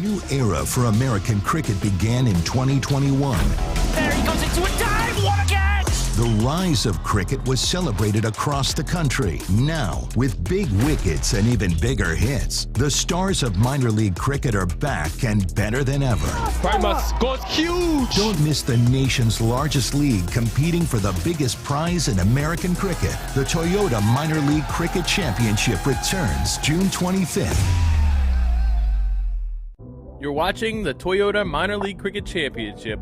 new era for American cricket began in 2021. There he goes into a dive! What a catch! The rise of cricket was celebrated across the country. Now, with big wickets and even bigger hits, the stars of minor league cricket are back and better than ever. Primus goes huge! Don't miss the nation's largest league competing for the biggest prize in American cricket. The Toyota Minor League Cricket Championship returns June 25th. You're watching the Toyota Minor League Cricket Championship,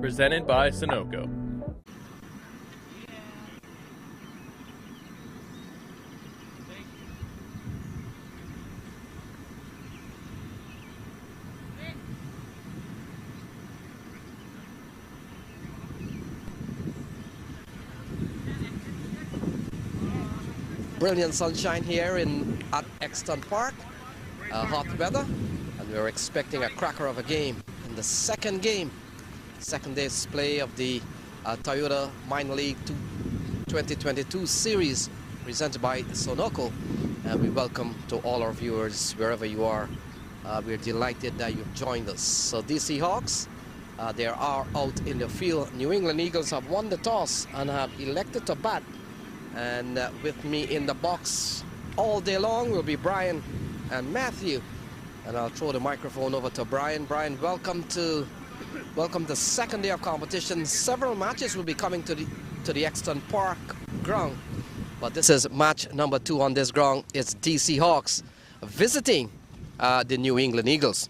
presented by Sunoco. Brilliant sunshine here at Exton Park. Hot weather, and we're expecting a cracker of a game in the second day's play of the Toyota Minor League 2022 series presented by Sunoco. And we welcome to all our viewers wherever you are. We're delighted that you've joined us. So DC Hawks, they are out in the field. New England Eagles have won the toss and have elected to bat. And with me in the box all day long will be Brian and Matthew. And I'll throw the microphone over to Brian. Brian, welcome to second day of competition. Several matches will be coming to the Exton Park ground. But this is match number 2 on this ground. It's DC Hawks visiting the New England Eagles.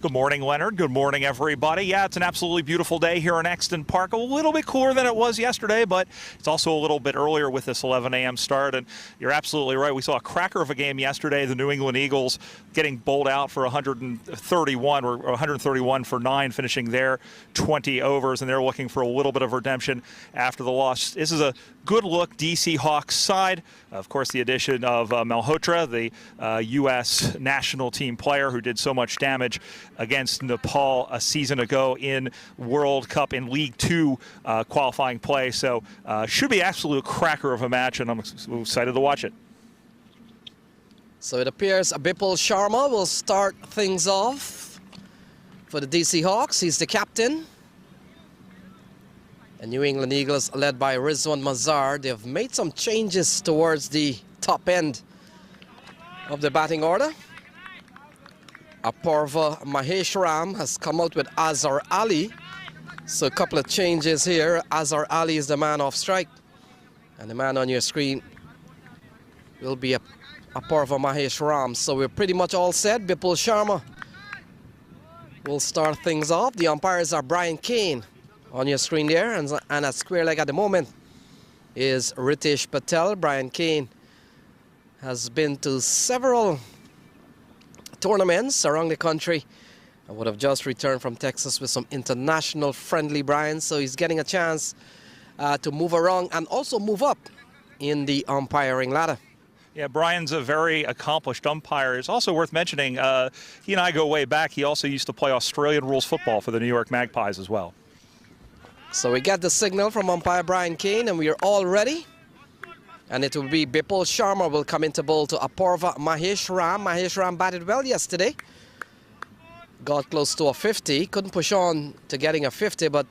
Good morning, Leonard. Good morning, everybody. Yeah, it's an absolutely beautiful day here in Exton Park. A little bit cooler than it was yesterday, but it's also a little bit earlier with this 11 a.m. start. And you're absolutely right. We saw a cracker of a game yesterday. The New England Eagles getting bowled out for 131 or 131 for 9, finishing their 20 overs, and they're looking for a little bit of redemption after the loss. This is a good look DC Hawks side. Of course, the addition of Malhotra, the U.S. national team player who did so much damage against Nepal a season ago in World Cup in League 2 qualifying play. So should be absolute cracker of a match, and I'm excited to watch it. So it appears Bipul Sharma will start things off for the DC Hawks. He's the captain. The New England Eagles, led by Rizwan Mazar, they've made some changes towards the top end of the batting order. Apurva Maheshwaram has come out with Azhar Ali. So a couple of changes here. Azhar Ali is the man off strike. And the man on your screen will be Apurva Maheshwaram. So we're pretty much all set. Bipul Sharma will start things off. The umpires are Brian Kane on your screen there. And at square leg at the moment is Ritesh Patel. Brian Kane has been to several tournaments around the country. I would have just returned from Texas with some international friendly Brian, so he's getting a chance to move around and also move up in the umpiring ladder. Yeah, Brian's a very accomplished umpire. It's also worth mentioning, he and I go way back. He also used to play Australian rules football for the New York Magpies as well. So we got the signal from umpire Brian Kane, and we are all ready. And it will be Bipul Sharma will come into bowl to Apurva Maheshwaram. Maheshwaram batted well yesterday. Got close to a 50. Couldn't push on to getting a 50, but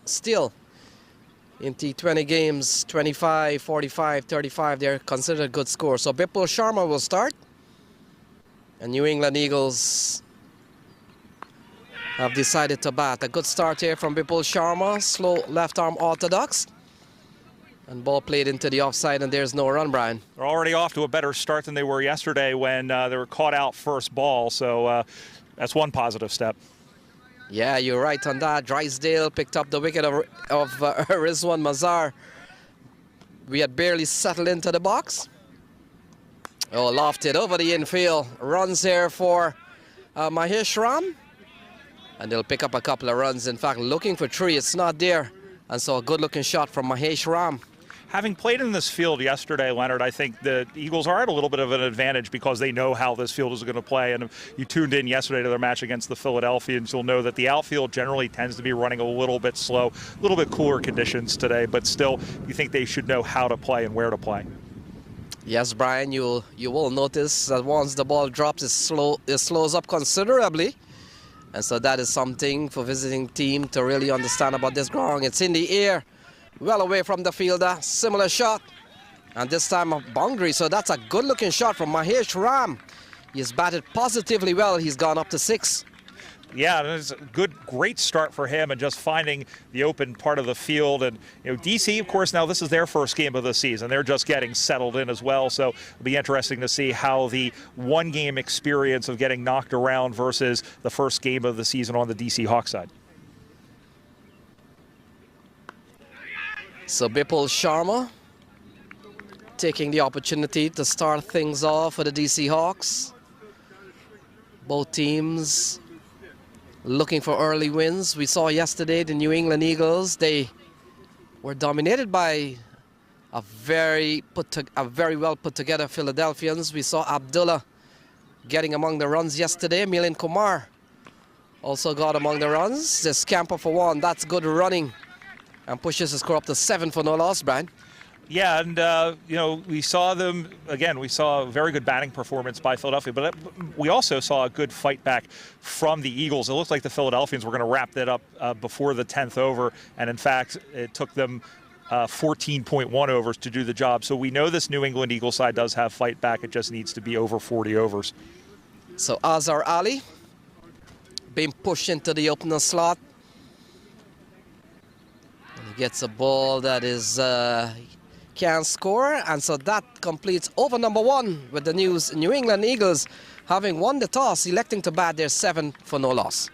still, in T20 games, 25, 45, 35, they're considered good scores. So Bipul Sharma will start. And New England Eagles have decided to bat. A good start here from Bipul Sharma. Slow left arm orthodox. And ball played into the offside, and there's no run, Brian. They're already off to a better start than they were yesterday when they were caught out first ball, so that's one positive step. Yeah, you're right on that. Drysdale picked up the wicket of Rizwan Mazar. We had barely settled into the box. Oh, lofted over the infield. Runs here for Maheshwaram. And they'll pick up a couple of runs. In fact, looking for 3, it's not there. And so a good-looking shot from Maheshwaram. Having played in this field yesterday, Leonard, I think the Eagles are at a little bit of an advantage because they know how this field is going to play. And if you tuned in yesterday to their match against the Philadelphians, you'll know that the outfield generally tends to be running a little bit slow, a little bit cooler conditions today. But still, you think they should know how to play and where to play. Yes, Brian, you will notice that once the ball drops, it slows up considerably. And so that is something for visiting team to really understand about this ground. It's in the air, well away from the fielder. Similar shot, and this time a boundary. So that's a good-looking shot from Mahesh Ram. He's batted positively well. He's gone up to 6. Yeah, it was a great start for him and just finding the open part of the field. And, DC, of course, now this is their first game of the season. They're just getting settled in as well. So it'll be interesting to see how the one-game experience of getting knocked around versus the first game of the season on the DC Hawks side. So Bipul Sharma taking the opportunity to start things off for the DC Hawks. Both teams looking for early wins. We saw yesterday the New England Eagles. They were dominated by a very well put together Philadelphians. We saw Abdullah getting among the runs yesterday. Milind Kumar also got among the runs. The scamper for 1. That's good running and pushes the score up to 7 for no loss, Brian. Yeah, and, we saw them, again, we saw a very good batting performance by Philadelphia, but we also saw a good fight back from the Eagles. It looked like the Philadelphians were going to wrap that up before the 10th over, and in fact, it took them 14.1 overs to do the job. So we know this New England Eagles side does have fight back. It just needs to be over 40 overs. So Azhar Ali being pushed into the opener slot. And he gets a ball that is... can score, and so that completes over number 1 with the New England Eagles having won the toss, electing to bat their 7 for no loss.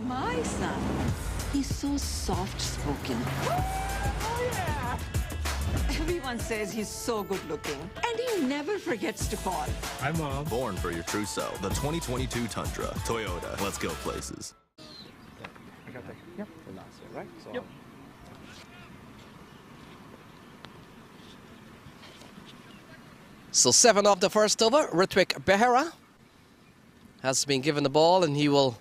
My son, he's so soft-spoken. Oh, yeah. Everyone says he's so good-looking, and he never forgets to call. Hi, Mom. Born for your true self. The 2022 Tundra. Toyota. Let's go places. I got that. Yep. Right? So Yep. So 7 off the first over. Ritwik Behera has been given the ball, and he will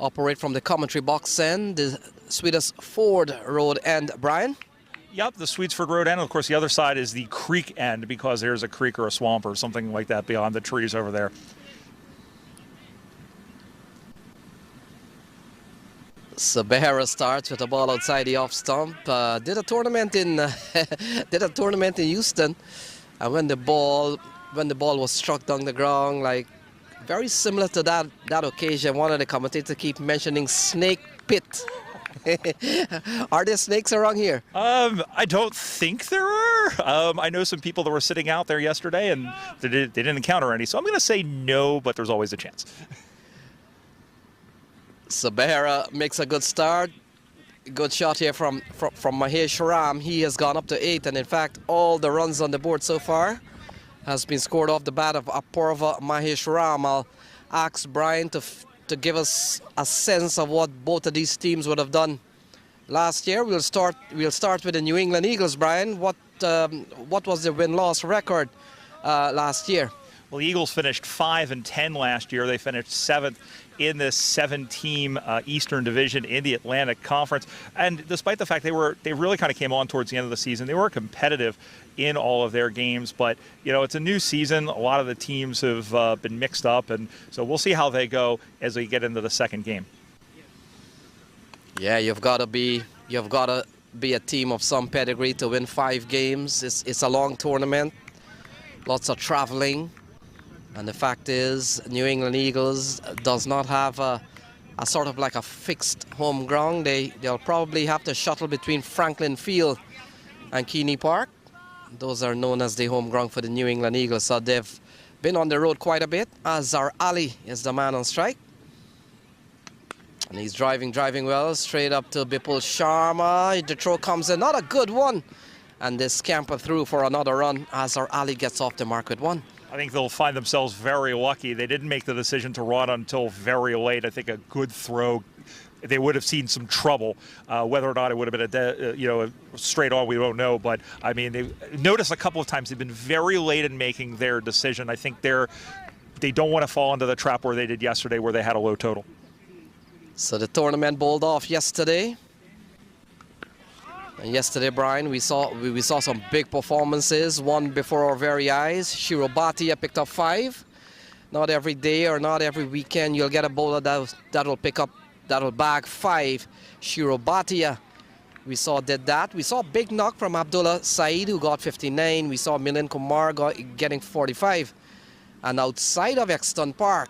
operate from the commentary box end, the Swedish Ford Road end. Brian? Yep, the Swedesford Road end. Of course, the other side is the creek end because there's a creek or a swamp or something like that beyond the trees over there. So Behera starts with a ball outside the off stump. Did a tournament in Houston, and when the ball was struck down the ground, like very similar to that occasion, one of the commentators keep mentioning snake pit. Are there snakes around here? I don't think there are. I know some people that were sitting out there yesterday and they didn't encounter any. So I'm going to say no, but there's always a chance. So Behera makes a good start. Good shot here from Mahesh Ram. He has gone up to 8, and in fact, all the runs on the board so far has been scored off the bat of Apurva Mahesh Ram. I'll ask Brian to give us a sense of what both of these teams would have done last year. We'll start with the New England Eagles. Brian, what was the win-loss record last year? Well, the Eagles finished 5-10 last year. They finished 7th in this 7-team Eastern Division in the Atlantic Conference. And despite the fact they really kind of came on towards the end of the season, they were competitive in all of their games. But, it's a new season. A lot of the teams have been mixed up. And so we'll see how they go as we get into the second game. Yeah, you've got to be a team of some pedigree to win 5 games. It's a long tournament, lots of traveling. And the fact is, New England Eagles does not have a sort of like a fixed home ground. They'll probably have to shuttle between Franklin Field and Keeney Park. Those are known as the home ground for the New England Eagles. So they've been on the road quite a bit. Azhar Ali is the man on strike. And he's driving well, straight up to Bipul Sharma. The throw comes in, not a good one. And they scamper through for another run. Azhar Ali gets off the mark with one. I think they'll find themselves very lucky. They didn't make the decision to run until very late. I think a good throw, they would have seen some trouble. Whether or not it would have been a straight on, we don't know. But I mean, they noticed a couple of times they've been very late in making their decision. I think they don't want to fall into the trap where they did yesterday, where they had a low total. So the tournament bowled off yesterday. And yesterday, Brian, we saw some big performances. One before our very eyes. Shiro Bhatia picked up 5. Not every day or not every weekend you'll get a bowler that'll bag 5. Shiro Bhatia, we saw did that. We saw a big knock from Abdullah Saeed, who got 59. We saw Milind Kumar getting 45. And outside of Exton Park,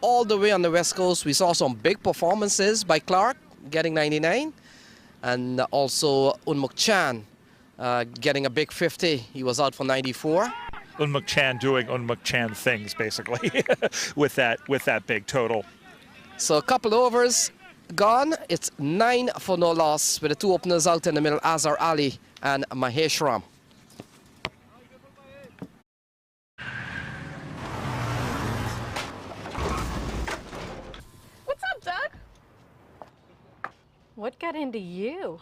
all the way on the West Coast, we saw some big performances by Clark, getting 99. And also Unmuk Chan getting a big 50. He was out for 94. Unmuk Chan doing Unmuk Chan things, basically, with that big total. So a couple overs gone. It's 9 for no loss with the 2 openers out in the middle, Azhar Ali and Mahesh Ram. What's up, Doug? What got into you?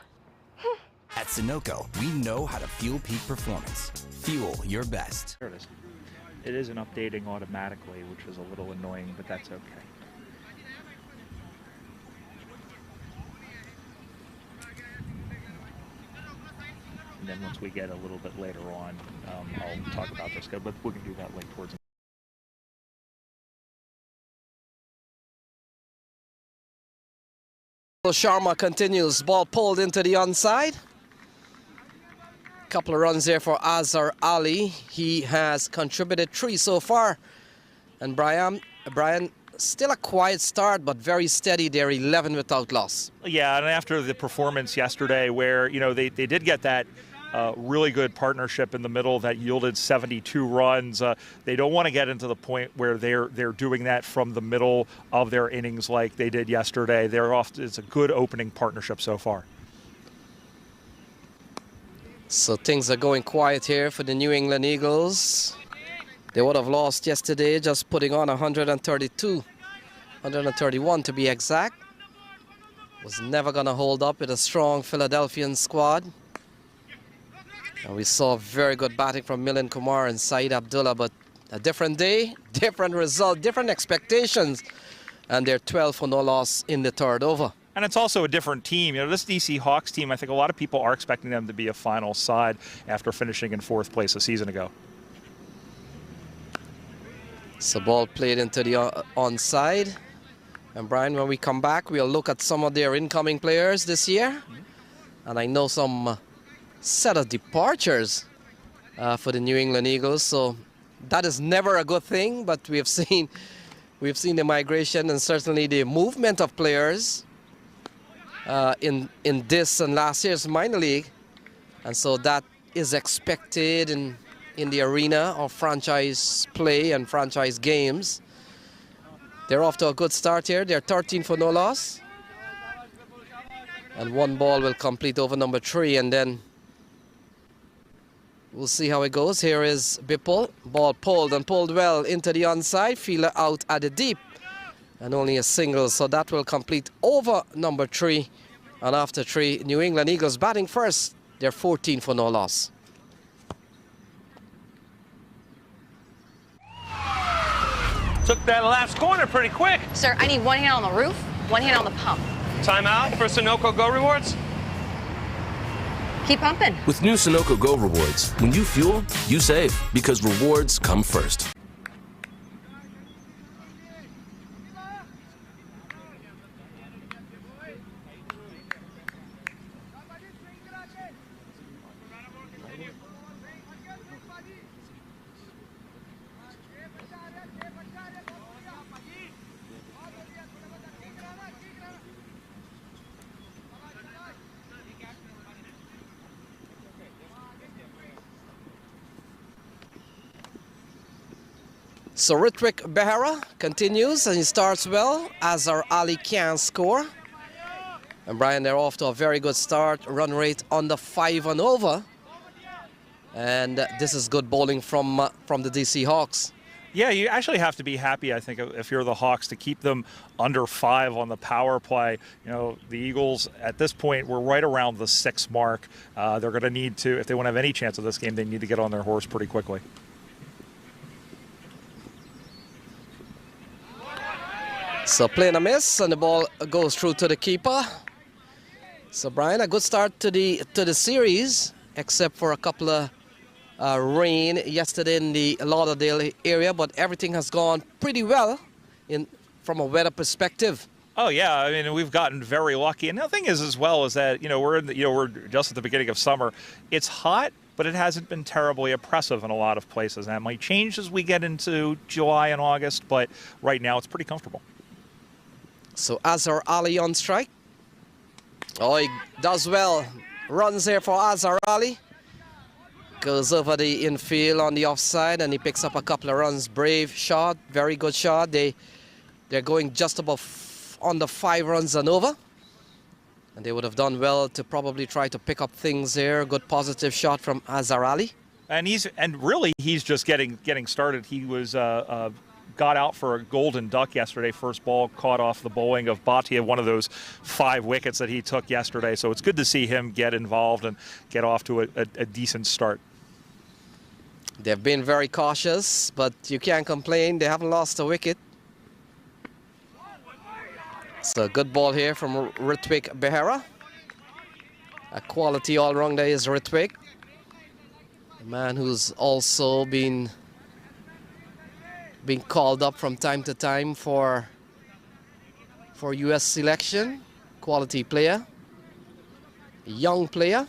At Sunoco, we know how to fuel peak performance. Fuel your best. There it is. It isn't updating automatically, which is a little annoying, but that's okay. And then once we get a little bit later on, I'll talk about this, but we can do that like towards. Sharma continues, ball pulled into the onside. Couple of runs there for Azhar Ali. He has contributed 3 so far. And Brian, still a quiet start, but very steady there, 11 without loss. Yeah, and after the performance yesterday where, they did get that really good partnership in the middle that yielded 72 runs. They don't want to get into the point where they're doing that from the middle of their innings like they did yesterday. It's a good opening partnership so far. So things are going quiet here for the New England Eagles. They would have lost yesterday, just putting on 131 to be exact. Was never going to hold up with a strong Philadelphian squad. And we saw very good batting from Milind Kumar and Saeed Abdullah, but a different day, different result, different expectations. And they're 12 for no loss in the 3rd over. And it's also a different team. This DC Hawks team, I think a lot of people are expecting them to be a final side after finishing in 4th place a season ago. So ball played into the onside. And Brian, when we come back, we'll look at some of their incoming players this year. And I know some set of departures for the New England Eagles. So that is never a good thing, but we've seen the migration and certainly the movement of players in this and last year's minor league. And so that is expected in the arena of franchise play and franchise games. They're off to a good start here. They're 13 for no loss. And 1 ball will complete over number 3, and then we'll see how it goes. Here is Bipul. Ball pulled and pulled well into the onside. Fielder out at the deep. And only a single, so that will complete over number 3. And after 3, New England Eagles batting first. They're 14 for no loss. Took that last corner pretty quick. Sir, I need 1 hand on the roof, 1 hand on the pump. Timeout for Sunoco Go Rewards. Keep pumping. With new Sunoco Go Rewards, when you fuel, you save, because rewards come first. So Ritwik Behera continues and he starts well. Azhar Ali can score. And Brian, they're off to a very good start. Run rate under 5 and over. And this is good bowling from the DC Hawks. Yeah, you actually have to be happy, I think, if you're the Hawks, to keep them under 5 on the power play. You know, the Eagles, at this point, we're right around the 6 mark. They're going to need to, if they want to have any chance of this game, they need to get on their horse pretty quickly. So playing a miss, and the ball goes through to the keeper. So, Brian, a good start to the series, except for a couple of rain yesterday in the Lauderdale area, but everything has gone pretty well from a weather perspective. Oh yeah, I mean, we've gotten very lucky, and the thing is as well is that we're just at the beginning of summer. It's hot, but it hasn't been terribly oppressive in a lot of places. That might change as we get into July and August, but right now it's pretty comfortable. So Azhar Ali on strike. Oh, he does well. Runs here for Azhar Ali. Goes over the infield on the offside, and he picks up a couple of runs. Brave shot, very good shot. They're going just above under 5 runs and over. And they would have done well to probably try to pick up things there. Good positive shot from Azhar Ali. And really he's just getting started. He was got out for a golden duck yesterday. First ball caught off the bowling of Bhatia, one of those 5 wickets that he took yesterday. So it's good to see him get involved and get off to a decent start. They've been very cautious, but you can't complain. They haven't lost a wicket. So good ball here from Ritwik Behera. A quality all-rounder is Ritwik. A man who's also been called up from time to time for U.S. selection. Quality player. A young player.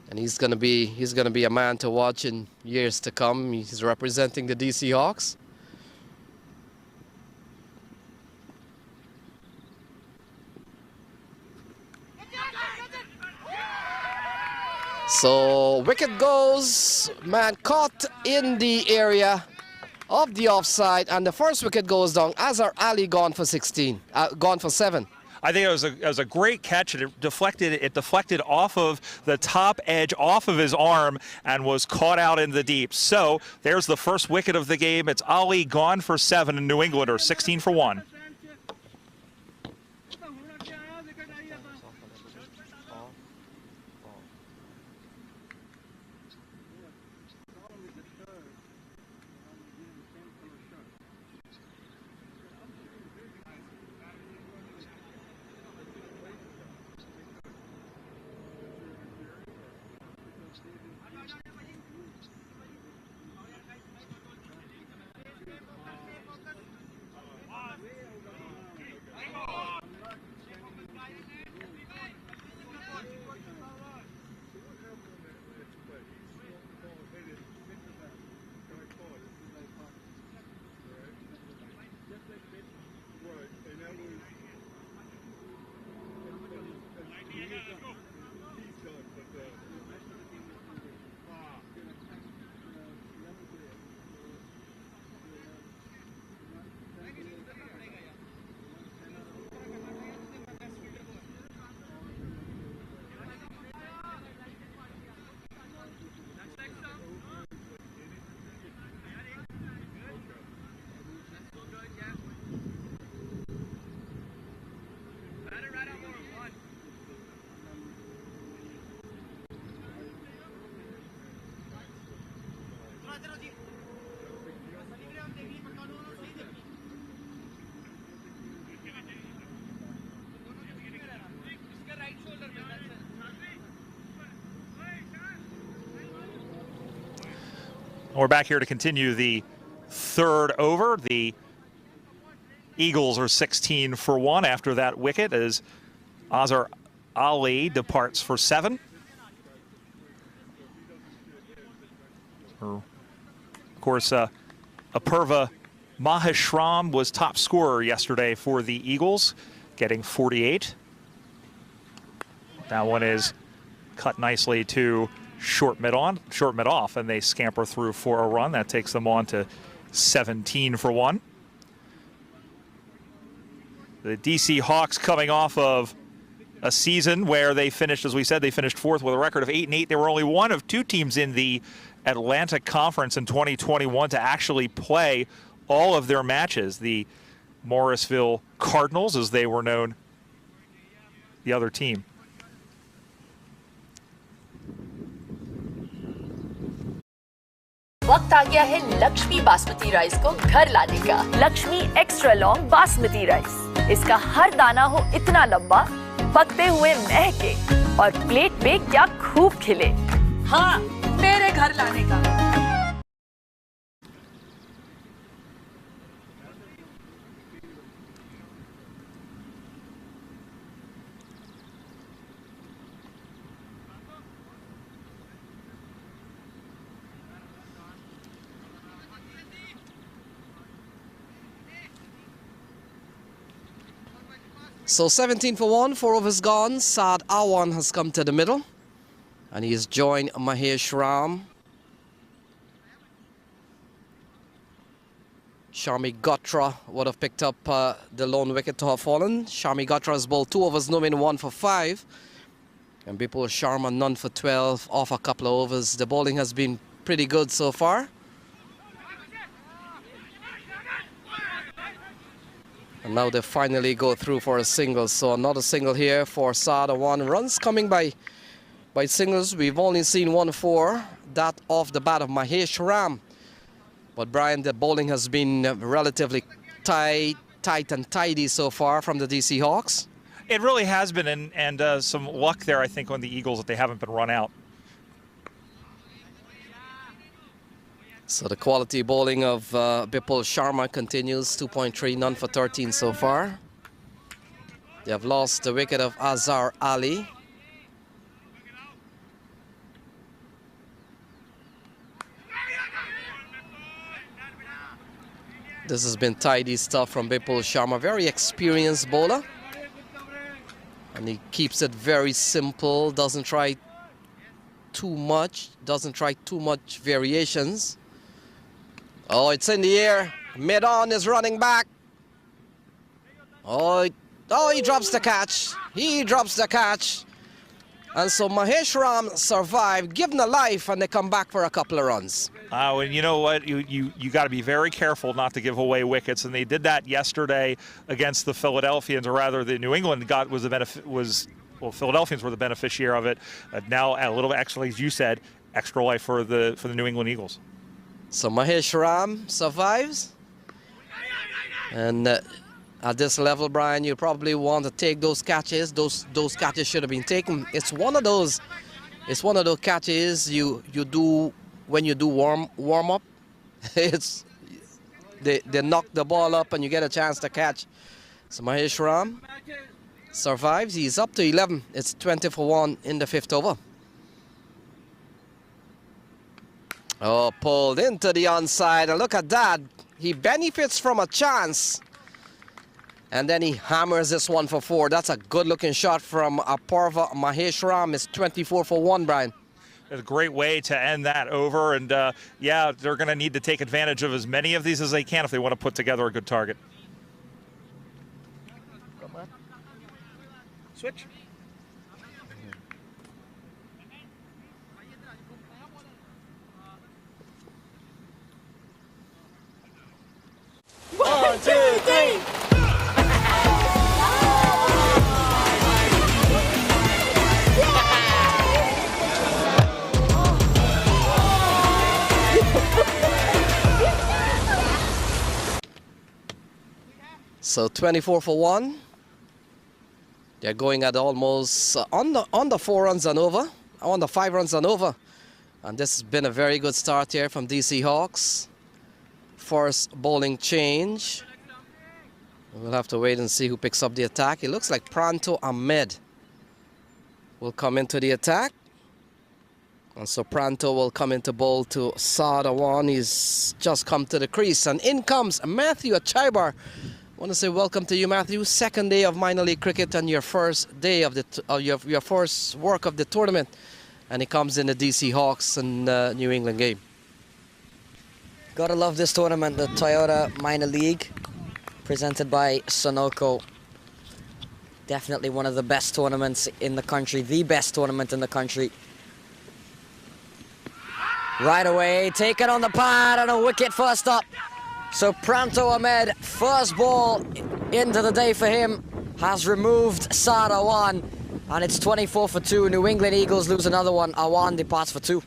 And he's gonna be a man to watch in years to come. He's representing the DC Hawks. So wicket goes, man caught in the area of the offside, and the first wicket goes down. Azhar Ali gone for 7. I think it was a great catch. It deflected off of the top edge, off of his arm, and was caught out in the deep. So there's the first wicket of the game. It's Ali gone for 7, and New England are 16 for 1. We're back here to continue the third over. The Eagles are 16 for 1 after that wicket as Azhar Ali departs for 7. Of course, Apurva Maheshram was top scorer yesterday for the Eagles, getting 48. That one is cut nicely to short mid off, and they scamper through for a run. That takes them on to 17 for 1. The DC Hawks coming off of a season where they finished, as we said, they finished fourth with a record of 8-8. They were only one of two teams in the Atlantic Conference in 2021 to actually play all of their matches. The Morrisville Cardinals, as they were known, the other team. वक्त आ गया है Lakshmi basmati rice को घर लाने का। Lakshmi extra long basmati rice, इसका हर दाना हो इतना लंबा, पकते हुए महके और प्लेट पे क्या खूब खिले। हाँ, मेरे घर लाने का। So 17 for 1, 4 overs gone. Saad Awan has come to the middle. And he has joined Mahesh Ram. Shami Gatra would have picked up the lone wicket to have fallen. Shami Gatra has bowled 2 overs, no mean 1 for 5. And Bipul Sharma none for 12 off a couple of overs. The bowling has been pretty good so far. And now they finally go through for a single. So another single here for Saad Awan. Runs coming by singles. We've only seen 1-4. That off the bat of Mahesh Ram. But Brian, the bowling has been relatively tight and tidy so far from the DC Hawks. It really has been, and some luck there, I think, on the Eagles that they haven't been run out. So the quality bowling of Bipul Sharma continues. 2.3, none for 13 so far. They have lost the wicket of Azhar Ali. This has been tidy stuff from Bipul Sharma. Very experienced bowler. And he keeps it very simple. Doesn't try too much. Doesn't try too much variations. Oh, it's in the air. Mid-on is running back. Oh, he drops the catch. He drops the catch. And so Mahesh Ram survived, given a life, and they come back for a couple of runs. And you know what? You got to be very careful not to give away wickets, and they did that yesterday against the Philadelphians, or rather, the New England Philadelphians were the beneficiary of it. Now, a little bit, actually, as you said, extra life for the New England Eagles. So Mahesh Ram survives. And at this level, Brian, you probably want to take those catches. Those catches should have been taken. It's one of those catches you do when you do warm up. They knock the ball up and you get a chance to catch. So Mahesh Ram survives. He's up to 11. It's 20 for 1 in the 5th over. Oh, pulled into the onside, and look at that. He benefits from a chance. And then he hammers this one for 4. That's a good-looking shot from Aparva Mahesh Ram. It's 24 for 1, Brian. It's a great way to end that over. And, yeah, they're going to need to take advantage of as many of these as they can if they want to put together a good target. Switch. One, two, three. So 24 for 1. They're going at almost on the 4 runs and over, on the 5 runs and over. And this has been a very good start here from DC Hawks. First bowling change. We'll have to wait and see who picks up the attack. It looks like Pranto Ahmed will come into the attack. And so Pranto will come into bowl to Saad Awan. He's just come to the crease. And in comes Matthew Achaibar. I want to say welcome to you, Matthew. Second day of minor league cricket and your first day of your first work of the tournament. And he comes in the DC Hawks and New England game. Gotta love this tournament, the Toyota Minor League, presented by Sunoco. Definitely one of the best tournaments in the country, the best tournament in the country. Right away, taken on the pad and a wicket first up. So Pranto Ahmed, first ball into the day for him, has removed Saad Awan, and it's 24 for 2. New England Eagles lose another one. Awan departs for 2.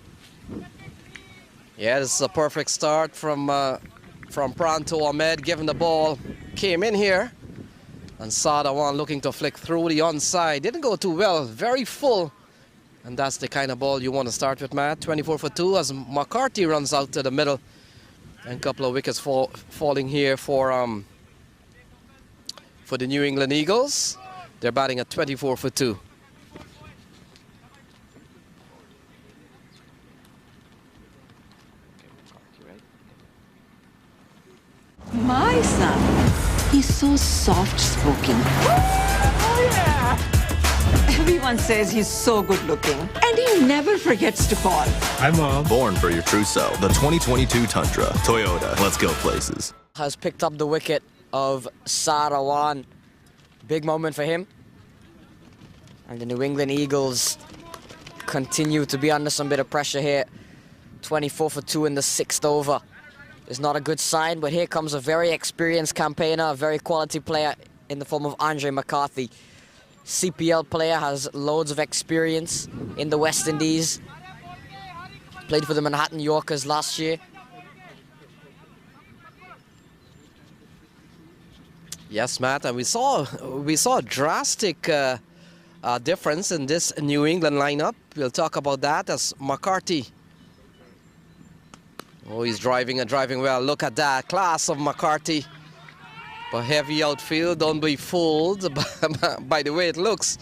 Yeah, this is a perfect start from Pranto Ahmed, giving the ball, came in here, and Saad Awan looking to flick through the onside. Didn't go too well, very full, and that's the kind of ball you want to start with, Matt. 24 for 2 as McCarthy runs out to the middle, and a couple of wickets falling here for the New England Eagles. They're batting at 24 for 2. My son, he's so soft-spoken. Oh, yeah! Everyone says he's so good-looking, and he never forgets to call. Hi, Mom. Born for your true self. The 2022 Tundra. Toyota. Let's go places. Has picked up the wicket of Saad Awan. Big moment for him. And the New England Eagles continue to be under some bit of pressure here. 24 for 2 in the 6th over. It's not a good sign, but here comes a very experienced campaigner, a very quality player in the form of McCarthy. CPL player, has loads of experience in the West Indies. Played for the Manhattan Yorkers last year. Yes, Matt, and we saw a drastic difference in this New England lineup. We'll talk about that as McCarthy. Oh, he's driving and driving well. Look at that class of McCarthy. But heavy outfield, don't be fooled by the way it looks.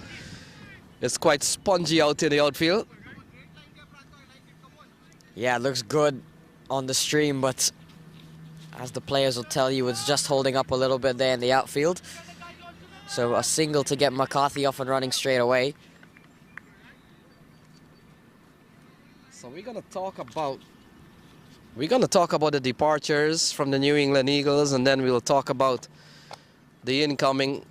It's quite spongy out in the outfield. Yeah, it looks good on the stream, but as the players will tell you, it's just holding up a little bit there in the outfield. So a single to get McCarthy off and running straight away. So we're going to talk about the departures from the New England Eagles, and then we'll talk about the incoming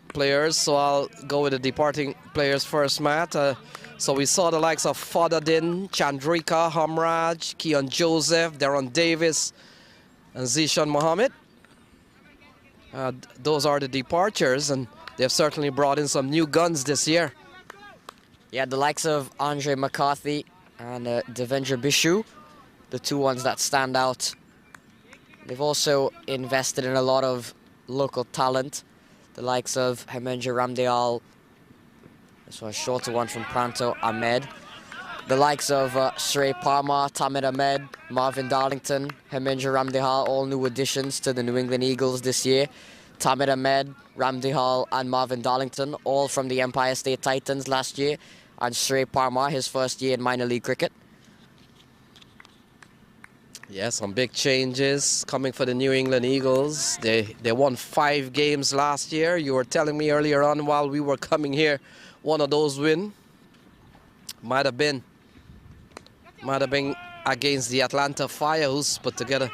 players. So I'll go with the departing players first, Matt. So we saw the likes of Fadadin, Chandrika, Hamraj, Keon Joseph, Darren Davis, and Zishan Mohammed. Those are the departures, and they've certainly brought in some new guns this year. Yeah, the likes of Andre McCarthy and Devendra Bishu, the two ones that stand out. They've also invested in a lot of local talent, the likes of Hemendra Ramdayal. This one, a shorter one from Pranto Ahmed. The likes of Shrey Parmar, Tamid Ahmed, Marvin Darlington, Hemendra Ramdayal, all new additions to the New England Eagles this year. Tamid Ahmed, Ramdayal, and Marvin Darlington, all from the Empire State Titans last year. And Shrey Parmar, his first year in minor league cricket. Yeah, some big changes coming for the New England Eagles. They won 5 games last year. You were telling me earlier on while we were coming here, one of those wins might have been against the Atlanta Fire, who's put together.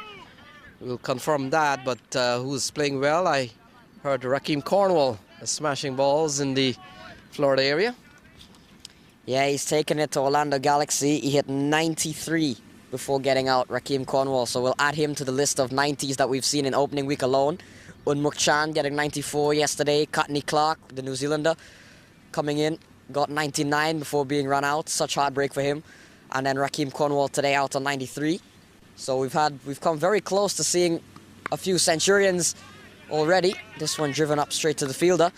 We'll confirm that, but who's playing well? I heard Rakeem Cornwall smashing balls in the Florida area. Yeah, he's taken it to Orlando Galaxy. He hit 93 before getting out, Rakeem Cornwall. So we'll add him to the list of 90s that we've seen in opening week alone. Unmuk Chan getting 94 yesterday. Courtney Clark, the New Zealander, coming in, got 99 before being run out. Such heartbreak for him. And then Rakeem Cornwall today out on 93. So we've come very close to seeing a few Centurions already. This one driven up straight to the fielder.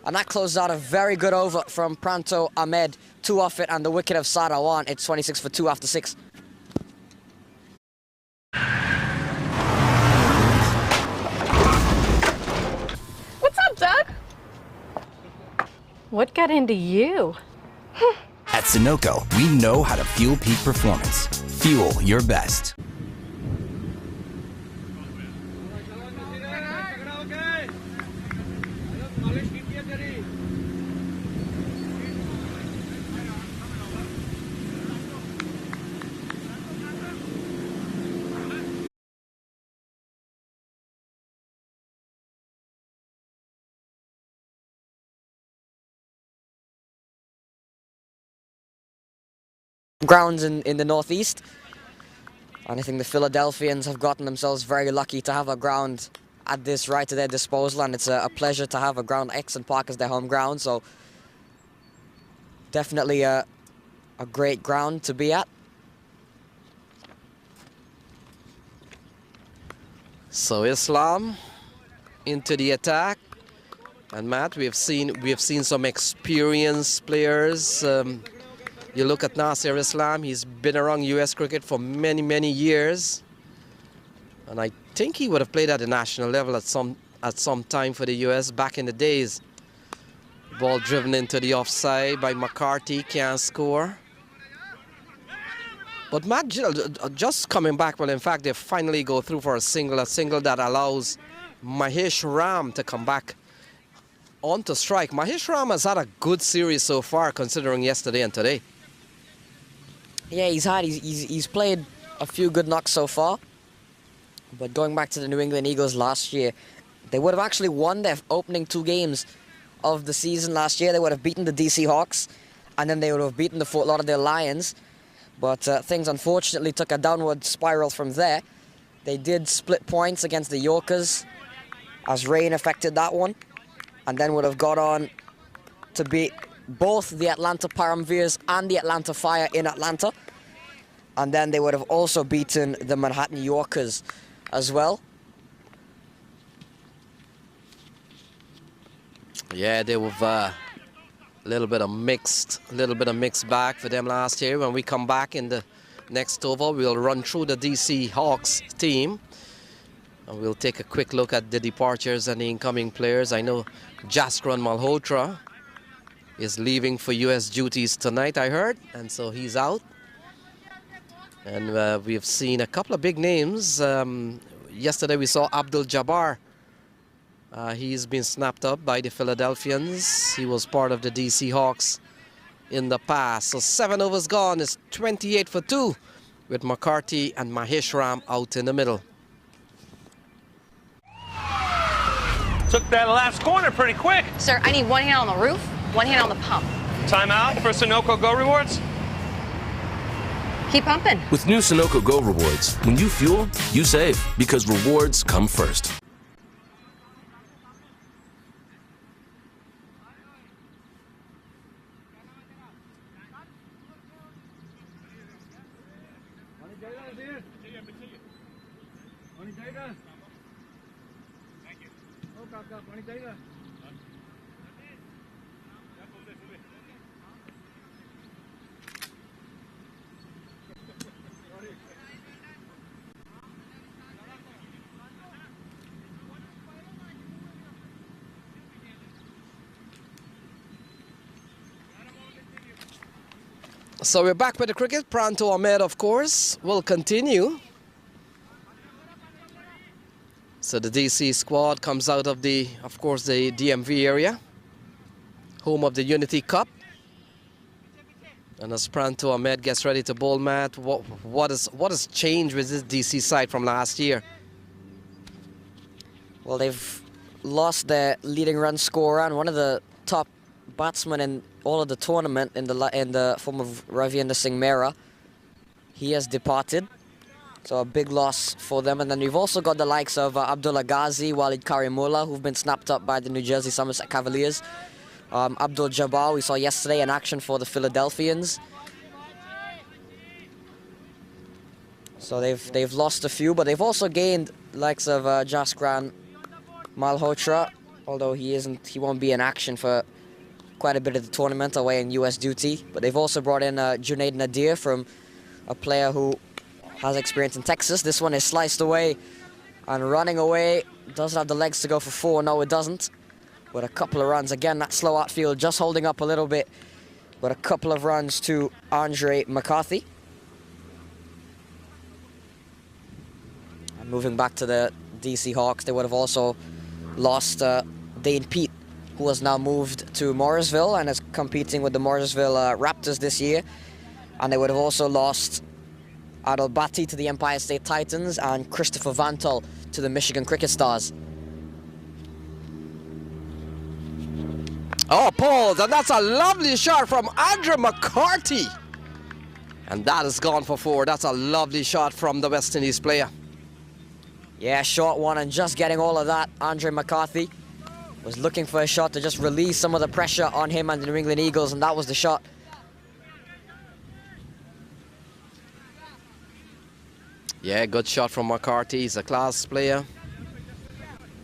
And that closes out a very good over from Pranto Ahmed. 2 off it and the wicket of Saad Awan. It's 26 for 2 after 6. What's up, Doug? What got into you? At Sunoco, we know how to fuel peak performance. Fuel your best. grounds in the Northeast. And I think the Philadelphians have gotten themselves very lucky to have a ground at this right to their disposal, and it's a pleasure to have a ground at Exton Park as their home ground. So definitely a great ground to be at. So Islam into the attack, and Matt, we have seen some experienced players. You look at Nasir Islam; he's been around U.S. cricket for many years, and I think he would have played at the national level at some time for the U.S. back in the days. Ball driven into the offside by McCarthy, can't score. But Matt, just coming back, well, in fact, they finally go through for a single that allows Mahesh Ram to come back onto strike. Mahesh Ram has had a good series so far, considering yesterday and today. Yeah, he's played a few good knocks so far. But going back to the New England Eagles last year, they would have actually won their opening 2 games of the season last year. They would have beaten the DC Hawks, and then they would have beaten the Fort Lauderdale Lions. But things unfortunately took a downward spiral from there. They did split points against the Yorkers, as rain affected that one, and then would have got on to beat both the Atlanta Paramveers and the Atlanta Fire in Atlanta. And then they would have also beaten the Manhattan Yorkers as well. Yeah, they were a little bit of mixed bag for them last year. When we come back in the next over, we'll run through the DC Hawks team, and we'll take a quick look at the departures and the incoming players. I know Jaskran Malhotra is leaving for U.S. duties tonight, I heard, and so he's out. And we've seen a couple of big names. Yesterday we saw Abdul Jabbar. He's been snapped up by the Philadelphians. He was part of the DC Hawks in the past. So 7 overs gone. It's 28 for 2 with McCarthy and Mahesh Ram out in the middle. Took that last corner pretty quick. Sir, I need one hand on the roof, one hand on the pump. Timeout for Sunoco Go Rewards. Keep pumping. With new Sunoco Go Rewards, when you fuel, you save, because rewards come first. So we're back with the cricket. Pranto Ahmed, of course, will continue. So the DC squad comes out of the DMV area, home of the Unity Cup. And as Pranto Ahmed gets ready to bowl, Matt, what has changed with this DC side from last year? Well, they've lost their leading run scorer and one of the top batsmen in all of the tournament in the form of Ravinder Singh Mehra. He has departed, so a big loss for them. And then we've also got the likes of Abdullah Ghazi, Walid Karimullah, who've been snapped up by the New Jersey Somerset Cavaliers. Abdul Jabbar, we saw yesterday in action for the Philadelphians. So they've lost a few, but they've also gained likes of Jaskran Malhotra, although he won't be in action for quite a bit of the tournament away in U.S. duty. But they've also brought in Junaid Nadir, from a player who has experience in Texas. This one is sliced away and running away. Doesn't have the legs to go for 4. No, it doesn't. But a couple of runs. Again, that slow outfield just holding up a little bit. But a couple of runs to Andre McCarthy. And moving back to the DC Hawks, they would have also lost Dane Pete, who has now moved to Morrisville and is competing with the Morrisville Raptors this year. And they would have also lost Adil Bhatti to the Empire State Titans and Christopher Vantel to the Michigan Cricket Stars. Oh, Paul, and that's a lovely shot from Andre McCarthy. And that is gone for 4. That's a lovely shot from the West Indies player. Yeah, short one and just getting all of that. Andre McCarthy was looking for a shot to just release some of the pressure on him and the New England Eagles, and that was the shot. Yeah, good shot from McCarthy. He's a class player.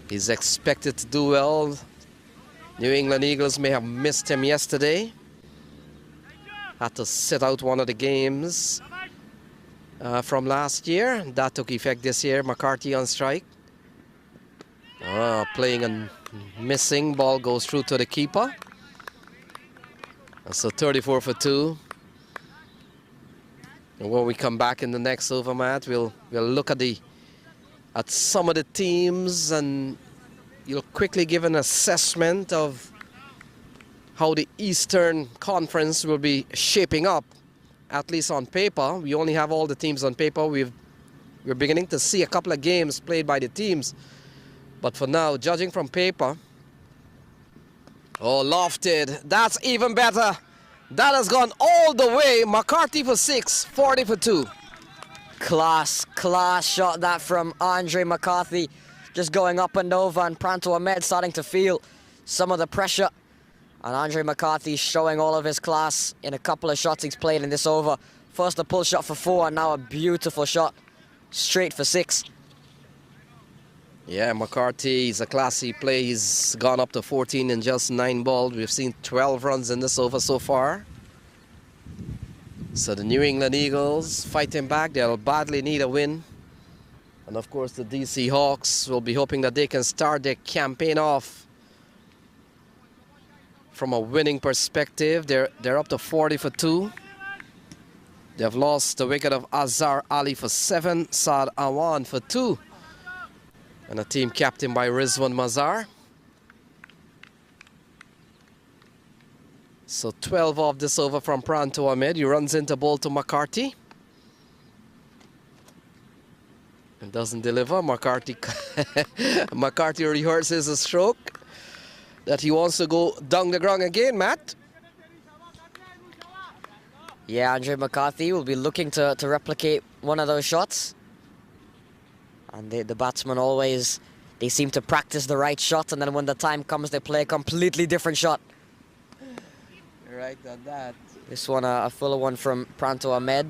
He's expected to do well. New England Eagles may have missed him yesterday. Had to sit out one of the games from last year. That took effect this year. McCarthy on strike. Playing and missing. Ball goes through to the keeper. So 34 for 2. And when we come back in the next over, Matt, we'll look at some of the teams, and you'll quickly give an assessment of how the Eastern Conference will be shaping up, at least on paper. We only have all the teams on paper. We're beginning to see a couple of games played by the teams. But for now, judging from paper, lofted. That's even better. That has gone all the way. McCarthy for 6, 40 for 2. Class shot that from Andre McCarthy. Just going up and over, and Pranto Ahmed starting to feel some of the pressure. And Andre McCarthy showing all of his class in a couple of shots he's played in this over. First a pull shot for 4, and now a beautiful shot straight for 6. Yeah, McCarthy is a classy play. He's gone up to 14 in just 9 balls. We've seen 12 runs in this over so far. So the New England Eagles fighting back. They'll badly need a win. And of course the DC Hawks will be hoping that they can start their campaign off from a winning perspective. They're up to 40 for 2. They've lost the wicket of Azhar Ali for 7, Saad Awan for 2. And a team captained by Rizwan Mazar. So 12 off this over from Pranto Ahmed. He runs into ball to McCarthy. And doesn't deliver. McCarthy rehearses a stroke that he wants to go down the ground again, Matt. Yeah, Andre McCarthy will be looking to replicate one of those shots. And the batsmen always, they seem to practice the right shot, and then when the time comes, they play a completely different shot. You're right on that. This one, a fuller one from Pranto Ahmed.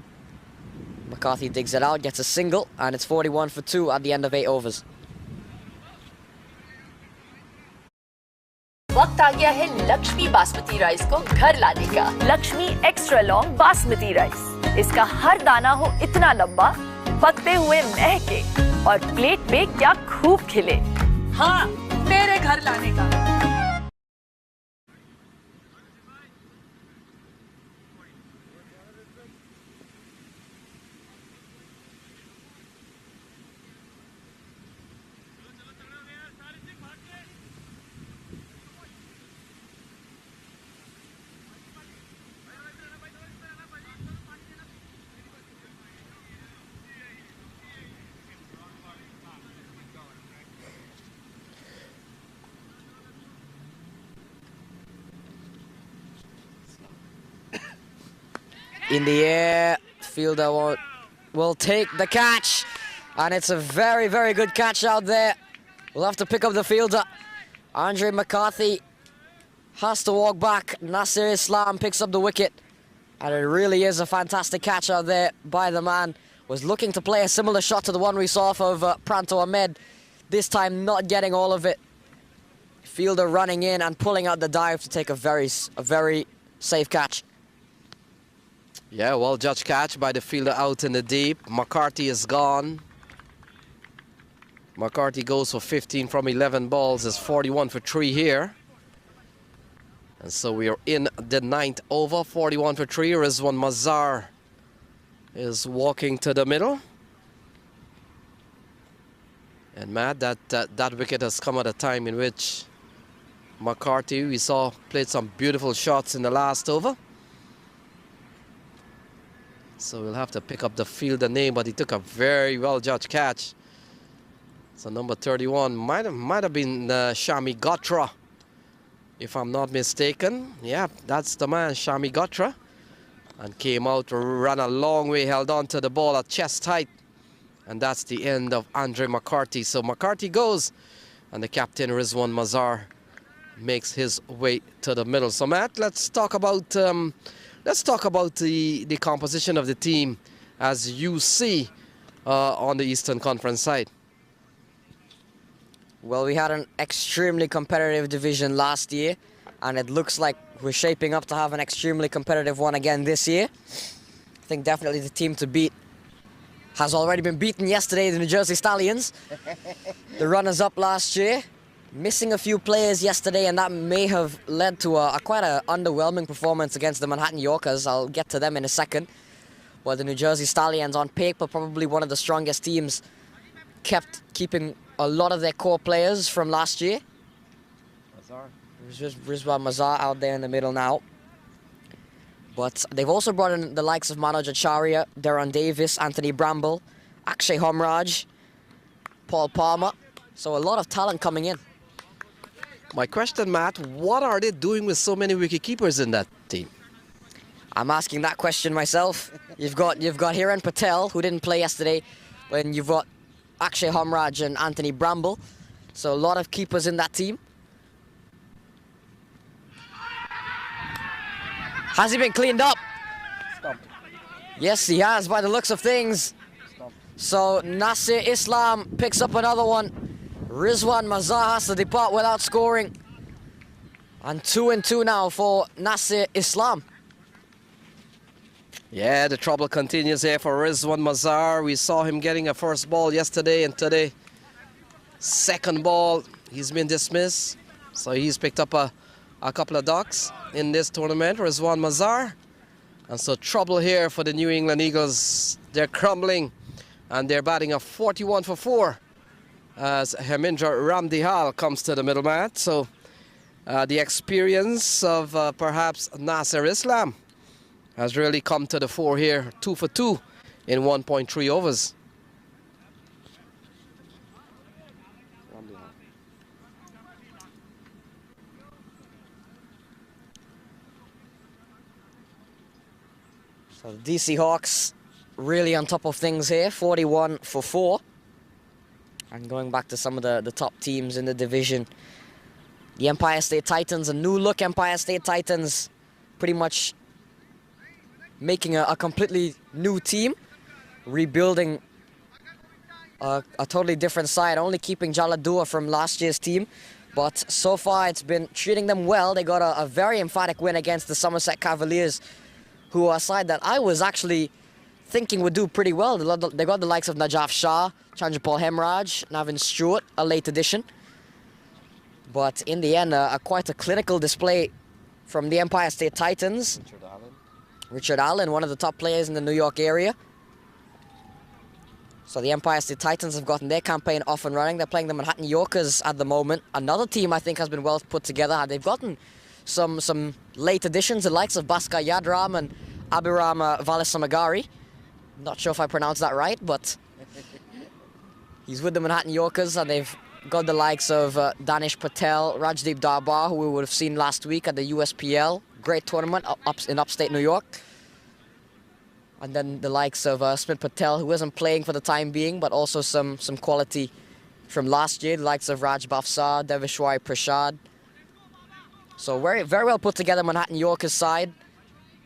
McCarthy digs it out, gets a single, and it's 41 for 2 at the end of 8 overs. वक्त आ गया है Lakshmi basmati rice को घर लाने का। Lakshmi extra long basmati rice. इसका हर दाना हो इतना लंबा, पकते हुए महके और प्लेट पे क्या खूब खिले। हाँ, मेरे घर लाने का। In the air, fielder will take the catch, and it's a very, very good catch out there. We'll have to pick up the fielder. Andre McCarthy has to walk back. Nasir Islam picks up the wicket, and it really is a fantastic catch out there by the man. Was looking to play a similar shot to the one we saw off of Pranto Ahmed, this time not getting all of it. Fielder running in and pulling out the dive to take a very safe catch. Yeah, well judged catch by the fielder out in the deep. McCarthy is gone. McCarthy goes for 15 from 11 balls. It's 41 for 3 here. And so we are in the 9th over. 41 for 3. Rizwan Mazar is walking to the middle. And Matt, that wicket has come at a time in which McCarthy, we saw, played some beautiful shots in the last over. So we'll have to pick up the fielder name, but he took a very well-judged catch. So number 31 might have been Shami Gotra, if I'm not mistaken. Yeah, that's the man, Shami Gotra. and came out, ran a long way, held on to the ball at chest height. And that's the end of Andre McCarthy. So McCarthy goes, and the captain, Rizwan Mazar, makes his way to the middle. So Matt, let's talk about the composition of the team as you see on the Eastern Conference side. Well, we had an extremely competitive division last year, and it looks like we're shaping up to have an extremely competitive one again this year. I think definitely the team to beat has already been beaten yesterday, the New Jersey Stallions. The runners-up last year, missing a few players yesterday, and that may have led to quite an underwhelming performance against the Manhattan Yorkers. I'll get to them in a second. Well, the New Jersey Stallions, on paper, probably one of the strongest teams, keeping a lot of their core players from last year. Rizwan Mazar out there in the middle now. But they've also brought in the likes of Manoj Acharya, Deron Davis, Anthony Bramble, Akshay Homraj, Paul Palmer. So a lot of talent coming in. My question, Matt, what are they doing with so many wicketkeepers in that team? I'm asking that question myself. You've got Hiren Patel, who didn't play yesterday, and you've got Akshay Homraj and Anthony Bramble. So a lot of keepers in that team. Has he been cleaned up? Stumped. Yes, he has, by the looks of things. Stumped. So Nasir Islam picks up another one. Rizwan Mazar has to depart without scoring. And 2-2 now for Nasir Islam. Yeah, the trouble continues here for Rizwan Mazar. We saw him getting a first ball yesterday, and today, second ball, he's been dismissed. So he's picked up a couple of ducks in this tournament, Rizwan Mazar. And so trouble here for the New England Eagles. They're crumbling, and they're batting a 41 for 4 as Hemindra Ramdihal comes to the middle mat. So the experience of perhaps Nasir Islam has really come to the fore here. 2 for 2 in 1.3 overs. So the DC Hawks really on top of things here, 41 for 4. And going back to some of the top teams in the division, the Empire State Titans, a new look Empire State Titans, pretty much making a completely new team, rebuilding a totally different side, only keeping Jaladua from last year's team. But so far it's been treating them well. They got a very emphatic win against the Somerset Cavaliers, who are a side that I was actually thinking would do pretty well. They got the likes of Najaf Shah, Chandrapal Hemraj, Navin Stewart, a late addition. But in the end, quite a clinical display from the Empire State Titans. Richard Allen, one of the top players in the New York area. So the Empire State Titans have gotten their campaign off and running. They're playing the Manhattan Yorkers at the moment. Another team I think has been well put together. They've gotten some late additions, the likes of Bhaskar Yadram and Abhiram Valasamagari. Not sure if I pronounced that right, but he's with the Manhattan Yorkers, and they've got the likes of Danish Patel, Rajdeep Darbar, who we would have seen last week at the USPL. Great tournament in upstate New York. And then the likes of Smith Patel, who isn't playing for the time being, but also some quality from last year. The likes of Raj Bafsar, Devishwari Prasad. So very well put together Manhattan Yorkers side.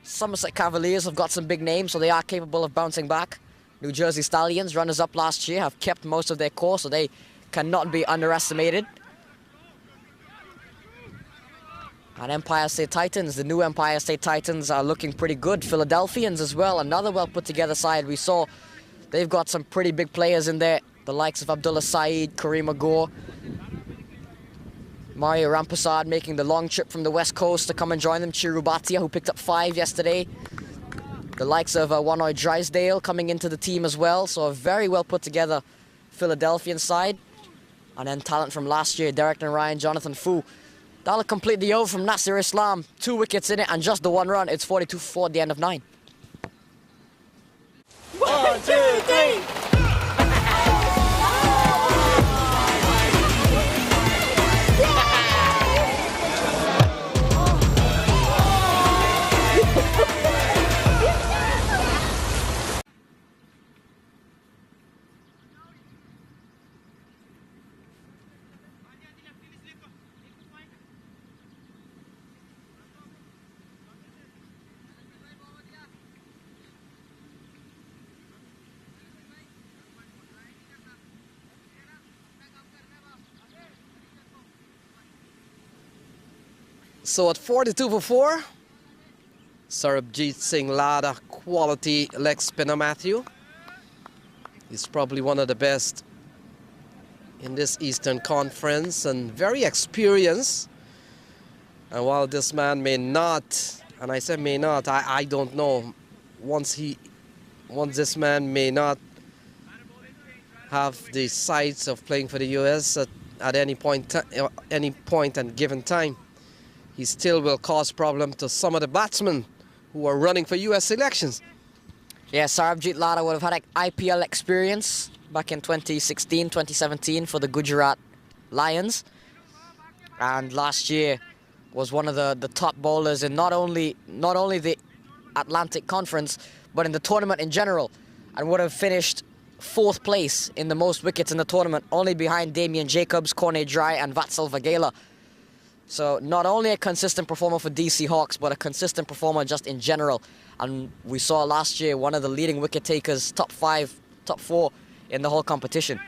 Somerset Cavaliers have got some big names, so they are capable of bouncing back. New Jersey Stallions, runners-up last year, have kept most of their core, so they cannot be underestimated. And Empire State Titans, the new Empire State Titans are looking pretty good. Philadelphians as well, another well-put-together side. We saw they've got some pretty big players in there. The likes of Abdullah Saeed, Kareem Agor, Mario Rampasad making the long trip from the West Coast to come and join them. Chiru Bhatia, who picked up 5 yesterday. The likes of Wanoy Drysdale coming into the team as well. So a very well put together Philadelphian side. And then talent from last year, Derek and Ryan, Jonathan Fu. That'll complete the over from Nasir Islam. 2 wickets in it and just the 1 run. It's 42-4 at the end of 9. 1, 2, 3. So at 42 for 4, Sarabjit Singh Lada, quality leg spinner, Matthew. He's probably one of the best in this Eastern Conference and very experienced. And while this man may not, and I say may not, I don't know, once this man may not have the sights of playing for the US at any point and given time, he still will cause problem to some of the batsmen who are running for US elections. Yeah, Sarabjit Lada would have had IPL experience back in 2016, 2017 for the Gujarat Lions. And last year was one of the top bowlers in not only the Atlantic Conference, but in the tournament in general, and would have finished 4th place in the most wickets in the tournament, only behind Damien Jacobs, Corne Dry, and Vatsal Vagela. So not only a consistent performer for DC Hawks, but a consistent performer just in general. And we saw last year one of the leading wicket takers, top 5, top 4 in the whole competition.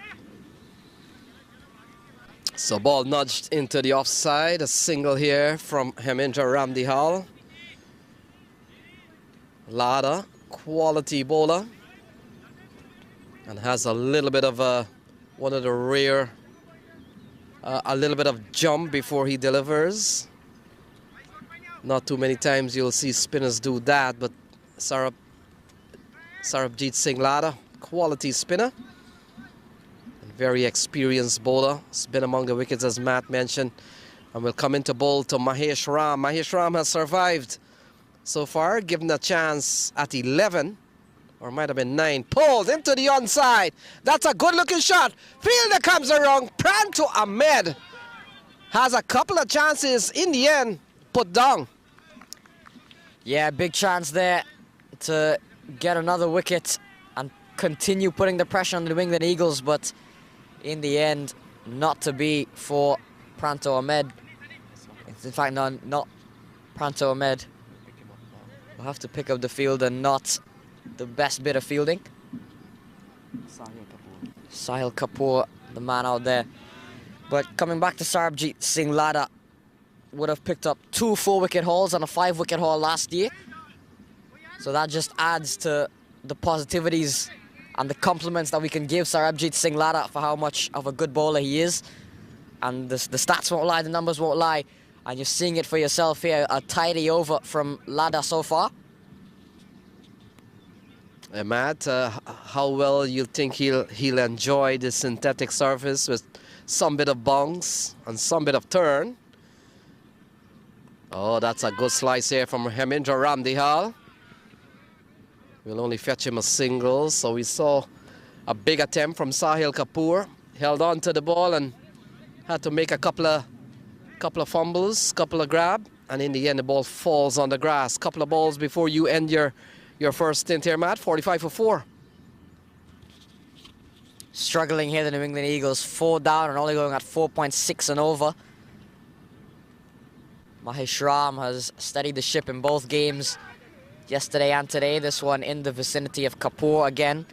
So ball nudged into the offside, a single here from Hemendra Ramdihal. Lada, quality bowler, and has a little bit of a little bit of jump before he delivers. Not too many times you'll see spinners do that, but Sarabjit Singh Lada, quality spinner. Very experienced bowler. Has been among the wickets, as Matt mentioned. And will come into bowl to Mahesh Ram. Mahesh Ram has survived so far, given a chance at 11, or might have been 9. Pulled into the onside. That's a good-looking shot. Fielder comes around. Pranto Ahmed has a couple of chances in the end put down. Yeah, big chance there to get another wicket and continue putting the pressure on the New England Eagles, but in the end, not to be for Pranto Ahmed. In fact, not Pranto Ahmed. We'll have to pick up the field and not the best bit of fielding. Sahil Kapoor, the man out there. But coming back to Sarabjit Singh Lada, would have picked up 2 4-wicket hauls and a 5-wicket haul last year. So that just adds to the positivities and the compliments that we can give Sarabjit Singh Lada for how much of a good bowler he is. And the stats won't lie, the numbers won't lie. And you're seeing it for yourself here, a tidy over from Lada so far. Matt, how well you think he'll enjoy the synthetic surface with some bit of bounce and some bit of turn? Oh, that's a good slice here from Hemendra Ramdihal. We'll only fetch him a single, so we saw a big attempt from Sahil Kapoor. Held on to the ball and had to make a couple of fumbles, couple of grab, and in the end the ball falls on the grass. Couple of balls before you end your first stint here, Matt. 45 for 4. Struggling here, the New England Eagles, 4 down and only going at 4.6 and over. Mahesh Ram has steadied the ship in both games, yesterday and today. This one in the vicinity of Kapoor again.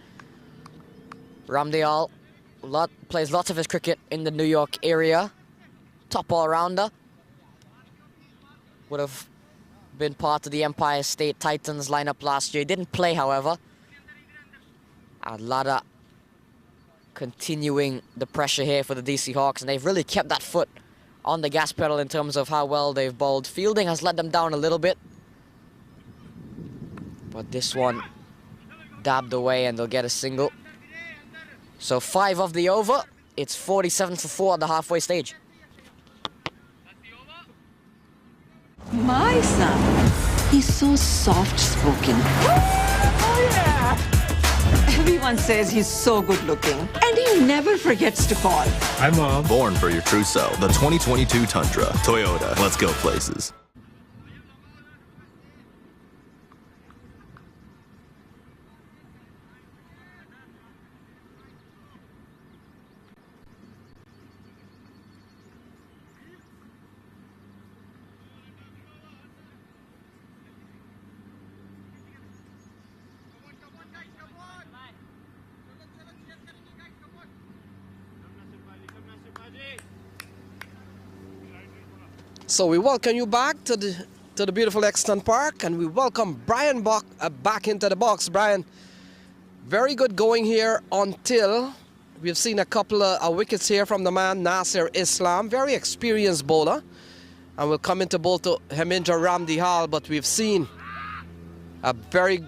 Ramdihal plays lots of his cricket in the New York area. Top all-rounder. Would have been part of the Empire State Titans lineup last year. Didn't play, however. And Lada continuing the pressure here for the DC Hawks, and they've really kept that foot on the gas pedal in terms of how well they've bowled. Fielding has let them down a little bit, but this one dabbed away and they'll get a single. So 5 of the over. It's 47 for 4 at the halfway stage. My son, he's so soft-spoken. Oh, yeah! Everyone says he's so good-looking, and he never forgets to call. Hi, Mom. Born for your true self. The 2022 Tundra. Toyota. Let's go places. So we welcome you back to the beautiful Exton Park, and we welcome Brian back into the box. Brian, very good going here until we've seen a couple of wickets here from the man Nasir Islam, very experienced bowler, and we'll come into bowl to Hemendra Ramdihal, but we've seen a very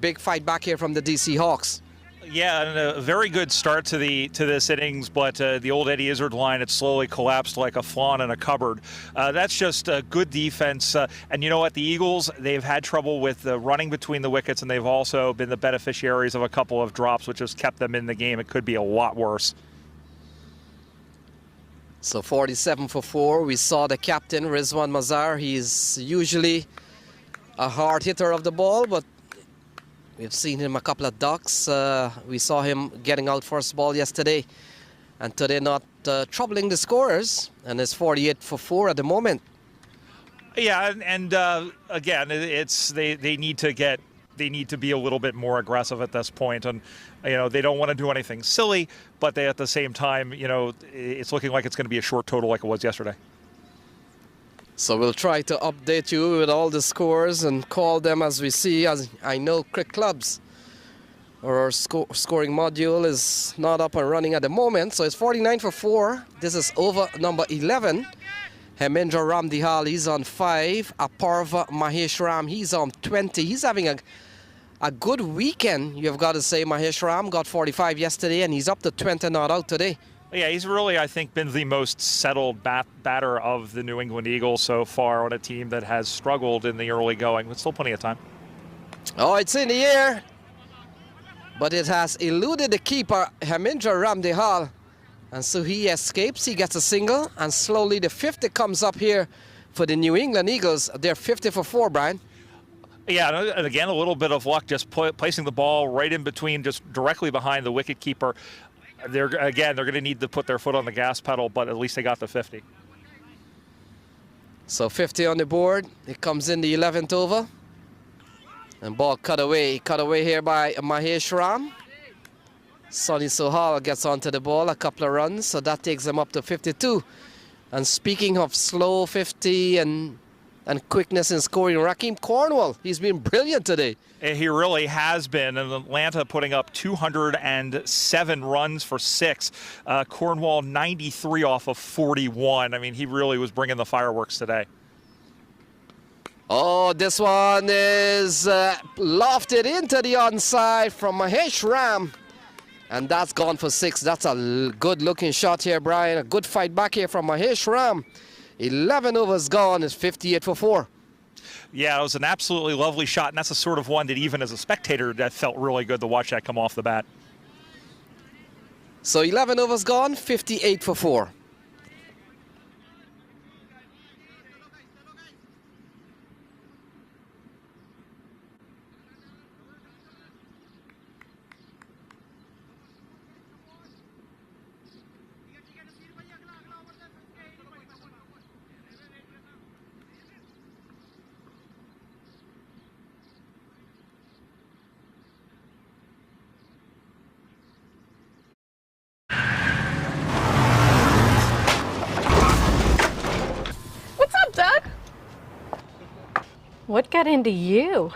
big fight back here from the DC Hawks. Yeah, and a very good start to this innings, but the old Eddie Izzard line, it slowly collapsed like a flan in a cupboard. That's just good defense. And you know what? The Eagles, they've had trouble with running between the wickets, and they've also been the beneficiaries of a couple of drops, which has kept them in the game. It could be a lot worse. So 47 for 4. We saw the captain, Rizwan Mazhar. He's usually a hard hitter of the ball, but we've seen him a couple of ducks. We saw him getting out first ball yesterday, and today not troubling the scorers, and it's 48 for 4 at the moment. Yeah, and again, it's they need to be a little bit more aggressive at this point, and they don't want to do anything silly, but they at the same time, it's looking like it's going to be a short total like it was yesterday. So we'll try to update you with all the scores and call them as we see. As I know, Cricket Clubs or our scoring module is not up and running at the moment. So it's 49 for 4. This is over number 11. Hemendra Ramdihal, he's on 5. Aparva Mahesh Ram, he's on 20. He's having a good weekend, you've got to say. Mahesh Ram got 45 yesterday, and he's up to 20 not out today. Yeah, he's really, I think, been the most settled batter of the New England Eagles so far on a team that has struggled in the early going, but still plenty of time. Oh, it's in the air, but it has eluded the keeper, Hemendra Ramdihal, and so he escapes. He gets a single, and slowly the 50 comes up here for the New England Eagles. They're 50 for 4, Brian. Yeah, and again, a little bit of luck just placing the ball right in between, just directly behind the wicket keeper. They're going to need to put their foot on the gas pedal, but at least they got the 50. So 50 on the board. It comes in the 11th over. And ball cut away. Cut away here by Mahesh Ram. Sonny Sohal gets onto the ball, a couple of runs, so that takes him up to 52. And speaking of slow 50 and quickness in scoring, Rakeem Cornwall, he's been brilliant today. He really has been, and Atlanta putting up 207 runs for 6. Cornwall 93 off of 41. I mean, he really was bringing the fireworks today. Oh, this one is lofted into the onside from Mahesh Ram. And that's gone for 6. That's a good-looking shot here, Brian. A good fight back here from Mahesh Ram. 11 overs gone. It's 58 for 4. Yeah, it was an absolutely lovely shot, and that's the sort of one that even as a spectator, that felt really good to watch that come off the bat. So 11 overs gone, 58 for 4. What got into you?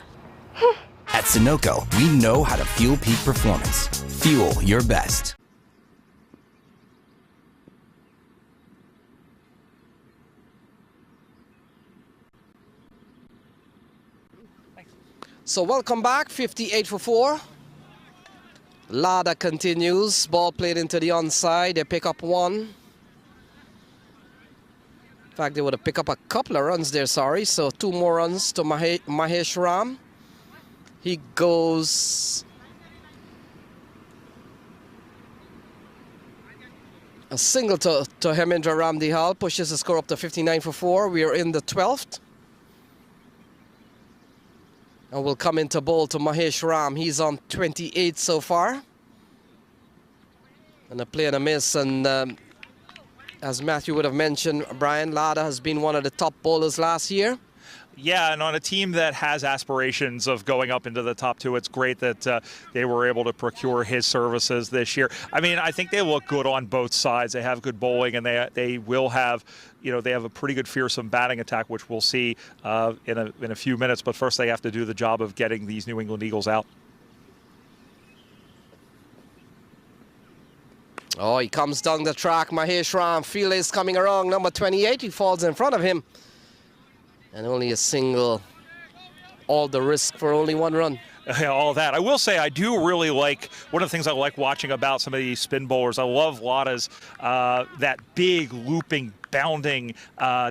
At Sunoco, we know how to fuel peak performance. Fuel your best. So welcome back, 58 for 4. Lada continues, ball played into the onside. They pick up 1. In fact, they would have picked up a couple of runs there, sorry. So 2 more runs to Mahesh Ram. He goes a single to Hemendra Ramdihal, pushes the score up to 59 for 4. We are in the 12th. And we'll come into bowl to Mahesh Ram. He's on 28 so far. And a play and a miss, and as Matthew would have mentioned, Brian, Lada has been one of the top bowlers last year. Yeah, and on a team that has aspirations of going up into the top two, it's great that they were able to procure his services this year. I mean, I think they look good on both sides. They have good bowling, and they will have, they have a pretty good fearsome batting attack, which we'll see in a few minutes. But first, they have to do the job of getting these New England Eagles out. Oh, he comes down the track. Mahesh Ram. Field is coming around. Number 28. He falls in front of him. And only a single. All the risk for only one run. All that. I will say I do really like, one of the things I like watching about some of these spin bowlers, I love Lada's, that big looping, bounding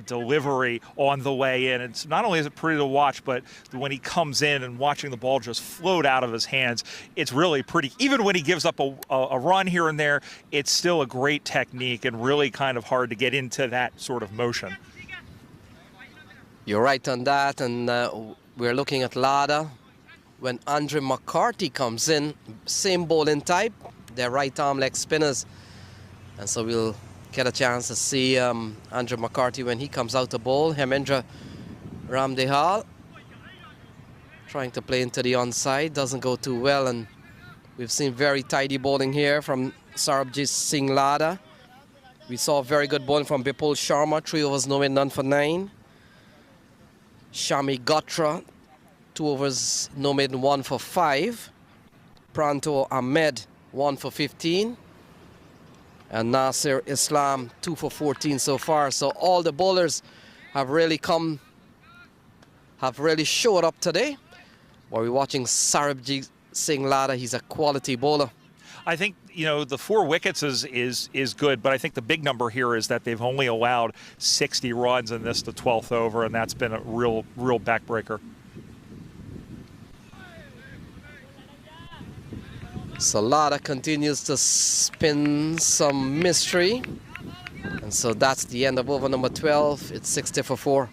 delivery on the way in. It's not only is it pretty to watch, but when he comes in and watching the ball just float out of his hands, it's really pretty. Even when he gives up a run here and there, it's still a great technique and really kind of hard to get into that sort of motion. You're right on that, and we're looking at Lada. When Andre McCarthy comes in, same bowling type, they're right arm leg spinners. And so we'll get a chance to see Andre McCarthy when he comes out to bowl. Hemendra Ramdehal trying to play into the onside, doesn't go too well, and we've seen very tidy bowling here from Sarabjit Singh Lada. We saw very good bowling from Bipul Sharma, 3 overs, no win, none for 9. Shami Gotra, 2 overs, no maiden, 1 for 5. Pranto Ahmed, 1 for 15. And Nasir Islam, 2 for 14 so far. So all the bowlers have really showed up today. While we're watching Sarabjit Singh Lada, he's a quality bowler. I think, the 4 wickets is good, but I think the big number here is that they've only allowed 60 runs in this, the 12th over, and that's been a real backbreaker. So Lada continues to spin some mystery. And so that's the end of over number 12. It's 60 for 4.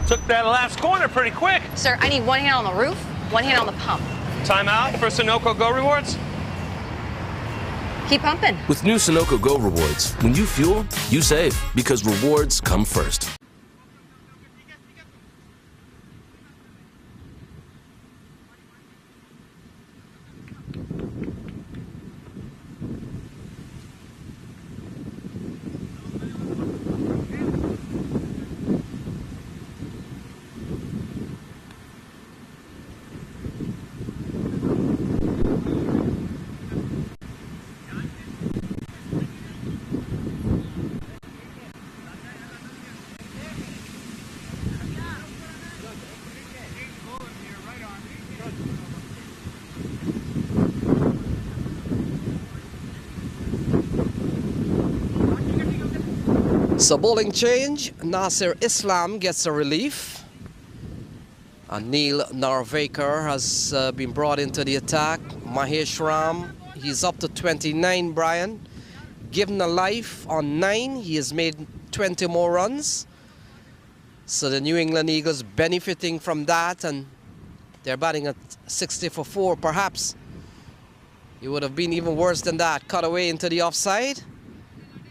Took that last corner pretty quick. Sir, I need one hand on the roof, one hand on the pump. Timeout for Sunoco Go Rewards. Keep pumping. With new Sunoco Go Rewards, when you fuel, you save, because rewards come first. So bowling change, Nasir Islam gets a relief. Neil Narvekar has been brought into the attack. Mahesh Ram, he's up to 29, Brian. Given a life on 9, he has made 20 more runs. So the New England Eagles benefiting from that, and they're batting at 60 for 4. Perhaps it would have been even worse than that. Cut away into the offside.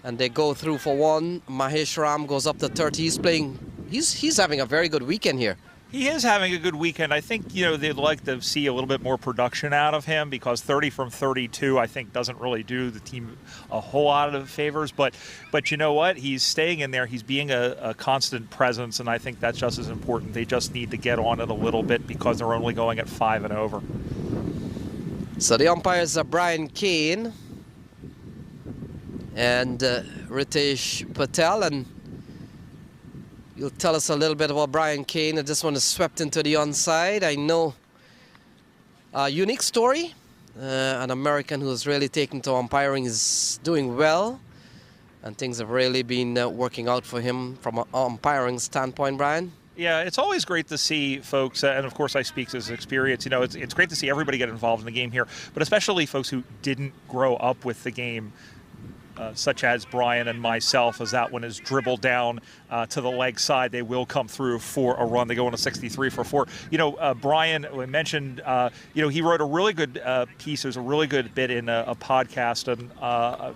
And they go through for 1. Mahesh Ram goes up to 30. He's having a very good weekend here. He is having a good weekend. I think, they'd like to see a little bit more production out of him, because 30 from 32, I think, doesn't really do the team a whole lot of favors. But you know what? He's staying in there. He's being a constant presence, and I think that's just as important. They just need to get on it a little bit, because they're only going at 5 and over. So the umpires are Brian Kane and Ritesh Patel, and you'll tell us a little bit about Brian Kane. This one is swept into the onside. I know a unique story. An American who has really taken to umpiring is doing well, and things have really been working out for him from an umpiring standpoint, Brian. Yeah, it's always great to see folks, and of course I speak as experience, it's great to see everybody get involved in the game here, but especially folks who didn't grow up with the game such as Brian and myself, as that one is dribbled down to the leg side, they will come through for a run. They go on a 63 for 4. Brian, we mentioned, he wrote a really good piece. There's a really good bit in a podcast, and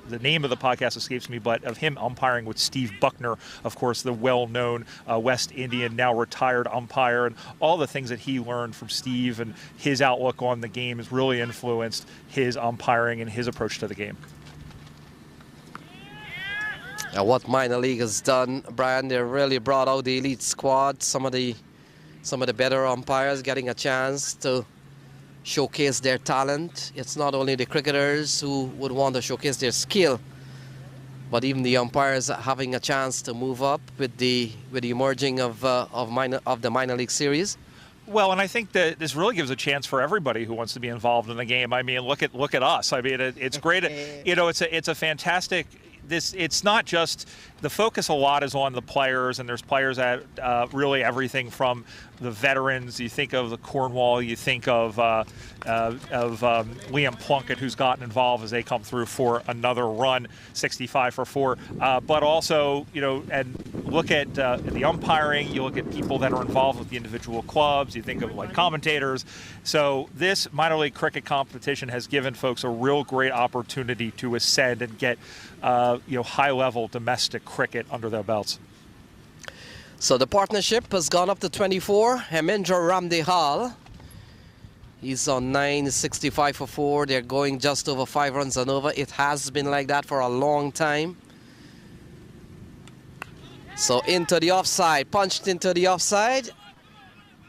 the name of the podcast escapes me, but of him umpiring with Steve Buckner, of course, the well-known West Indian, now retired umpire, and all the things that he learned from Steve and his outlook on the game has really influenced his umpiring and his approach to the game. What minor league has done, Brian, they really brought out the elite squad. Some of the better umpires getting a chance to showcase their talent. It's not only the cricketers who would want to showcase their skill, but even the umpires having a chance to move up with the emerging of the minor league series. Well, and I think that this really gives a chance for everybody who wants to be involved in the game. I mean, look at us. I mean, it's great. It's a fantastic. It's not just the focus. A lot is on the players, and there's players at really everything from the veterans. You think of the Cornwall. You think of Liam Plunkett, who's gotten involved as they come through for another run, 65 for 4. But also, and look at the umpiring. You look at people that are involved with the individual clubs. You think of like commentators. So this minor league cricket competition has given folks a real great opportunity to ascend and get high-level domestic cricket under their belts. So the partnership has gone up to 24. Hemendra Ramdehal, he's on 965 for 4. They're going just over 5 runs and over. It has been like that for a long time. So into the offside, punched into the offside.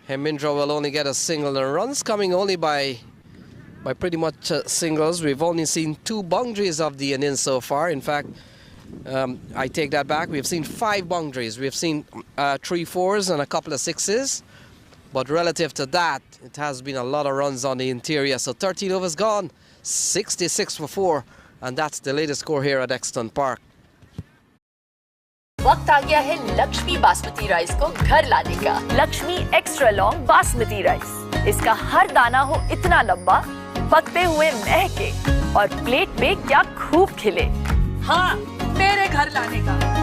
Hemendra will only get a single. The runs coming only by pretty much singles. We've only seen 2 boundaries of the innings so far. In fact, I take that back. We've seen 5 boundaries. We've seen 3 4s and a couple of 6s. But relative to that, it has been a lot of runs on the interior. So 13 overs gone, 66 for 4. And that's the latest score here at Exton Park. वक्त आ गया है Lakshmi basmati rice को घर लाने का। Lakshmi extra long basmati rice. इसका हर दाना हो इतना लंबा, पकते हुए महके और प्लेट पे क्या खूब खिले। हाँ, मेरे घर लाने का।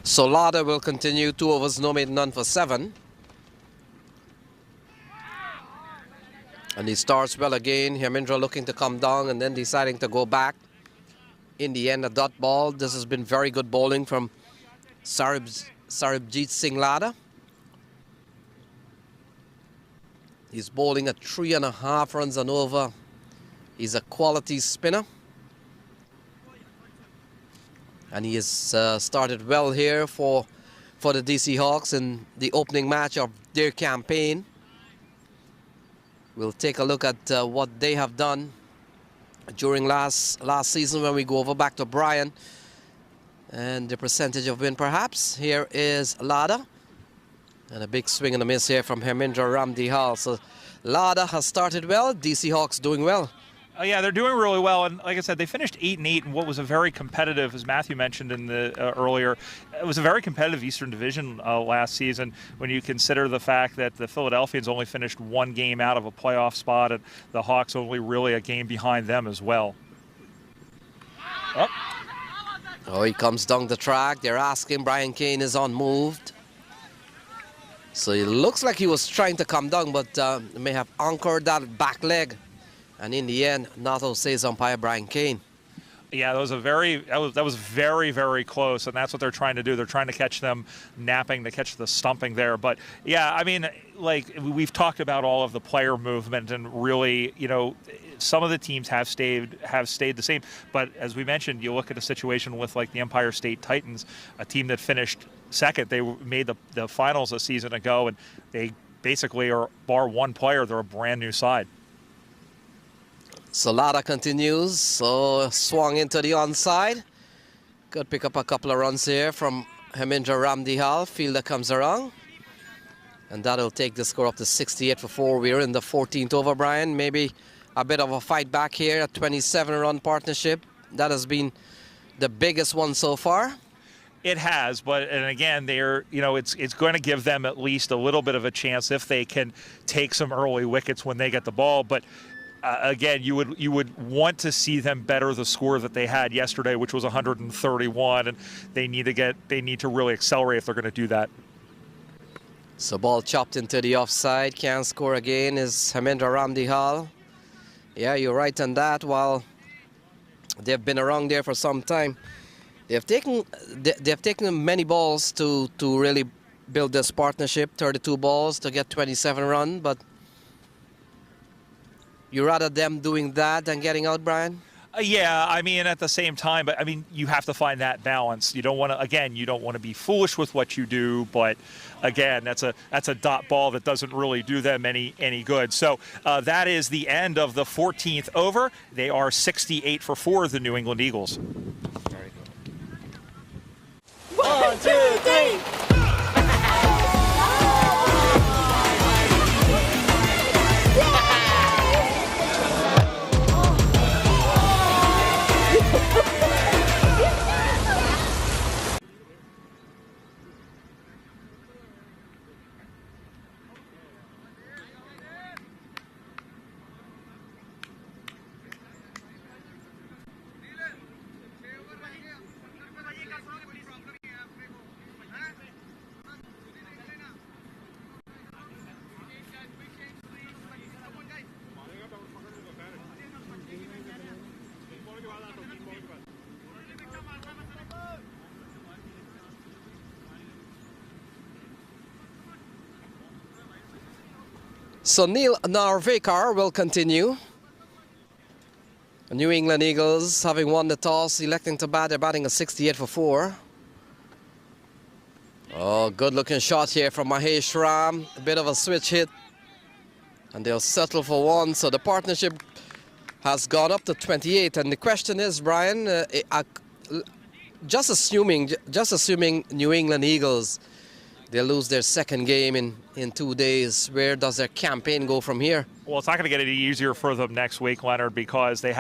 So Lada will continue, 2 overs, no made, none for 7. And he starts well again. Hemendra looking to come down and then deciding to go back. In the end, a dot ball. This has been very good bowling from Sarabjit Singh Lada. He's bowling at 3.5 runs and over. He's a quality spinner. And he has started well here for the DC Hawks in the opening match of their campaign. We'll take a look at what they have done during last season when we go over back to Brian. And the percentage of win perhaps. Here is Lada. And a big swing and a miss here from Hemendra Ramdehal. So Lada has started well, DC Hawks doing well. Yeah, they're doing really well, and like I said, they finished 8-8 in what was a very competitive, as Matthew mentioned in the earlier, it was a very competitive Eastern Division last season. When you consider the fact that the Philadelphians only finished 1 game out of a playoff spot, and the Hawks only really a game behind them as well. Oh, he comes down the track. They're asking. Brian Kane is unmoved. So it looks like he was trying to come down, but may have anchored that back leg. And in the end, Nato says umpire Brian Kane. Yeah, that was very, very close, and that's what they're trying to do. They're trying to catch them napping, to catch the stumping there. But yeah, I mean, like we've talked about all of the player movement, and really, you know, some of the teams have stayed the same. But as we mentioned, you look at a situation with like the Empire State Titans, a team that finished second. They made the finals a season ago, and they basically are, bar one player, they're a brand new side. Salada continues, so swung into the onside. Could pick up a couple of runs here from Hemindra Ramdihal. Fielder comes around. And that'll take the score up to 68 for 4. We're in the 14th over, Brian. Maybe a bit of a fight back here, a 27-run partnership. That has been the biggest one so far. It has, and again, it's going to give them at least a little bit of a chance if they can take some early wickets when they get the ball. But again, you would want to see them better the score that they had yesterday, which was 131, and they need to really accelerate if they're going to do that. So ball chopped into the offside. Can't score again is Hemindra Ramdihal. Yeah, you're right on that. While they've been around there for some time, they've taken many balls to really build this partnership. 32 balls to get 27 runs, but you rather them doing that than getting out, Brian? Yeah, I mean, at the same time, but I mean, you have to find that balance. You don't want to be foolish with what you do, but again, that's a dot ball that doesn't really do them any good. So that is the end of the 14th over. They are 68 for 4, the New England Eagles. Very good. 1, 2, 3. So Neil Narvekar will continue. The New England Eagles, having won the toss, electing to bat. They're batting a 68 for 4. Oh, good-looking shot here from Mahesh Ram. A bit of a switch hit. And they'll settle for 1. So the partnership has gone up to 28. And the question is, Brian, just assuming New England Eagles, they lose their second game in 2 days, where does their campaign go from here? Well, it's not going to get any easier for them next week, Leonard, because they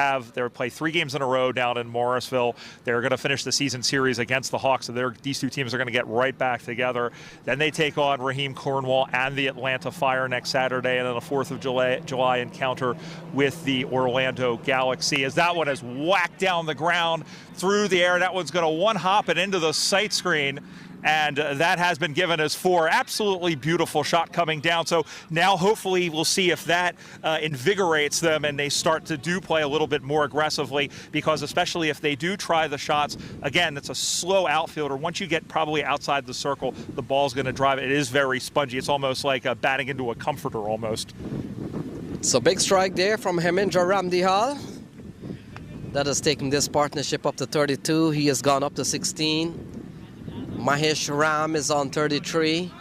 play 3 games in a row down in Morrisville. They're going to finish the season series against the Hawks, so these two teams are going to get right back together. Then they take on Raheem Cornwall and the Atlanta Fire next Saturday, and then a 4th of July encounter with the Orlando Galaxy. As that one is whacked down the ground through the air, that one's going to one-hop it into the sight screen. And that has been given as 4. Absolutely beautiful shot coming down. So now hopefully we'll see if that invigorates them and they start to play a little bit more aggressively, because especially if they do try the shots, again, it's a slow outfielder. Once you get probably outside the circle, the ball's going to drive it. It is very spongy. It's almost like batting into a comforter almost. So big strike there from Hemindra Ramdihal. That has taken this partnership up to 32. He has gone up to 16. Mahesh Ram is on 33.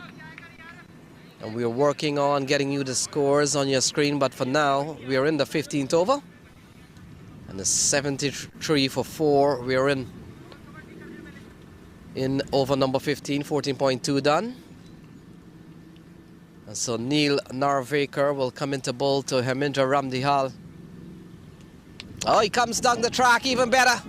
And we're working on getting you the scores on your screen, but for now, we are in the 15th over. And the 73 for 4, we are in over number 15, 14.2 done. And so Neil Narvekar will come into bowl to Hemindra Ramdihal. Oh, he comes down the track even better.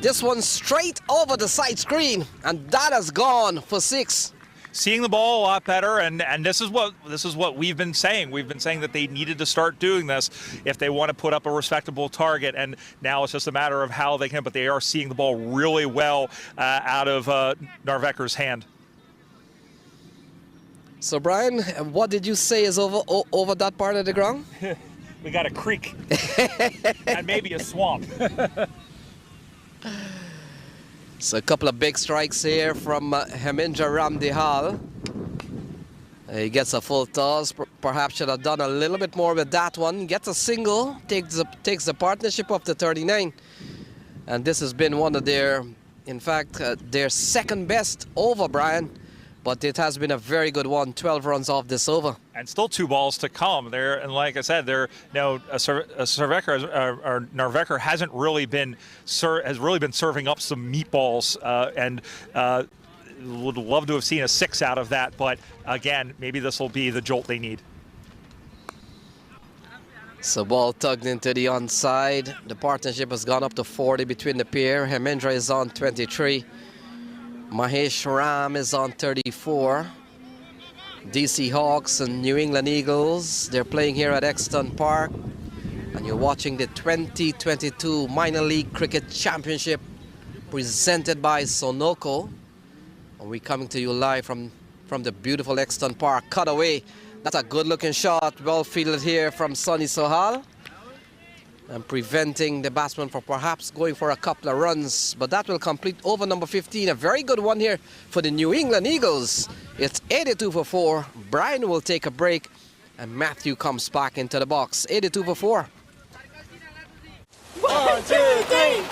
This one straight over the side screen, and that has gone for 6. Seeing the ball a lot better, and this is what we've been saying. We've been saying that they needed to start doing this if they want to put up a respectable target, and now it's just a matter of how they can. But they are seeing the ball really well out of Narvekar's hand. So Brian, what did you say is over that part of the ground? We got a creek and maybe a swamp. So a couple of big strikes here from Hemendra Ramdihal. He gets a full toss. Perhaps should have done a little bit more with that one. Gets a single, takes the partnership up to 39. And this has been one of their, in fact, their second best over, Brian. But it has been a very good one, 12 runs off this over. And still 2 balls to come there. And like I said, Narvecker hasn't really been serving up some meatballs, and would love to have seen a 6 out of that. But again, maybe this will be the jolt they need. So ball tugged into the onside. The partnership has gone up to 40 between the pair. Hemendra is on 23. Mahesh Ram is on 34. DC Hawks and New England Eagles, they're playing here at Exton Park. And you're watching the 2022 Minor League Cricket Championship presented by Sunoco. And we're coming to you live from the beautiful Exton Park. Cut away. That's a good looking shot. Well fielded here from Sonny Sohal. And preventing the batsman from perhaps going for a couple of runs. But that will complete over number 15. A very good one here for the New England Eagles. It's 82 for 4. Brian will take a break. And Matthew comes back into the box. 82 for 4. 1, 2, 3.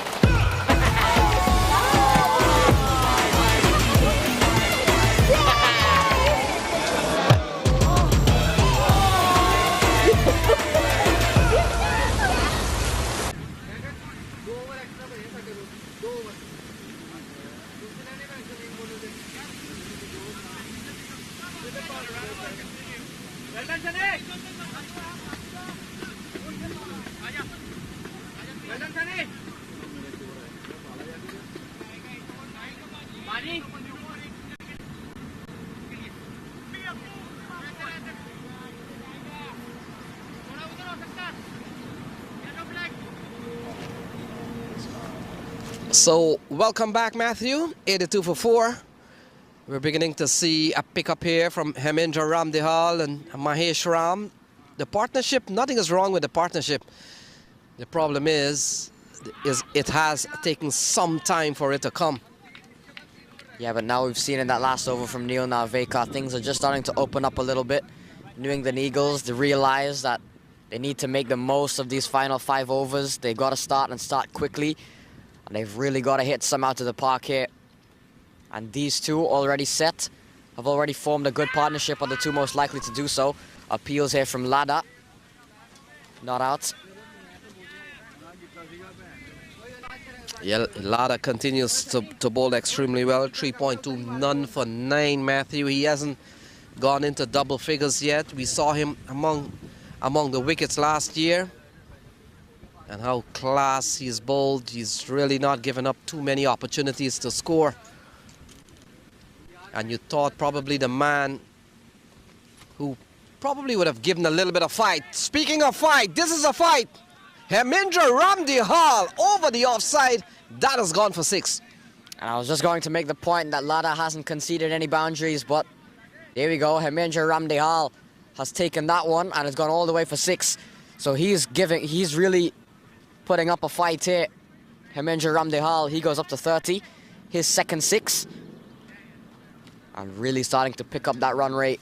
So, welcome back, Matthew. 82 for 4. We're beginning to see a pickup here from Hemendra Ramdihal and Mahesh Ram. The partnership, nothing is wrong with the partnership. The problem is it has taken some time for it to come. Yeah, but now we've seen in that last over from Neil Narvecker, things are just starting to open up a little bit. New England Eagles, they realize that they need to make the most of these final 5 overs. They got to start and start quickly. And they've really got to hit some out of the park here. And these two already set, have already formed a good partnership, are the two most likely to do so. Appeals here from Lada. Not out. Yeah, Lada continues to bowl extremely well. 3.2, none for 9, Matthew. He hasn't gone into double figures yet. We saw him among the wickets last year. And how class he's bowled. He's really not given up too many opportunities to score. And you thought probably the man who probably would have given a little bit of fight. Speaking of fight, this is a fight. Hemendra Ramdihal over the offside. That has gone for 6. And I was just going to make the point that Lada hasn't conceded any boundaries, but there we go. Hemendra Ramdihal has taken that one and has gone all the way for 6. So he's really putting up a fight here. Hemendra Ramdihal, he goes up to 30. His second 6. And really starting to pick up that run rate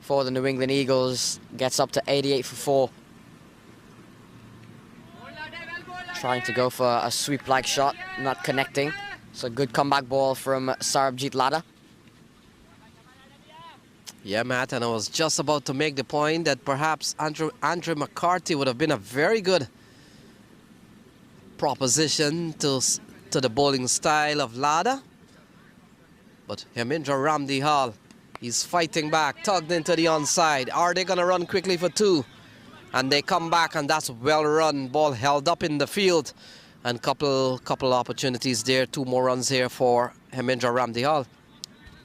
for the New England Eagles. Gets up to 88 for 4. Trying to go for a sweep-like shot, not connecting. So good comeback ball from Sarabjit Lada. Yeah, Matt, and I was just about to make the point that perhaps Andre McCarthy would have been a very good proposition to the bowling style of Lada. But Hemendra Ramdihal, he's fighting back, tugged into the onside. Are they going to run quickly for 2? And they come back, and that's well run. Ball held up in the field. And couple opportunities there. 2 more runs here for Hemendra Ramdihal.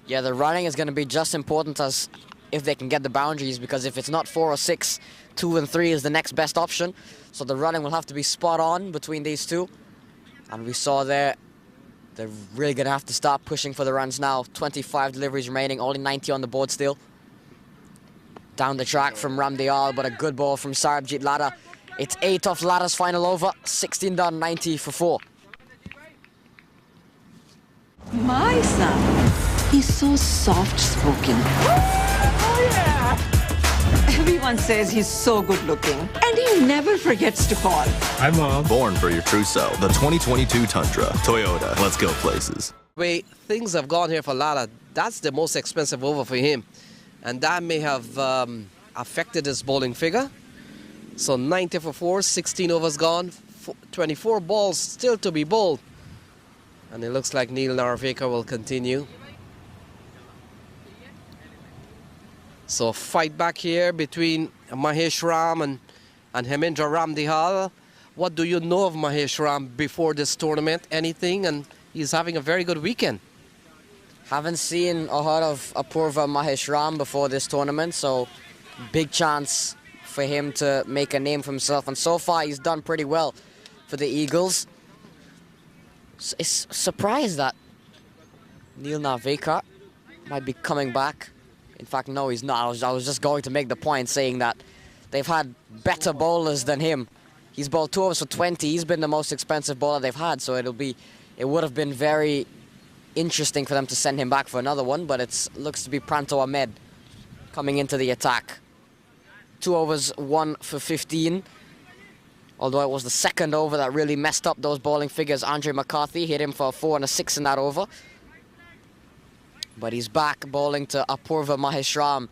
Yeah, the running is going to be just important as if they can get the boundaries, because if it's not 4 or 6, 2 and 3 is the next best option. So the running will have to be spot on between these two. And we saw there, they're really going to have to start pushing for the runs now. 25 deliveries remaining, only 90 on the board still. Down the track from Ramdihal, but a good ball from Sarabjit Lada. It's 8 off Lada's final over, 16 done, 90 for 4. My son. He's so soft-spoken. Oh, yeah! Everyone says he's so good-looking, and he never forgets to call. Hi, Mom. Born for your true self. The 2022 Tundra. Toyota. Let's go places. The way things have gone here for Lala, that's the most expensive over for him. And that may have affected his bowling figure. So 90 for 4, 16 overs gone, 24 balls still to be bowled. And it looks like Neil Narvekar will continue. So a fight back here between Mahesh Ram and Hemendra Ramdihal. What do you know of Mahesh Ram before this tournament? Anything? And he's having a very good weekend. Haven't seen or heard of Apurva Mahesh Ram before this tournament, so big chance for him to make a name for himself. And so far, he's done pretty well for the Eagles. It's surprised that Neil Narvekar might be coming back. In fact, no, he's not. I was just going to make the point saying that they've had better bowlers than him. He's bowled 2 overs for 20. He's been the most expensive bowler they've had, so it would have been very interesting for them to send him back for another one, but it looks to be Pranto Ahmed coming into the attack. 2 overs, 1 for 15. Although it was the second over that really messed up those bowling figures. Andre McCarthy hit him for a 4 and a 6 in that over. But he's back bowling to Apurva Mahesh Ram.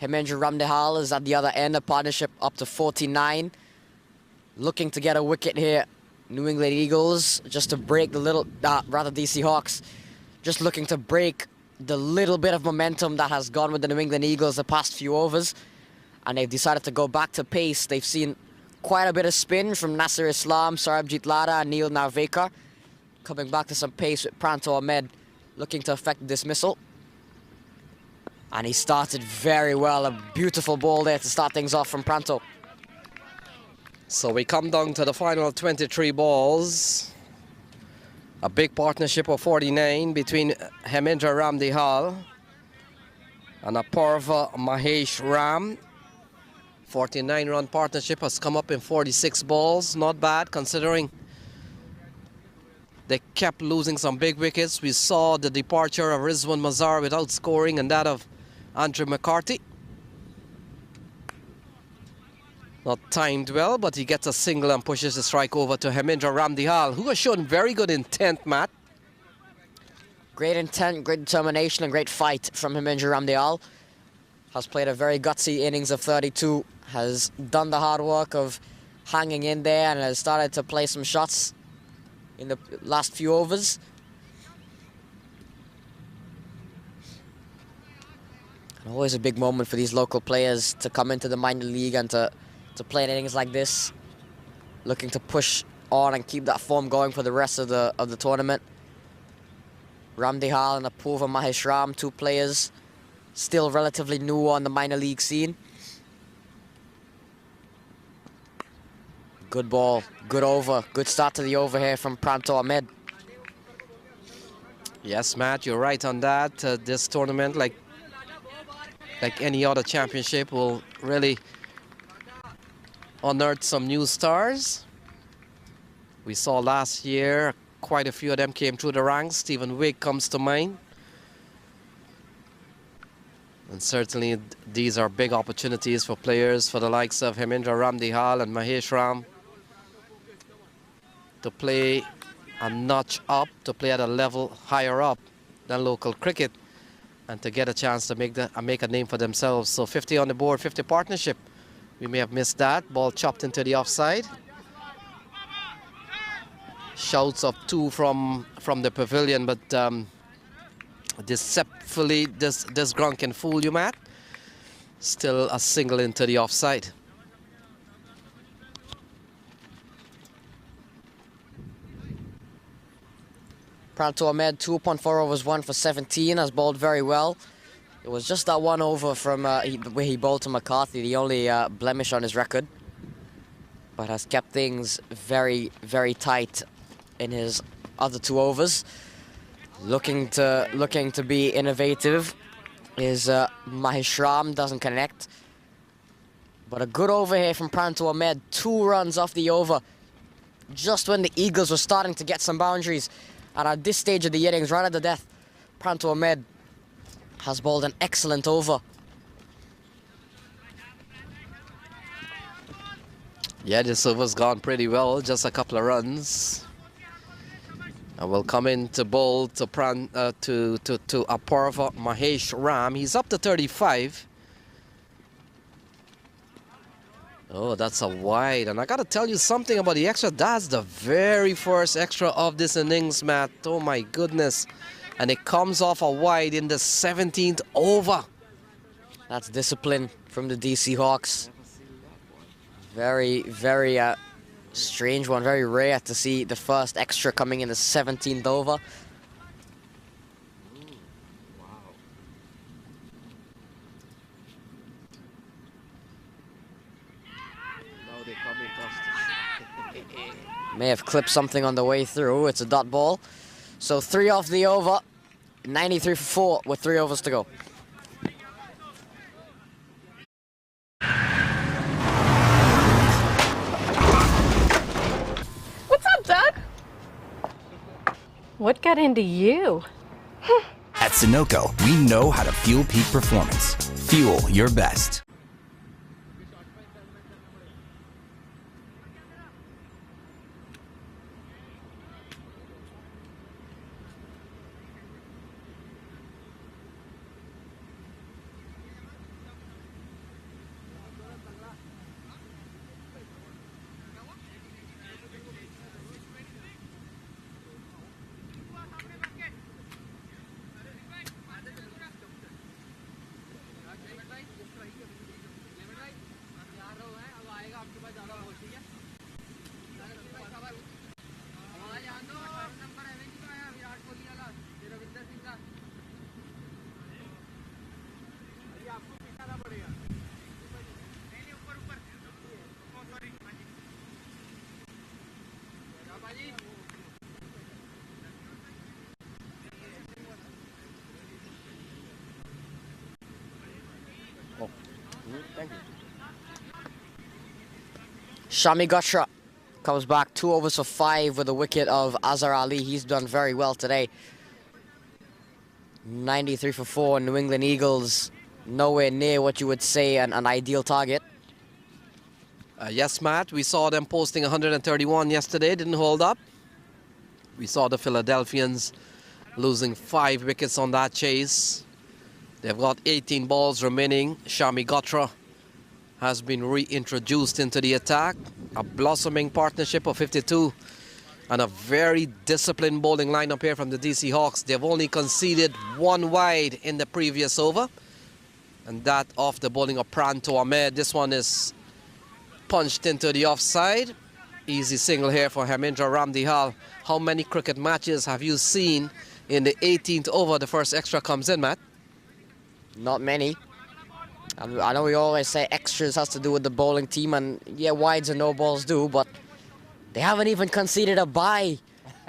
Hemendra Ramdihal is at the other end, a partnership up to 49. Looking to get a wicket here. New England Eagles just to break the little, DC Hawks, just looking to break the little bit of momentum that has gone with the New England Eagles the past few overs. And they've decided to go back to pace. They've seen quite a bit of spin from Nasser Islam, Sarabjit Lada, and Neil Narvekar. Coming back to some pace with Pranto Ahmed, looking to affect the dismissal. And he started very well. A beautiful ball there to start things off from Pranto. So we come down to the final 23 balls. A big partnership of 49 between Hemendra Ramdihal and Apurva Mahesh Ram. 49-run partnership has come up in 46 balls. Not bad considering they kept losing some big wickets. We saw the departure of Rizwan Mazhar without scoring and that of Andre McCarthy. Not timed well, but he gets a single and pushes the strike over to Hemendra Ramdihal, who has shown very good intent, Matt. Great intent, great determination, and great fight from Hemendra Ramdihal. Has played a very gutsy innings of 32, has done the hard work of hanging in there and has started to play some shots in the last few overs. And always a big moment for these local players to come into the minor league and to play in innings like this, looking to push on and keep that form going for the rest of the tournament. Ramdihal and Apurva Mahesh Ram, 2 players still relatively new on the minor league scene. Good ball, good over, good start to the over here from Pranto Ahmed. Yes, Matt, you're right on that. This tournament, like any other championship, will really unearth some new stars. We saw last year quite a few of them came through the ranks. Stephen Wigg comes to mind. And certainly these are big opportunities for players for the likes of Hemendra Ramdihal and Mahesh Ram to play a notch up, to play at a level higher up than local cricket and to get a chance to make a name for themselves. So 50 on the board, 50 partnership. We may have missed that. Ball chopped into the offside. Shouts of 2 from the pavilion, but deceptively, this ground can fool you, Matt. Still a single into the offside. Pranto Ahmed, 2.4 overs, 1 for 17, has bowled very well. It was just that 1 over from where he bowled to McCarthy, the only blemish on his record. But has kept things very, very tight in his other 2 overs. Looking to be innovative is Mahesh Ram, doesn't connect. But a good over here from Pranto Ahmed, 2 runs off the over. Just when the Eagles were starting to get some boundaries. And at this stage of the innings, right at the death, Pranto Ahmed has bowled an excellent over. Yeah, this over's gone pretty well, just a couple of runs. And we'll come in to bowl to Aparva Mahesh Ram. He's up to 35. Oh, that's a wide. And I got to tell you something about the extra. That's the very first extra of this innings, Matt. Oh, my goodness. And it comes off a wide in the 17th over. That's discipline from the DC Hawks. Very, very strange one. Very rare to see the first extra coming in the 17th over. May have clipped something on the way through. It's a dot ball. So 3 off the over. 93 for 4 with 3 overs to go. What's up, Doug? What got into you? At Sunoco, we know how to fuel peak performance. Fuel your best. Shami Gatra comes back 2 overs for 5 with a wicket of Azhar Ali. He's done very well today. 93 for 4. New England Eagles nowhere near what you would say an ideal target. Yes, Matt, we saw them posting 131 yesterday. Didn't hold up. We saw the Philadelphians losing 5 wickets on that chase. They've got 18 balls remaining. Shami Gatra has been reintroduced into the attack. A blossoming partnership of 52 and a very disciplined bowling lineup here from the DC Hawks. They've only conceded 1 wide in the previous over, and that off the bowling of Pranto Ahmed. This one is punched into the offside. Easy single here for Hemendra Ramdihal. How many cricket matches have you seen in the 18th over the first extra comes in, Matt? Not many. I know we always say extras has to do with the bowling team, and yeah, wides and no balls do, but they haven't even conceded a bye,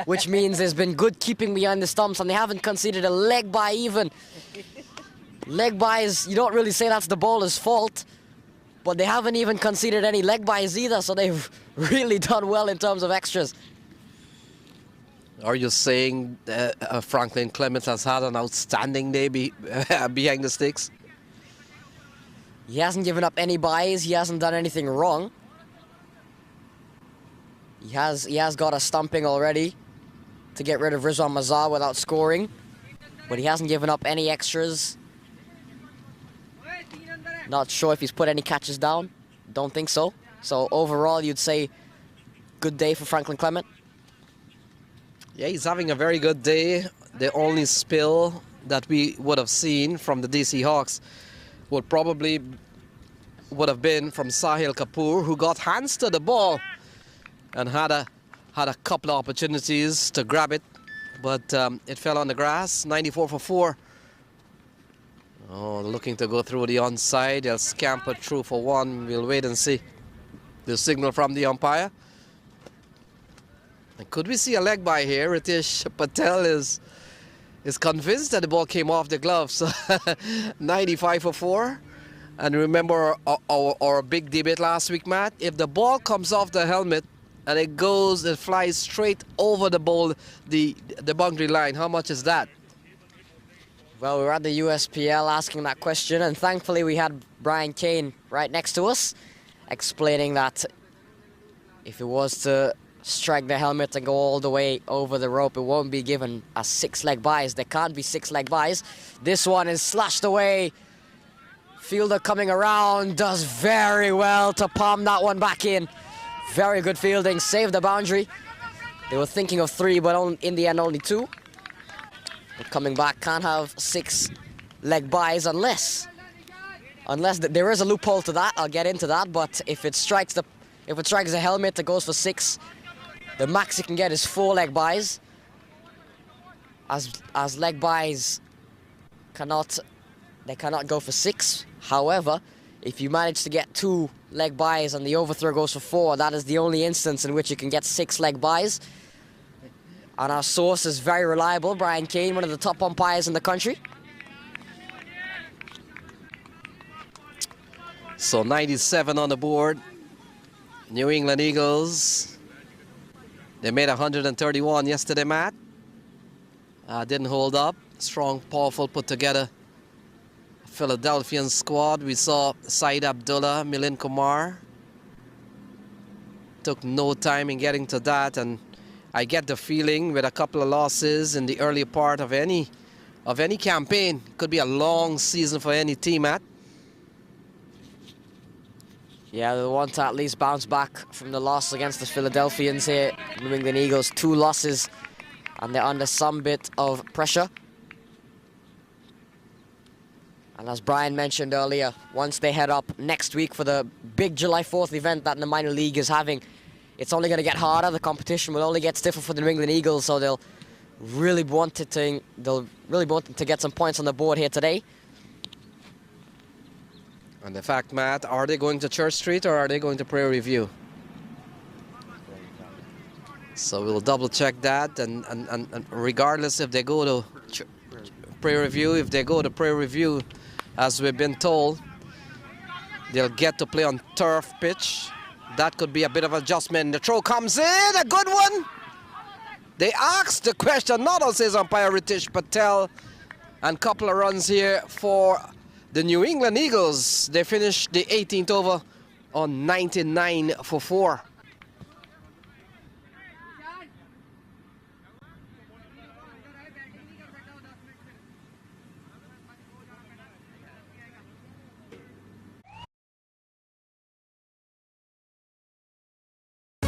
which means there's been good keeping behind the stumps, and they haven't conceded a leg bye even. Leg byes, you don't really say that's the bowler's fault, but they haven't even conceded any leg byes either, so they've really done well in terms of extras. Are you saying Franklin Clements has had an outstanding day behind the sticks? He hasn't given up any byes. He hasn't done anything wrong. He has got a stumping already to get rid of Rizwan Mazar without scoring, but he hasn't given up any extras. Not sure if he's put any catches down. Don't think so. So overall, you'd say good day for Franklin Clement. Yeah, he's having a very good day. The only spill that we would have seen from the DC Hawks would have been from Sahil Kapoor, who got hands to the ball and had a couple of opportunities to grab it, but it fell on the grass. 94 for 4. Oh, looking to go through the onside. They'll scamper through for 1. We'll wait and see the signal from the umpire. And could we see a leg by here? Ritesh Patel is convinced that the ball came off the glove. So 95 for 4. And remember our big debate last week, Matt? If the ball comes off the helmet and it flies straight over the ball, the boundary line. How much is that? Well, we were at the USPL asking that question, and thankfully we had Brian Kane right next to us, explaining that if it was to strike the helmet and go all the way over the rope, it won't be given as 6-leg buys. There can't be 6-leg buys. This one is slashed away. Fielder coming around, does very well to palm that one back in. Very good fielding, saved the boundary. They were thinking of 3, but in the end only 2. But coming back, can't have 6-leg buys unless there is a loophole to that. I'll get into that. But if it strikes the helmet, it goes for 6. The max you can get is 4-leg buys. As leg buys cannot go for 6. However, if you manage to get 2-leg buys and the overthrow goes for 4, that is the only instance in which you can get 6-leg buys. And our source is very reliable, Brian Kane, one of the top umpires in the country. So 97 on the board. New England Eagles. They made 131 yesterday, Matt. Didn't hold up. Strong, powerful, put together Philadelphian squad. We saw Saeed Abdullah, Milind Kumar. Took no time in getting to that, and I get the feeling with a couple of losses in the early part of any campaign, could be a long season for any team, Matt. Yeah, they want to at least bounce back from the loss against the Philadelphians here. New England Eagles, 2 losses, and they're under some bit of pressure. And as Brian mentioned earlier, once they head up next week for the big July 4th event that the minor league is having, it's only going to get harder. The competition will only get stiffer for the New England Eagles, so they'll really want to get some points on the board here today. And the fact, Matt, are they going to Church Street or are they going to Prairie View? So we'll double check that, and regardless if they go to Prairie View, if they go to Prairie View, as we've been told, they'll get to play on turf pitch. That could be a bit of adjustment. The throw comes in, a good one. They asked the question, not on, says umpire Ritesh Patel, and couple of runs here for the New England Eagles. They finished the 18th over on 99 for 4.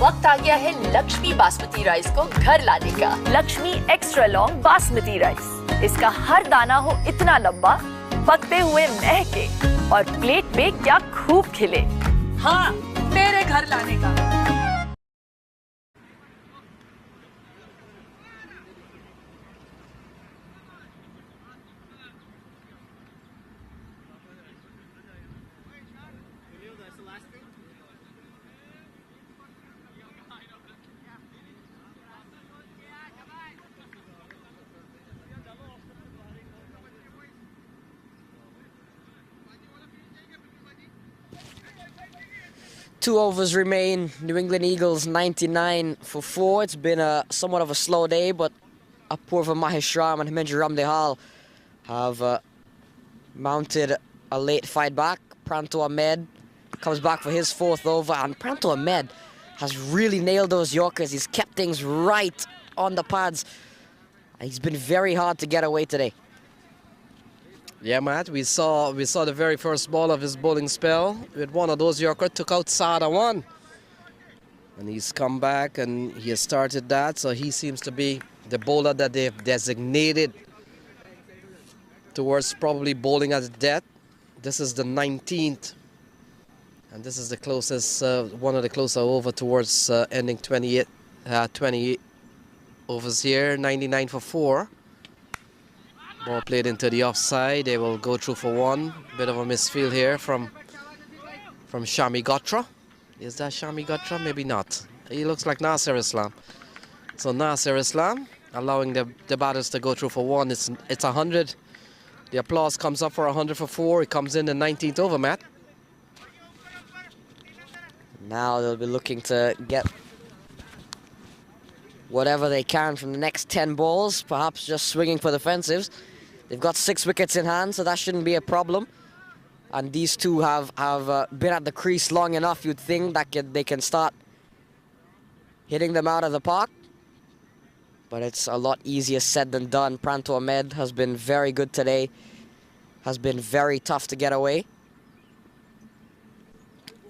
वक्त आ गया है Lakshmi basmati rice को घर लाने का। Lakshmi extra long basmati rice, इसका हर दाना हो इतना लंबा, पकते हुए महके और प्लेट पे क्या खूब खिले। हाँ, मेरे घर लाने का। Two overs remain. New England Eagles 99 for 4. It's been somewhat of a slow day, but Apurva Maheshram and Hemendra Ramdehal have mounted a late fight back. Pranto Ahmed comes back for his 4th over, and Pranto Ahmed has really nailed those Yorkers. He's kept things right on the pads. He's been very hard to get away today. Yeah, Matt, we saw the very first ball of his bowling spell with one of those Yorker, took out Sada 1. And he's come back and he has started that, so he seems to be the bowler that they've designated towards probably bowling at death. This is the 19th, and this is the closest, one of the closer over towards ending 28 overs here, 99 for 4. Ball played into the offside. They will go through for 1. Bit of a misfield here from Shami Gotra. Is that Shami Gotra? Maybe not. He looks like Nasser Islam. So Nasser Islam allowing the batters to go through for 1. It's 100. The applause comes up for 100 for 4. It comes in the 19th over, Matt. Now they'll be looking to get whatever they can from the next 10 balls, perhaps just swinging for the fences. They've got 6 wickets in hand, so that shouldn't be a problem. And these two have been at the crease long enough, you'd think, that they can start hitting them out of the park. But it's a lot easier said than done. Pranto Ahmed has been very good today. Has been very tough to get away.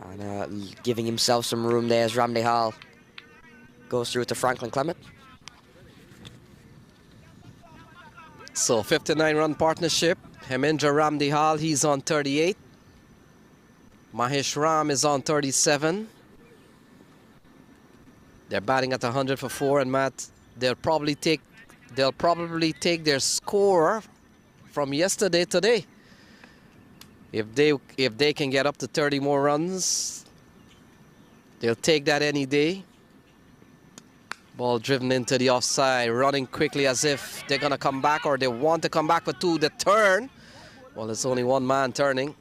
And giving himself some room there as Ramdehal goes through to Franklin Clement. So 59-run partnership. Hemendra Ramdehal, he's on 38. Mahesh Ram is on 37. They're batting at 100 for 4, and Matt, they'll probably take their score from yesterday today. If they can get up to 30 more runs, they'll take that any day. Ball driven into the offside, running quickly as if they're gonna come back or they want to come back for 2. The turn, well, it's only one man turning,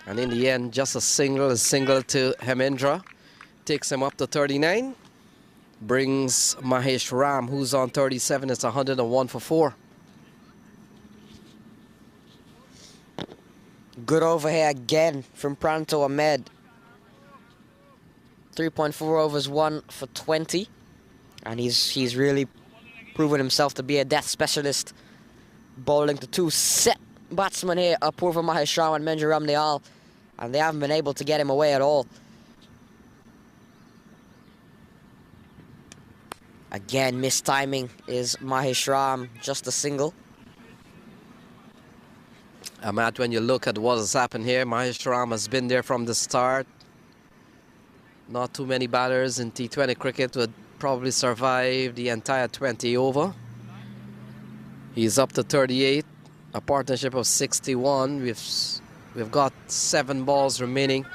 and in the end, just a single to Hemendra takes him up to 39. Brings Mahesh Ram, who's on 37. It's 101 for 4. Good over here again from Pranto Ahmed. 3.4 overs, 1 for 20. And he's really proven himself to be a death specialist. Bowling to 2 set batsmen here, Apurva Mahesh Ram and Hemendra Ramdehal. And they haven't been able to get him away at all. Again, missed timing is Mahesh Ram, just a single. Matt, when you look at what has happened here, Mahesh Ram has been there from the start. Not too many batters in T20 cricket would probably survive the entire 20 over. He's up to 38, a partnership of 61. We've got 7 balls remaining.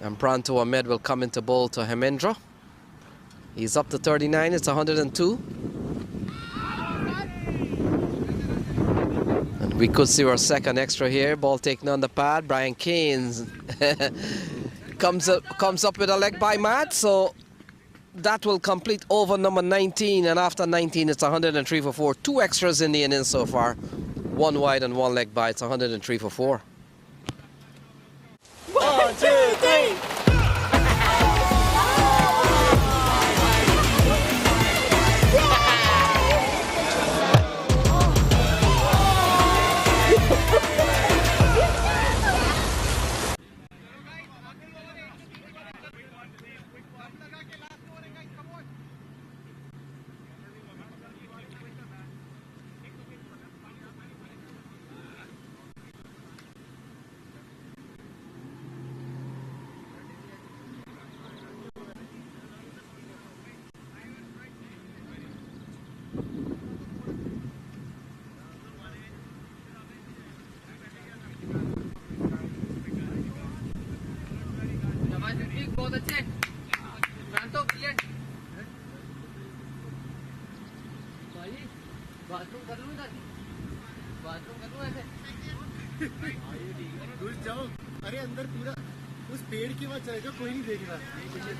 And Pranto Ahmed will come into bowl to Hemendra. He's up to 39, it's 102. And we could see our second extra here. Ball taken on the pad. Brian Keynes comes up with a leg by Matt. So that will complete over number 19. And after 19, it's 103 for 4. 2 extras in the innings so far. 1 wide and 1 leg by. It's 103 for 4. 1, 2, 3.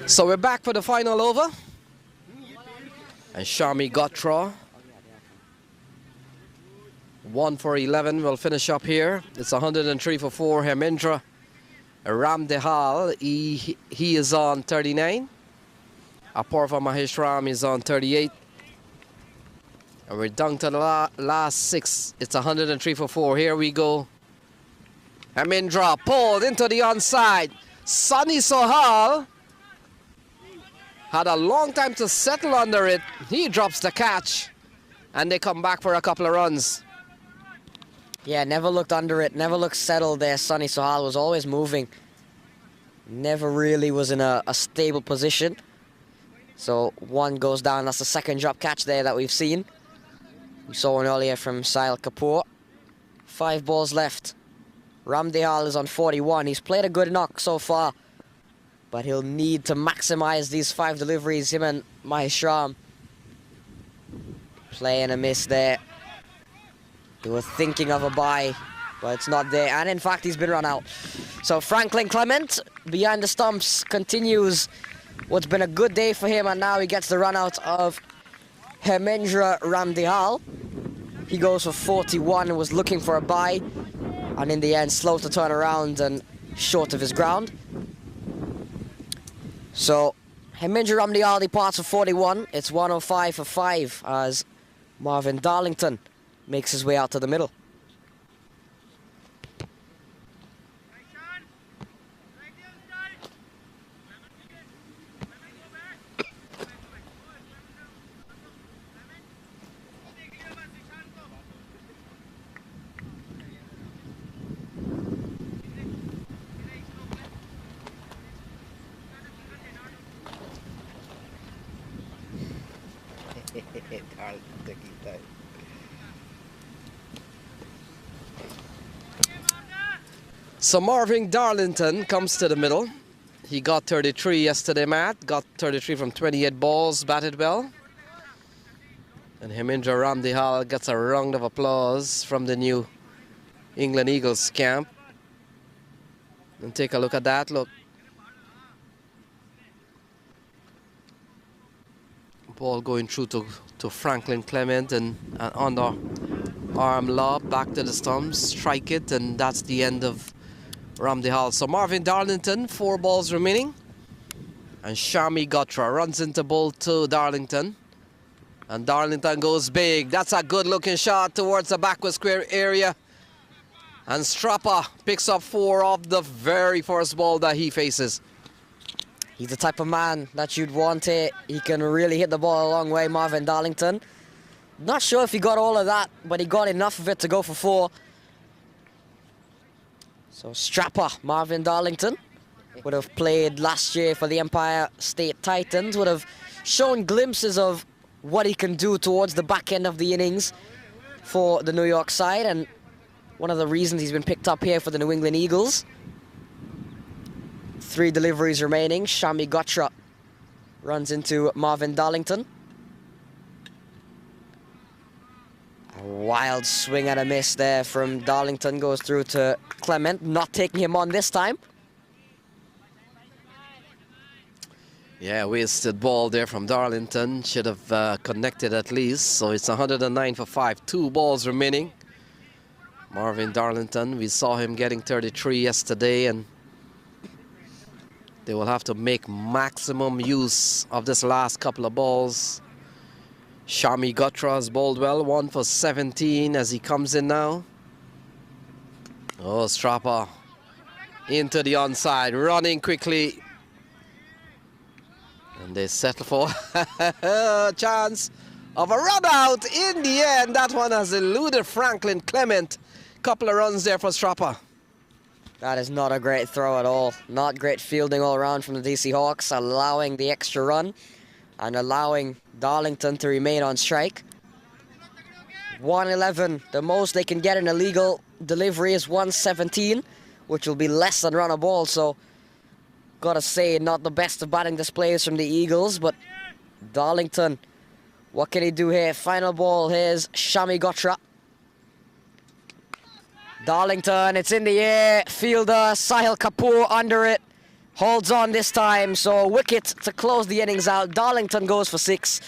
So we're back for the final over. And Shami Gotra, 1 for 11, will finish up here. It's 103 for 4. Hemendra Ramdehal, he is on 39. Apurva Mahesh Ram is on 38. And we're down to the last 6. It's 103 for 4. Here we go. Hemendra pulled into the onside. Sunny Sohal had a long time to settle under it. He drops the catch. And they come back for a couple of runs. Yeah, never looked under it, never looked settled there. Sunny Sohal was always moving. Never really was in a stable position. So 1 goes down. That's the second drop catch there that we've seen. We saw one earlier from Sahil Kapoor. 5 balls left. Ramdehal is on 41. He's played a good knock so far. But he'll need to maximize these 5 deliveries. Him and Mahesh Ram playing a miss there. They were thinking of a bye, but it's not there. And in fact, he's been run out. So Franklin Clement, behind the stumps, continues What's been a good day for him, and now he gets the run out of Hemendra Ramdihal. He goes for 41 and was looking for a bye, and in the end slow to turn around and short of his ground. So Hemendra Ramdihal departs for 41. It's 105 for 5 as Marvin Darlington makes his way out to the middle. So Marvin Darlington comes to the middle. He got 33 yesterday, Matt. Got 33 from 28 balls, batted well. And Hemendra Ramdihal gets a round of applause from the New England Eagles camp. And take a look at that, look. Ball going through to Franklin Clement and an underarm lob back to the stumps, strike it, and that's the end of Ramdihal. So Marvin Darlington, 4 balls remaining. And Shami Gotra runs into ball to Darlington. And Darlington goes big. That's a good looking shot towards the backward square area. And Strapper picks up 4 off the very first ball that he faces. He's the type of man that you'd want it. He can really hit the ball a long way, Marvin Darlington. Not sure if he got all of that, but he got enough of it to go for 4. So Strapper, Marvin Darlington, would have played last year for the Empire State Titans, would have shown glimpses of what he can do towards the back end of the innings for the New York side, and one of the reasons he's been picked up here for the New England Eagles. 3 deliveries remaining. Shami Gotra runs into Marvin Darlington. A wild swing and a miss there from Darlington goes through to Clement, not taking him on this time. Yeah, wasted ball there from Darlington. Should have connected at least. So it's 109 for 5. 2 balls remaining. Marvin Darlington, we saw him getting 33 yesterday, and they will have to make maximum use of this last couple of balls. Shami Gotra has bowled well, 1 for 17 as he comes in now. Oh, Strapper into the onside, running quickly. And they settle for a chance of a run out. In the end, that one has eluded Franklin Clement. Couple of runs there for Strapper. That is not a great throw at all. Not great fielding all around from the DC Hawks, allowing the extra run and allowing Darlington to remain on strike. 111, the most they can get in a legal delivery is 117, which will be less than run a ball, so gotta say, not the best of batting displays from the Eagles, but Darlington, what can he do here? Final ball, here's Shami Gotra. Darlington, it's in the air. Fielder Sahil Kapoor under it. Holds on this time, so wicket to close the innings out. Darlington goes for 6,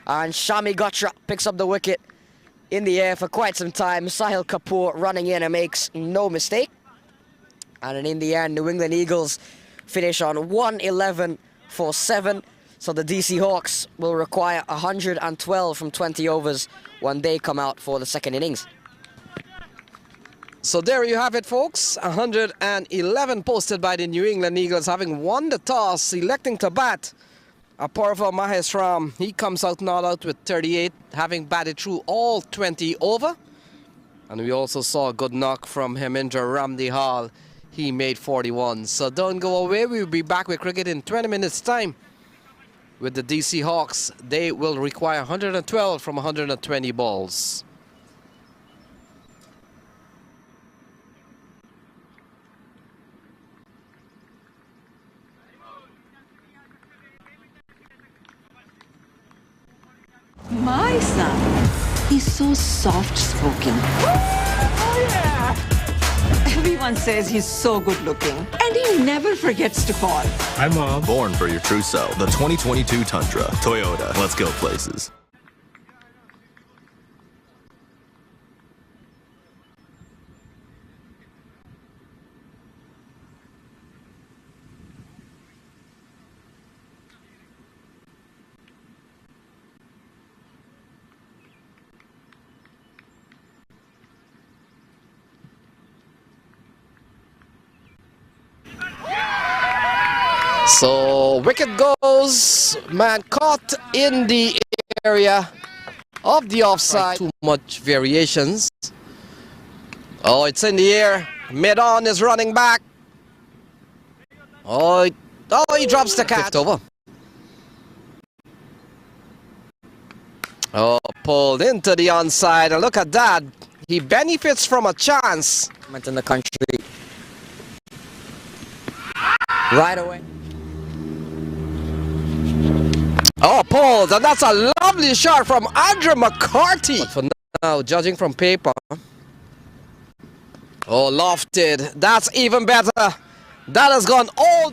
and Shami Gotra picks up the wicket in the air for quite some time. Sahil Kapoor running in and makes no mistake. And in the end, New England Eagles finish on 111 for 7. So the DC Hawks will require 112 from 20 overs when they come out for the second innings. So there you have it, folks. 111 posted by the New England Eagles, having won the toss, electing to bat. Apurva Maheswaran, he comes out not out with 38, having batted through all 20 over. And we also saw a good knock from Hemendra Ramdihal. He made 41. So don't go away. We'll be back with cricket in 20 minutes' time. With the DC Hawks, they will require 112 from 120 balls. My son, he's so soft-spoken. Oh, yeah! Everyone Everyone says he's so good looking, and he never forgets to call. Hi, Mom. Born for your true self. The 2022 Tundra. Toyota. Let's go places. So wicket goes, man caught in the area of the offside. Too much variations. Oh, it's in the air. Mid-on is running back. Oh, he drops the catch. Over. Oh, pulled into the onside. And look at that. He benefits from a chance. Went in the country. Right away. Oh, pulled, and that's a lovely shot from Andrew McCarthy. But for now, judging from paper. Oh, lofted. That's even better. That has gone all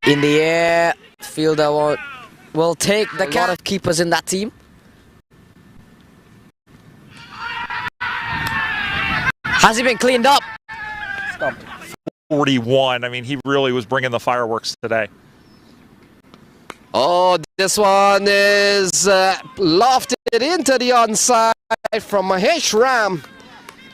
in the air. Fielder will take the lot of keepers in that team. Has he been cleaned up? Stumped. 41. I mean, he really was bringing the fireworks today. Oh, this one is lofted into the onside from Mahesh Ram.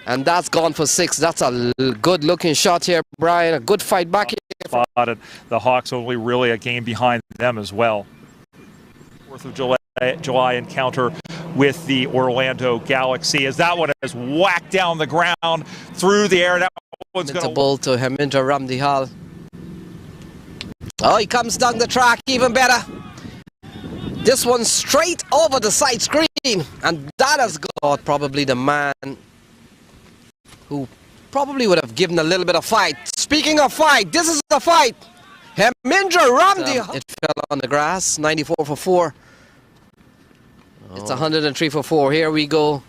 And that's gone for 6. That's a good looking shot here, Brian. A good fight back here. Spotted. The Hawks only really a game behind them as well. 4th of July encounter with the Orlando Galaxy as that one is whacked down the ground through the air. That one's going to ball to Hemindra Ramdihal. Oh, he comes down the track even better. This one straight over the side screen, and that has got probably the man who probably would have given a little bit of fight. Speaking of fight, this is the fight. Hemindra Ramdihal. It fell on the grass. 94 for 4. Oh. It's 103 for 4. Here we go.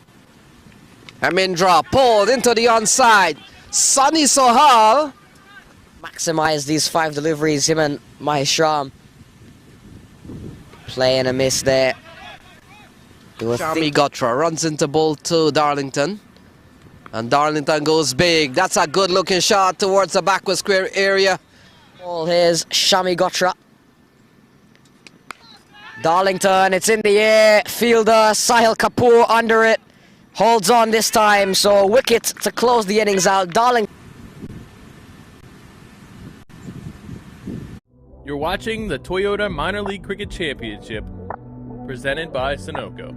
Hemindra pulled into the onside. Sunny Sohal maximize these 5 deliveries. Him and Maheshram playing a miss there. Shami Gotra runs into ball to Darlington. And Darlington goes big. That's a good looking shot towards the backward square area. Ball here's Shami Gotra. Darlington, it's in the air. Fielder Sahil Kapoor under it. Holds on this time, so wicket to close the innings out. Darlington. You're watching the Toyota Minor League Cricket Championship, presented by Sunoco.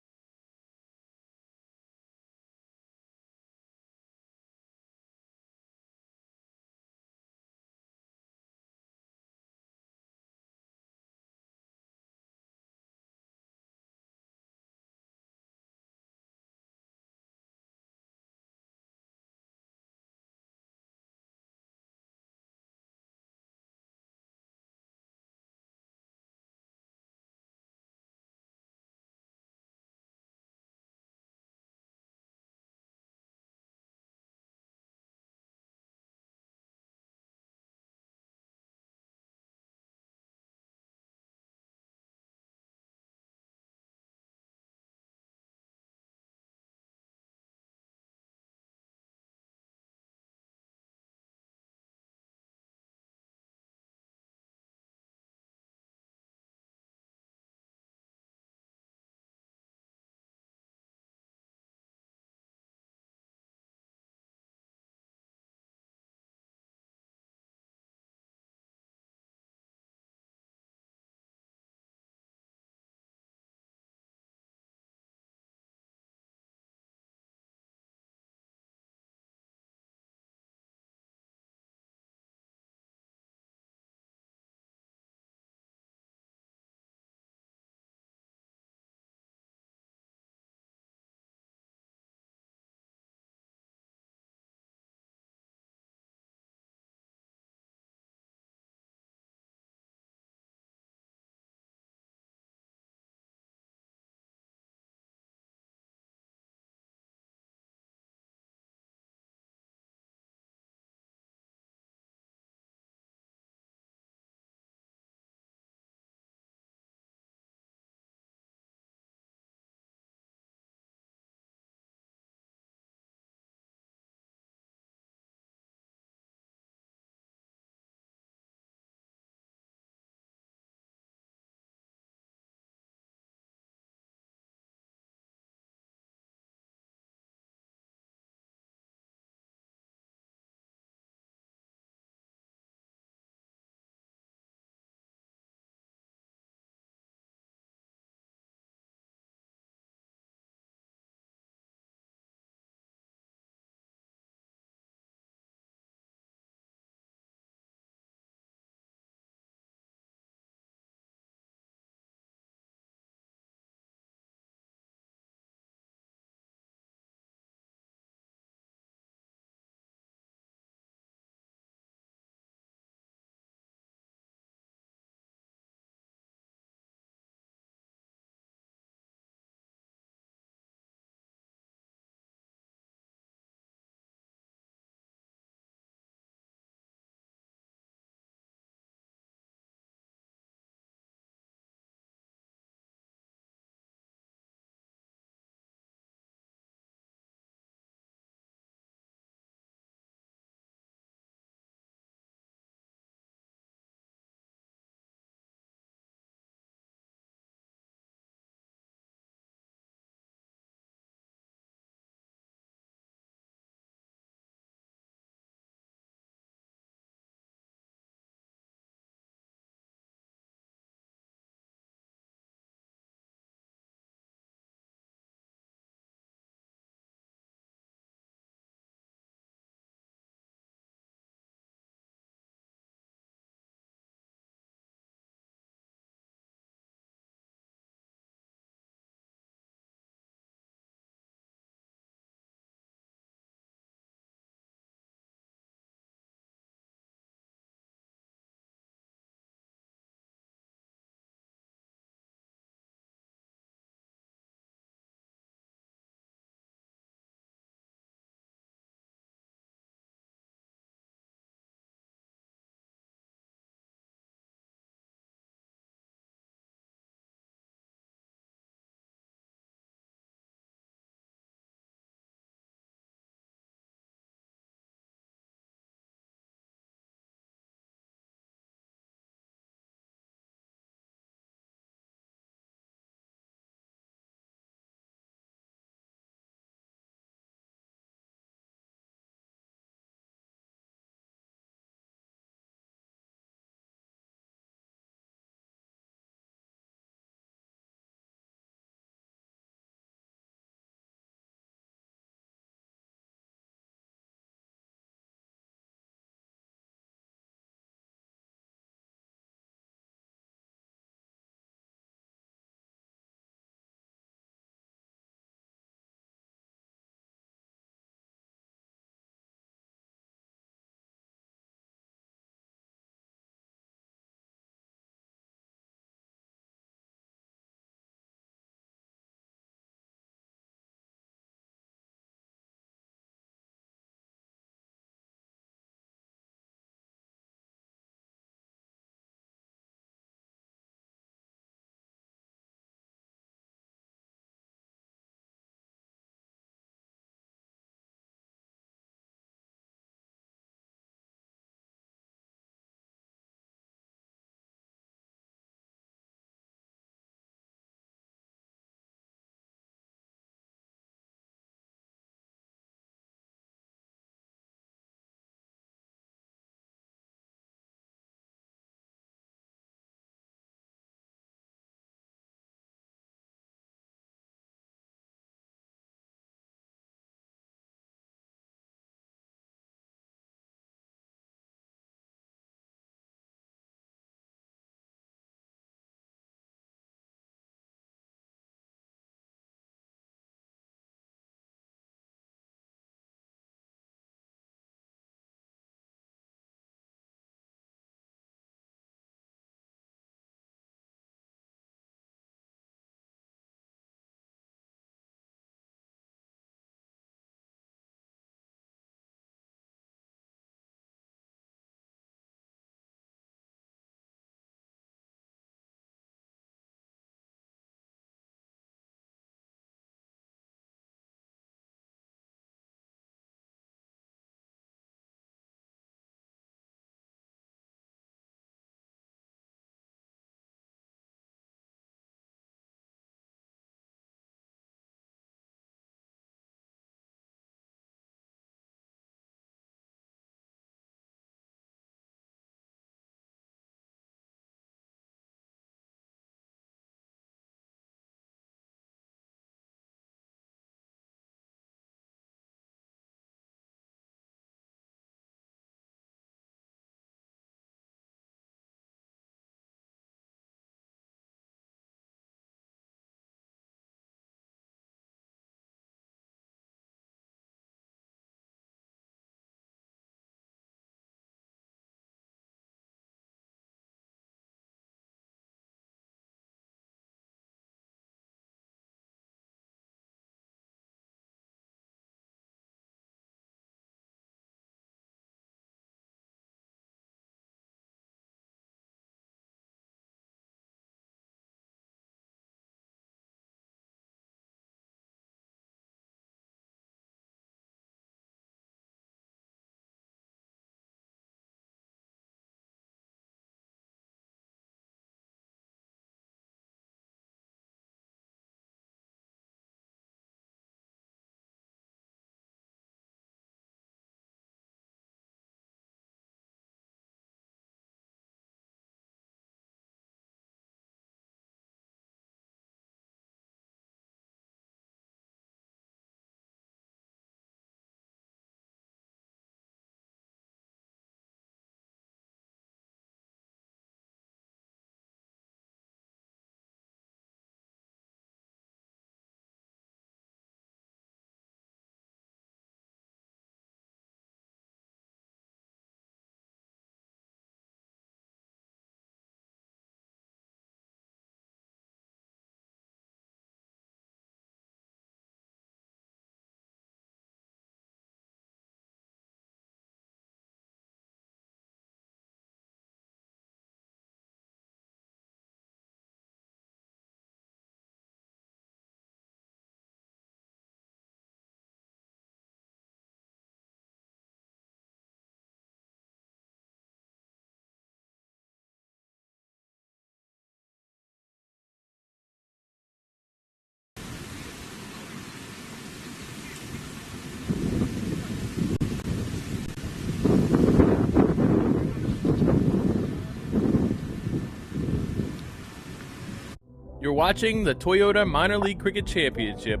You're watching the Toyota Minor League Cricket Championship,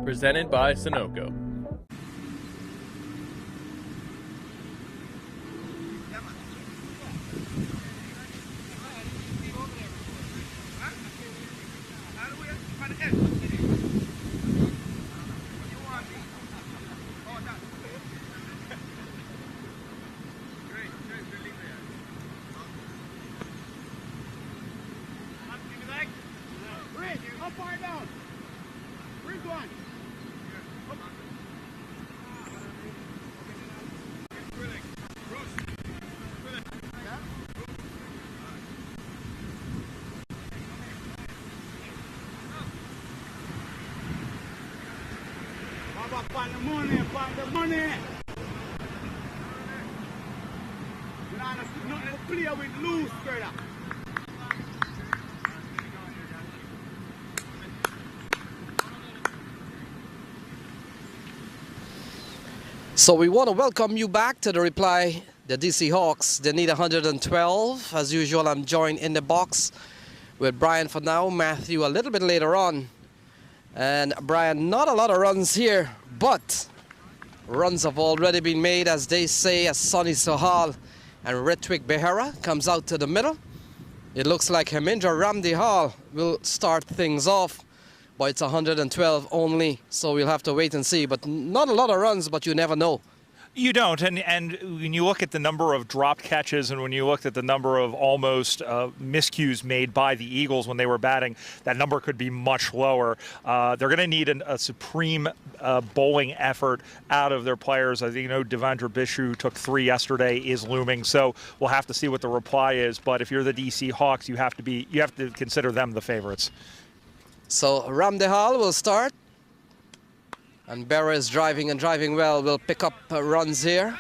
presented by Sunoco. Find the money, find the money. We're not nothing to play with loose, brother. So we want to welcome you back to the reply. The DC Hawks, they need 112. As usual, I'm joined in the box with Brian for now, Matthew a little bit later on. And Brian, not a lot of runs here, but runs have already been made, as they say, as Sonny Sohal and Ritwik Behera comes out to the middle. It looks like Hemindra Ramdihal will start things off, but it's 112 only, so we'll have to wait and see. But not a lot of runs, but you never know. You don't, and when you look at the number of dropped catches and when you looked at the number of almost miscues made by the Eagles when they were batting, that number could be much lower. They're going to need a supreme bowling effort out of their players. I think, Devendra Bishu took 3 yesterday, is looming, so we'll have to see what the reply is. But if you're the DC Hawks, you have to consider them the favorites. So Ramdihal will start. And Berra is driving and driving well, will pick up runs here.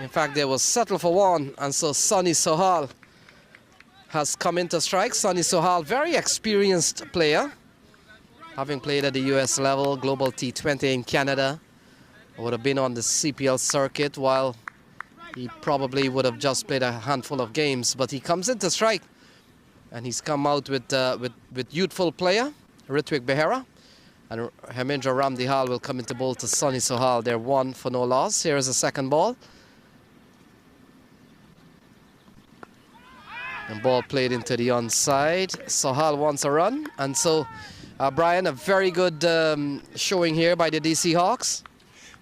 In fact, they will settle for 1. And so Sonny Sohal has come into strike. Sonny Sohal, very experienced player, having played at the US level, Global T20 in Canada. Would have been on the CPL circuit, while he probably would have just played a handful of games. But he comes into strike, and he's come out with youthful player, Ritwik Behera. And Hemindra Ramdihal will come into bowl to Sonny Sohal. They're 1 for no loss. Here is the second ball. And ball played into the onside. Sohal wants a run. And so, Brian, a very good showing here by the DC Hawks.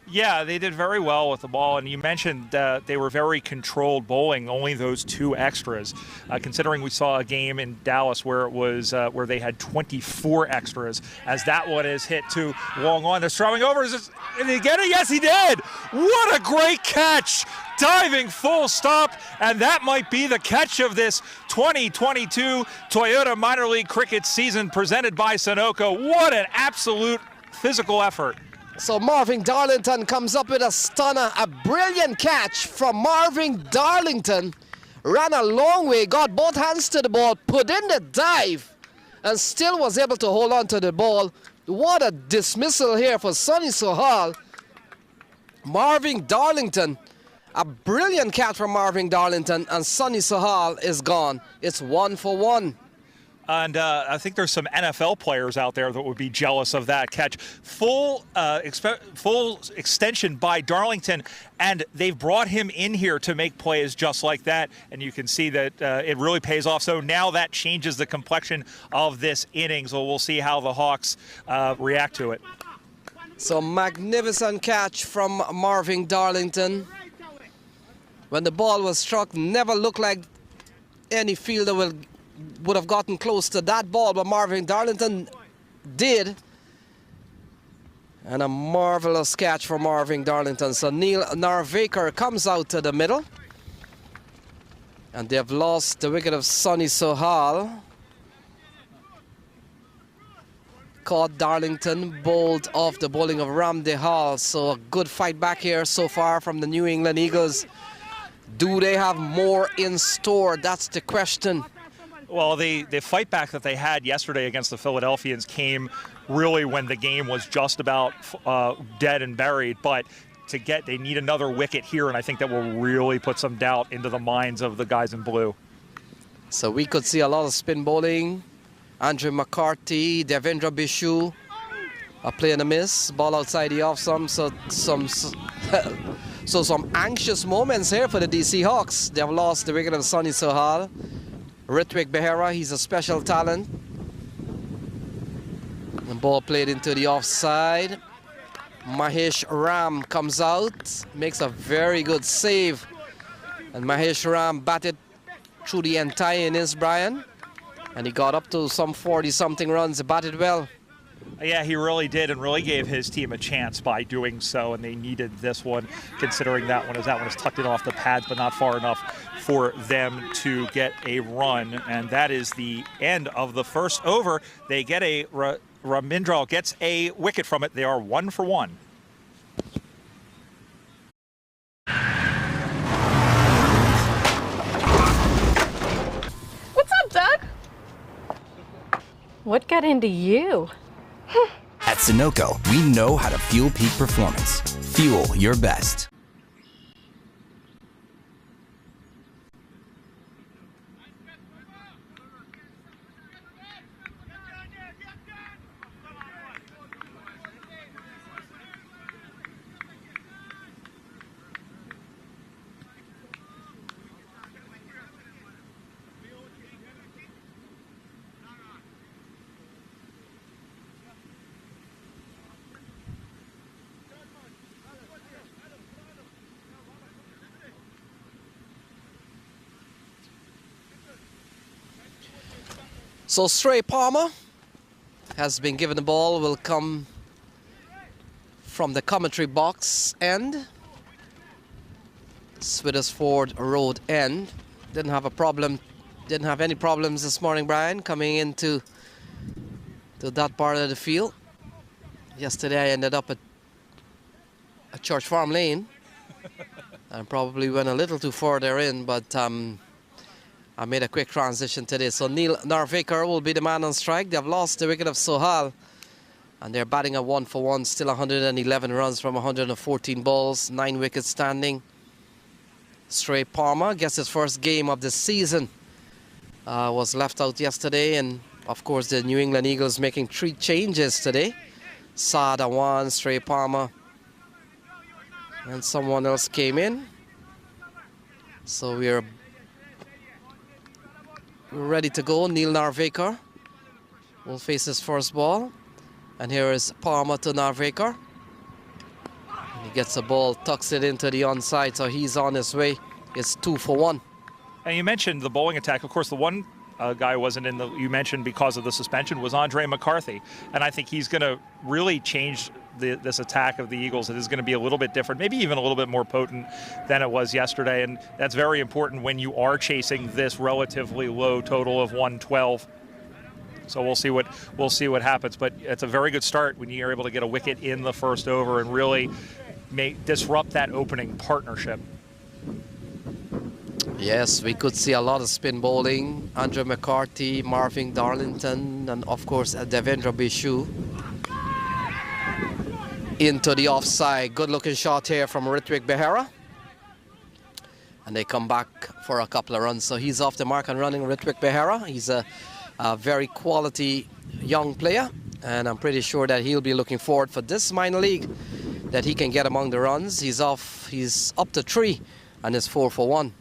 Yeah, they did very well with the ball, and you mentioned they were very controlled bowling, only those 2 extras. Considering we saw a game in Dallas where it was where they had 24 extras, as that one is hit too long on. They're throwing over. Did he get it? Yes, he did. What a great catch! Diving full stop, and that might be the catch of this 2022 Toyota Minor League Cricket season, presented by Sunoco. What an absolute physical effort. So Marvin Darlington comes up with a stunner, a brilliant catch from Marvin Darlington. Ran a long way, got both hands to the ball, put in the dive, and still was able to hold on to the ball. What a dismissal here for Sonny Sohal. Marvin Darlington, a brilliant catch from Marvin Darlington, and Sonny Sohal is gone. It's 1 for 1. And I think there's some NFL players out there that would be jealous of that catch. Full extension by Darlington, and they've brought him in here to make plays just like that. And you can see that it really pays off. So now that changes the complexion of this inning. So we'll see how the Hawks react to it. So magnificent catch from Marvin Darlington. When the ball was struck, never looked like any fielder would have gotten close to that ball, but Marvin Darlington did. And a marvelous catch for Marvin Darlington. So Neil Narvekar comes out to the middle. And they've lost the wicket of Sonny Sohal. Caught Darlington, bowled off the bowling of Ramdihal. So a good fight back here so far from the New England Eagles. Do they have more in store? That's the question. Well, the fight back that they had yesterday against the Philadelphians came really when the game was just about dead and buried. But they need another wicket here, and I think that will really put some doubt into the minds of the guys in blue. So we could see a lot of spin bowling Andre McCarthy, Devendra Bishu are playing a miss. Ball outside the off some anxious moments here for the DC Hawks. They have lost the wicket of Sonny Sohal. Ritwik Behera, he's a special talent. The ball played into the offside. Mahesh Ram comes out, makes a very good save. And Mahesh Ram batted through the entire innings, Brian. And he got up to some 40-something runs, batted well. Yeah, he really did, and really gave his team a chance by doing so, and they needed this one, considering that one was tucked in off the pads, but not far enough for them to get a run. And that is the end of the first over. They get a Ramindral gets a wicket from it. They are 1 for 1. What's up, Doug? What got into you? At Sunoco, we know how to fuel peak performance. Fuel your best. So Stray Palmer has been given the ball, will come from the commentary box end. Swithersford Road end. Didn't have any problems this morning, Brian, coming into that part of the field. Yesterday I ended up at Church Farm Lane and probably went a little too far therein, but I made a quick transition today. So Neil Narvekar will be the man on strike. They have lost the wicket of Sohal, and they're batting a 1 for 1, still 111 runs from 114 balls, 9 wickets standing. Stray Palmer gets his first game of the season. Was left out yesterday, and of course the New England Eagles making 3 changes today. Saad Awan, Stray Palmer, and someone else came in. So we're ready to go. Neil Narvekar will face his first ball. And here is Palmer to Narvekar. He gets the ball, tucks it into the onside, so he's on his way. It's 2 for 1. And you mentioned the bowling attack. Of course, the one guy wasn't in the, you mentioned because of the suspension, was Andre McCarthy. And I think he's going to really change this attack of the Eagles. It is going to be a little bit different, maybe even a little bit more potent than it was yesterday. And that's very important when you are chasing this relatively low total of 112. So we'll see what happens. But it's a very good start when you're able to get a wicket in the first over and really disrupt that opening partnership. Yes, we could see a lot of spin bowling. Andre McCarthy, Marvin Darlington, and of course Devendra Bishu. Into the offside. Good looking shot here from Ritwik Behera. And they come back for a couple of runs. So he's off the mark and running, Ritwik Behera. He's a very quality young player. And I'm pretty sure that he'll be looking forward for this minor league, that he can get among the runs. He's up to 3 and it's 4 for 1.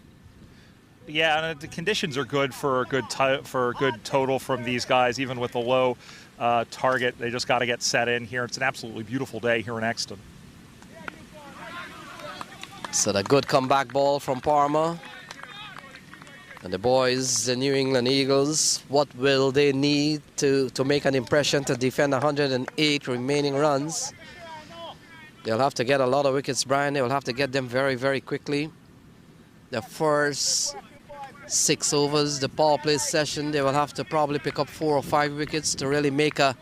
Yeah, and the conditions are good for a good total from these guys, even with the low target. They just got to get set in here. It's an absolutely beautiful day here in Exton. So the good comeback ball from Palmer. And the boys, the New England Eagles, what will they need to make an impression to defend 108 remaining runs? They'll have to get a lot of wickets, Brian. They will have to get them very, very quickly. The first 6 overs, the power play session, they will have to probably pick up 4 or 5 wickets to really make an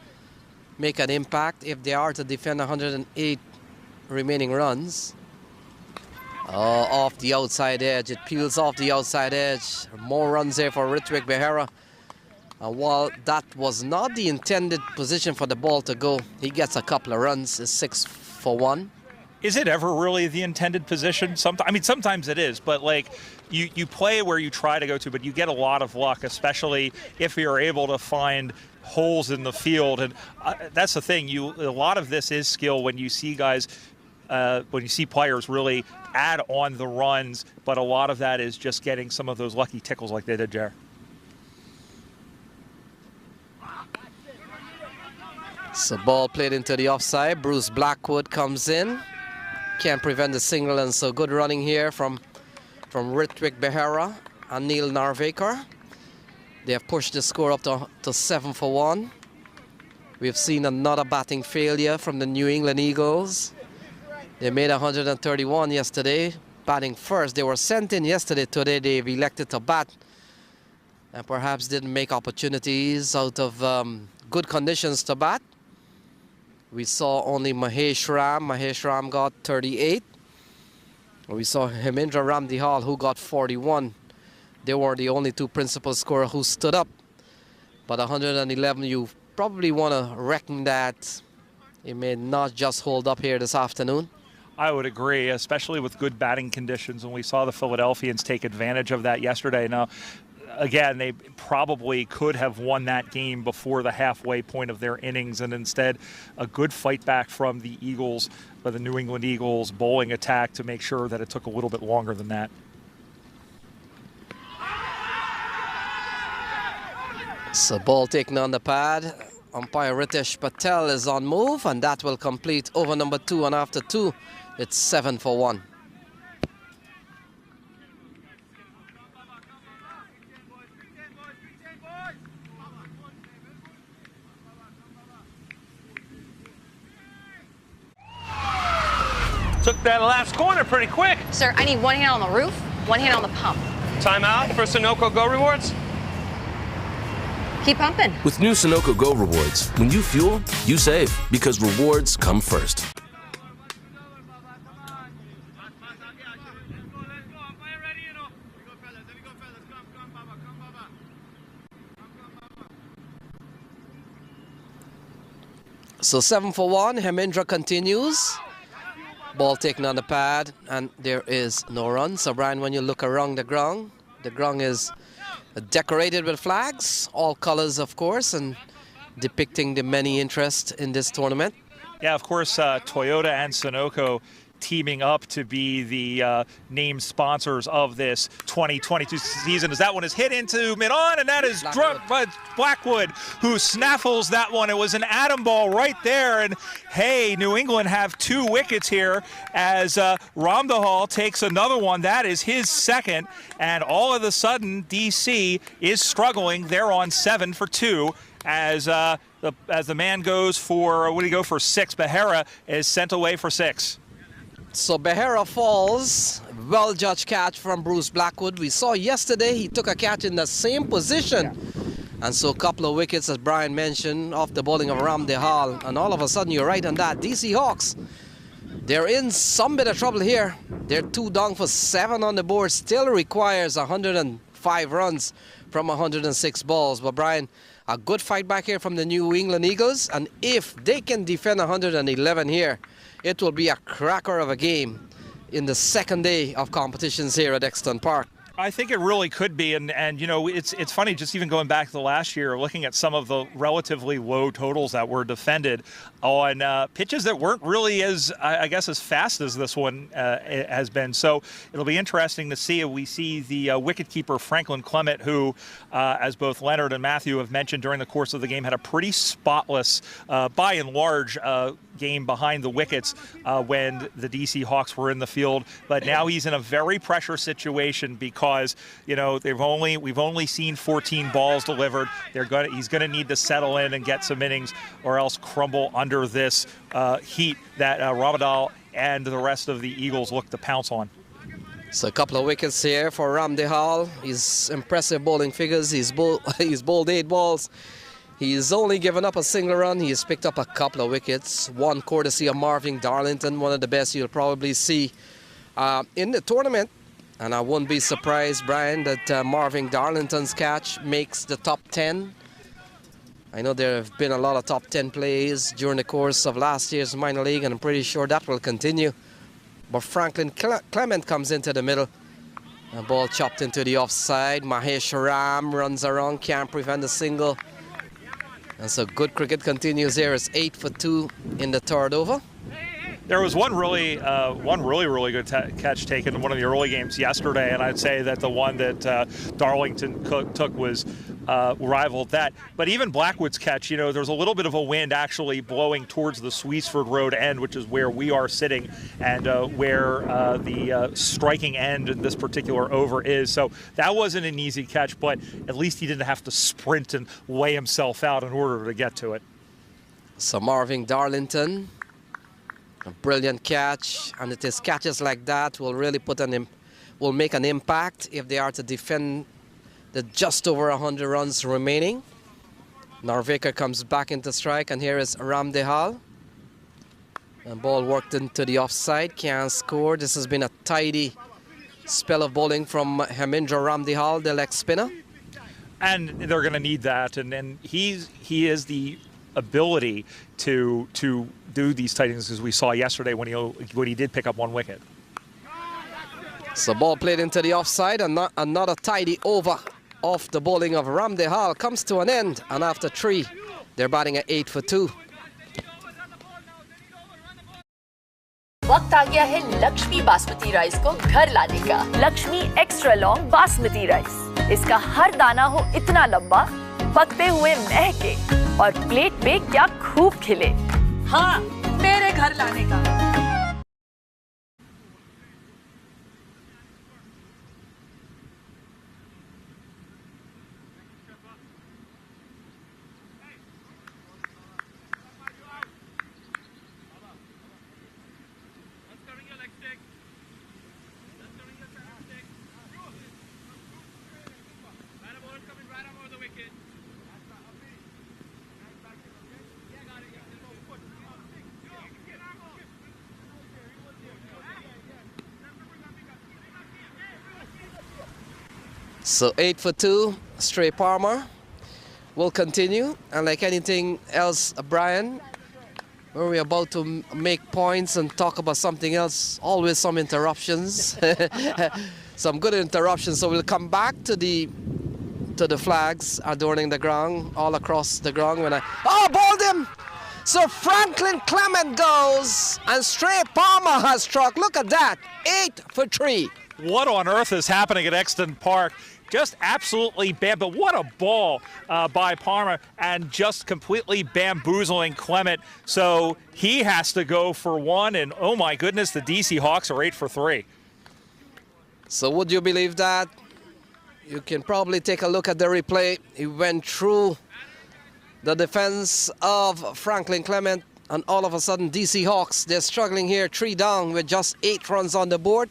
impact if they are to defend 108 remaining runs. Off the outside edge, it peels off the outside edge. More runs there for Ritwik Behera. While that was not the intended position for the ball to go, he gets a couple of runs. It's 6 for 1. Is it ever really the intended position? Sometimes it is, but like you play where you try to go to, but you get a lot of luck, especially if you're able to find holes in the field. And that's the thing. A lot of this is skill when you see guys, when you see players really add on the runs, but a lot of that is just getting some of those lucky tickles like they did, Jer. So ball played into the offside. Bruce Blackwood comes in. Can't prevent the single, and so good running here from Ritwik Behera and Neil Narvekar. They have pushed the score up to 7-1. We've seen another batting failure from the New England Eagles. They made 131 yesterday, batting first. They were sent in yesterday. Today they've elected to bat and perhaps didn't make opportunities out of good conditions to bat. We saw only Mahesh Ram. Mahesh Ram got 38. We saw Hemendra Ramdihal, who got 41. They were the only two principal scorers who stood up. But 111, you probably want to reckon that it may not just hold up here this afternoon. I would agree, especially with good batting conditions, and we saw the Philadelphians take advantage of that yesterday. Now, again, they probably could have won that game before the halfway point of their innings, and instead a good fight back from the Eagles, by the New England Eagles bowling attack to make sure that it took a little bit longer than that. So ball taken on the pad. Umpire Ritesh Patel is on move, and that will complete over number 2, and after 2, it's 7-1. Took that last corner pretty quick. Sir, I need one hand on the roof, one hand on the pump. Timeout for Sunoco Go Rewards. Keep pumping. With new Sunoco Go Rewards, when you fuel, you save, because rewards come first. So 7-1, Hemendra continues. Ball taken on the pad, and there is no run. So Brian, when you look around the ground is decorated with flags, all colors of course, and depicting the many interests in this tournament. Yeah, of course, Toyota and Sunoco teaming up to be the named sponsors of this 2022 season, as that one is hit into mid-on, and that is dropped by Blackwood, who snaffles that one. It was an atom ball right there, and hey, New England have 2 wickets here as Ramdihal takes another one. That is his second, and all of a sudden, DC is struggling. They're on 7 for 2 as the man goes for, what did he go for, 6? Behera is sent away for 6. So Behera falls. Well-judged catch from Bruce Blackwood. We saw yesterday he took a catch in the same position. And so a couple of wickets, as Brian mentioned, off the bowling of Ramdihal. And all of a sudden, you're right on that. DC Hawks, they're in some bit of trouble here. They're 2 down for 7 on the board. Still requires 105 runs from 106 balls. But Brian, a good fight back here from the New England Eagles. And if they can defend 111 here, it will be a cracker of a game in the second day of competitions here at Exton Park. I think it really could be, and you know, it's funny, just even going back to last year, looking at some of the relatively low totals that were defended on pitches that weren't really as, I guess, as fast as this one has been. So it'll be interesting to see if we see the wicketkeeper Franklin Clement, who, as both Leonard and Matthew have mentioned during the course of the game, had a pretty spotless, by and large, game behind the wickets when the DC Hawks were in the field. But now he's in a very pressure situation because, you know, we've only seen 14 balls delivered. He's going to need to settle in and get some innings, or else crumble under this heat that Ramdihal and the rest of the Eagles look to pounce on. So a couple of wickets here for Ramdihal. His impressive bowling figures. He's bowled 8 balls. He's only given up a single run. He has picked up a couple of wickets. One courtesy of Marvin Darlington, one of the best you'll probably see in the tournament. And I wouldn't be surprised, Brian, that Marvin Darlington's catch makes the top 10. I know there have been a lot of top 10 plays during the course of last year's minor league, and I'm pretty sure that will continue But Franklin Clement comes into the middle. The ball chopped into the offside. Mahesh Ram runs around, can't prevent the single. And so good cricket continues here. It's 8 for 2 in the third over. There was one really good catch taken in one of the early games yesterday, and I'd say that the one that Darlington took was rivaled that. But even Blackwood's catch, you know, there's a little bit of a wind actually blowing towards the Sweetsford Road end, which is where we are sitting, and where the striking end in this particular over is. So that wasn't an easy catch, but at least he didn't have to sprint and lay himself out in order to get to it. So Marvin Darlington, a brilliant catch, and it is catches like that will really will make an impact if they are to defend the just over 100 runs remaining. Narvekar comes back into strike, and here is Ram Dehal. And ball worked into the offside, can't score. This has been a tidy spell of bowling from Hemendra Ram Dehal, the leg spinner. And they're going to need that, and he is the ability to do these tight innings, as we saw yesterday when he did pick up one wicket. So ball played into the offside, and another tidy over off the bowling of Ram Dehal comes to an end, and after 3 they're batting at 8 for 2. वक्त आ गया है Lakshmi basmati rice को घर लाने का। Lakshmi extra long basmati rice, इसका हर दाना हो इतना लंबा, पकते हुए महके और प्लेट पे क्या खूब खिले। हाँ, मेरे घर लाने का। So 8 for 2, Stray Palmer will continue. And like anything else, Brian, when we're about to make points and talk about something else, always some interruptions. Some good interruptions. So we'll come back to the flags adorning the ground, all across the ground. Bowled him! So Franklin Clement goes, and Stray Palmer has struck. Look at that, 8 for 3. What on earth is happening at Exton Park? Just absolutely bad, but what a ball by Palmer, and just completely bamboozling Clement. So he has to go for 1, and oh my goodness, the DC Hawks are 8 for 3. So would you believe that? You can probably take a look at the replay. He went through the defense of Franklin Clement, and all of a sudden DC Hawks, they're struggling here, 3 down with just 8 runs on the board.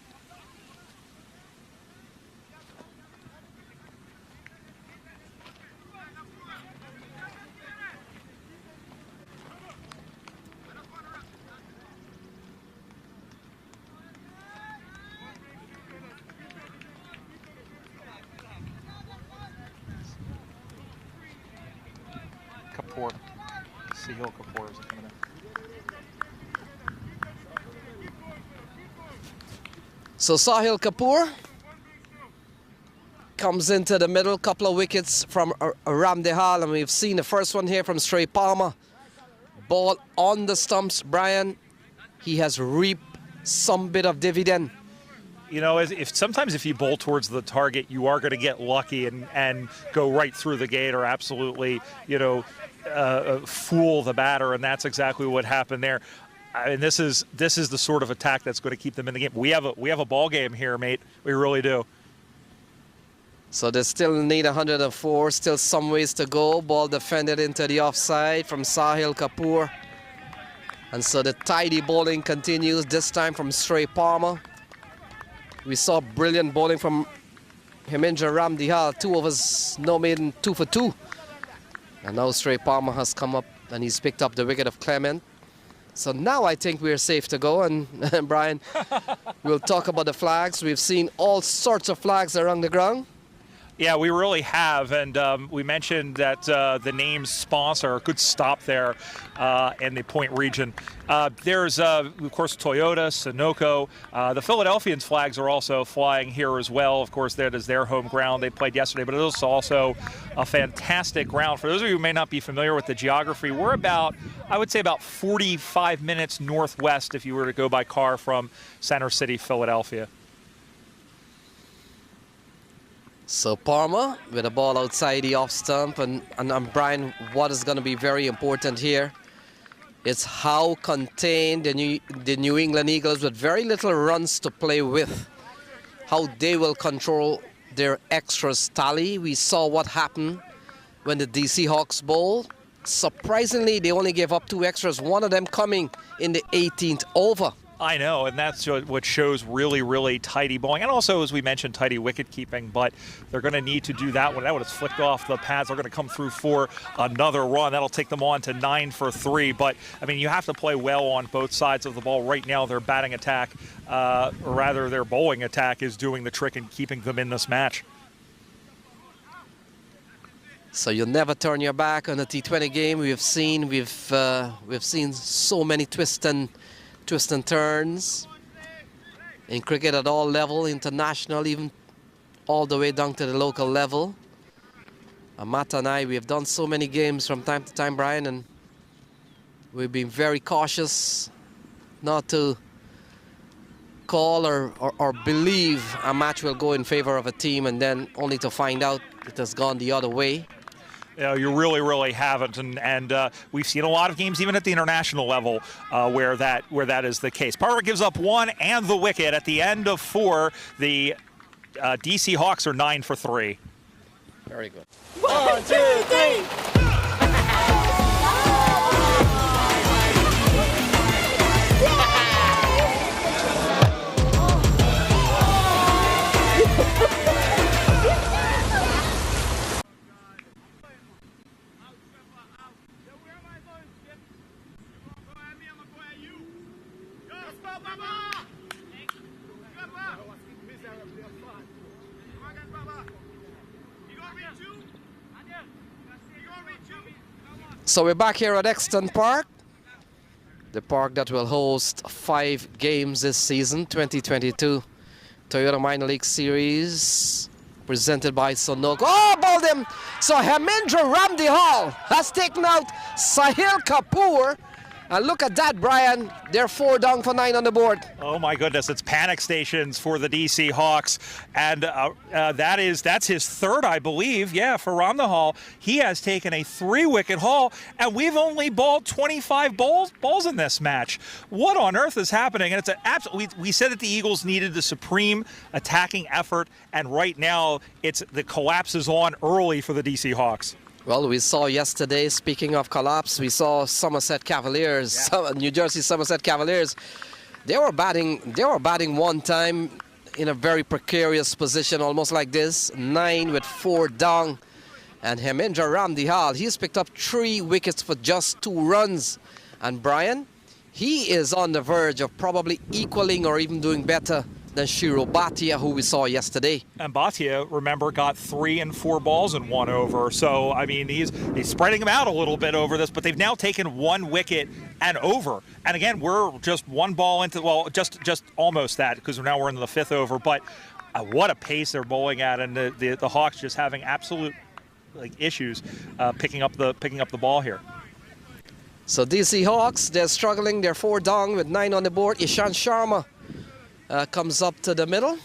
Sahil Kapoor is coming in. So Sahil Kapoor comes into the middle, couple of wickets from Ram Dehal, and we've seen the first one here from Stray Palmer. Ball on the stumps, Brian. He has reaped some bit of dividend. You know, sometimes if you bowl towards the target, you are going to get lucky and go right through the gate, or absolutely, fool the batter, and that's exactly what happened there. I mean, this is the sort of attack that's going to keep them in the game. We have a ball game here, mate. We really do. So they still need 104, still some ways to go. Ball defended into the offside from Sahil Kapoor. And so the tidy bowling continues, this time from Stray Palmer. We saw brilliant bowling from Hemendra Ram Dehal, 2 overs, no maiden, 2 for 2. And now Stray Palmer has come up and he's picked up the wicket of Clement. So now I think we're safe to go. And Brian, we'll talk about the flags. We've seen all sorts of flags around the ground. Yeah, we really have, and we mentioned that the name sponsor, a good stop there in the Point region. There's, of course, Toyota, Sunoco. The Philadelphians flags are also flying here as well. Of course, that is their home ground. They played yesterday, but it is also a fantastic ground. For those of you who may not be familiar with the geography, we're about, I would say, about 45 minutes northwest if you were to go by car from Center City, Philadelphia. So Parma with the ball outside the off stump, and Brian, what is going to be very important here is how contained the New England Eagles, with very little runs to play with, how they will control their extras tally. We saw what happened when the DC Hawks bowled. Surprisingly, they only gave up 2 extras, one of them coming in the 18th over. I know, and that's what shows really, really tidy bowling. And also, as we mentioned, tidy wicket keeping, but they're going to need to do that one. That one is flicked off the pads. They're going to come through for another run. That'll take them on to 9 for 3. But, I mean, you have to play well on both sides of the ball. Right now, their batting attack, or rather their bowling attack, is doing the trick and keeping them in this match. So you'll never turn your back on a T20 game. We've seen so many twists and turns in cricket at all level, international, even all the way down to the local level. Matt and I, we have done so many games from time to time, Brian, and we've been very cautious not to call or believe a match will go in favor of a team and then only to find out it has gone the other way. You know, you really, really haven't, and we've seen a lot of games, even at the international level, where that is the case. Parker gives up 1 and the wicket at the end of 4. The DC Hawks are 9 for 3. Very good. 1, 2, 3. So we're back here at Exton Park, the park that will host 5 games this season, 2022 Toyota Minor League Series, presented by Sunoco. Oh, bowled him! So Hemendra Ramdihal has taken out Sahil Kapoor. And look at that, Brian. They're 4 down for 9 on the board. Oh, my goodness. It's panic stations for the DC Hawks. And that's his 3rd, I believe. Yeah, for Ramdihal. He has taken a 3-wicket haul, and we've only balled 25 balls in this match. What on earth is happening? And it's we said that the Eagles needed the supreme attacking effort, and right now the collapse is on early for the DC Hawks. Well, we saw yesterday, speaking of collapse, we saw Somerset Cavaliers, New Jersey Somerset Cavaliers. They were batting one time in a very precarious position, almost like this, 9 with 4 down. And Hemendra Ramdihal, he's picked up 3 wickets for just 2 runs. And Brian, he is on the verge of probably equaling or even doing better than Shiro Bhatia, who we saw yesterday. And Bhatia, remember, got 3 and 4 balls in 1 over. So, I mean, he's spreading them out a little bit over this, but they've now taken 1 wicket and over. And again, we're just 1 ball into, well, just almost that, because now we're into the 5th over. But what a pace they're bowling at, and the Hawks just having absolute issues picking up the ball here. So DC Hawks, they're struggling. They're 4 down with 9 on the board. Ishant Sharma comes up to the middle,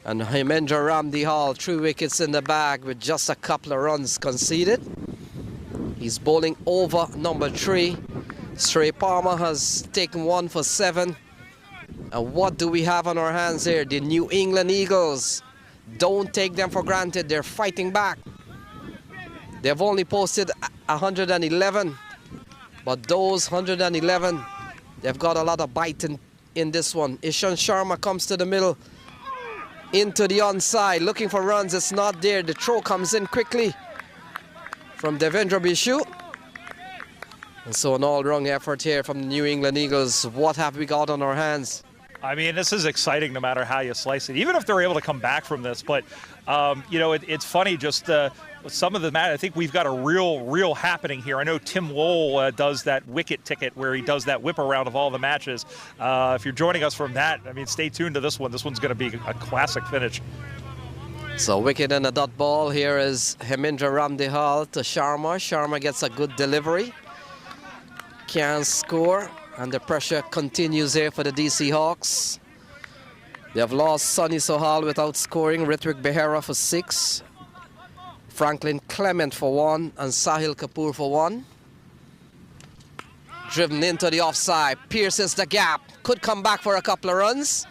and Hemendra Ramdihal, 3 wickets in the bag with just a couple of runs conceded. He's bowling over number 3. Stray Palmer has taken 1 for 7. And what do we have on our hands here? The New England Eagles. Don't take them for granted. They're fighting back. They've only posted 111, but those 111, they've got a lot of bite in this one. Ishant Sharma comes to the middle, into the onside, looking for runs. It's not there. The throw comes in quickly from Devendra Bishu. And so an all-round effort here from the New England Eagles. What have we got on our hands? I mean, this is exciting no matter how you slice it, even if they're able to come back from this. But, you know, it's funny just some of the match. I think we've got a real happening here. I know Tim Lowell does that wicket ticket where he does that whip around of all the matches. If you're joining us from that, I mean, stay tuned to this one. This one's going to be a classic finish. So wicket and a dot ball. Here is Hemendra Ramdihal to Sharma. Sharma gets a good delivery. Can't score. And the pressure continues here for the DC Hawks. They have lost Sonny Sohal without scoring. Ritwik Behera for 6. Franklin Clement for 1. And Sahil Kapoor for 1. Driven into the offside. Pierces the gap. Could come back for a couple of runs.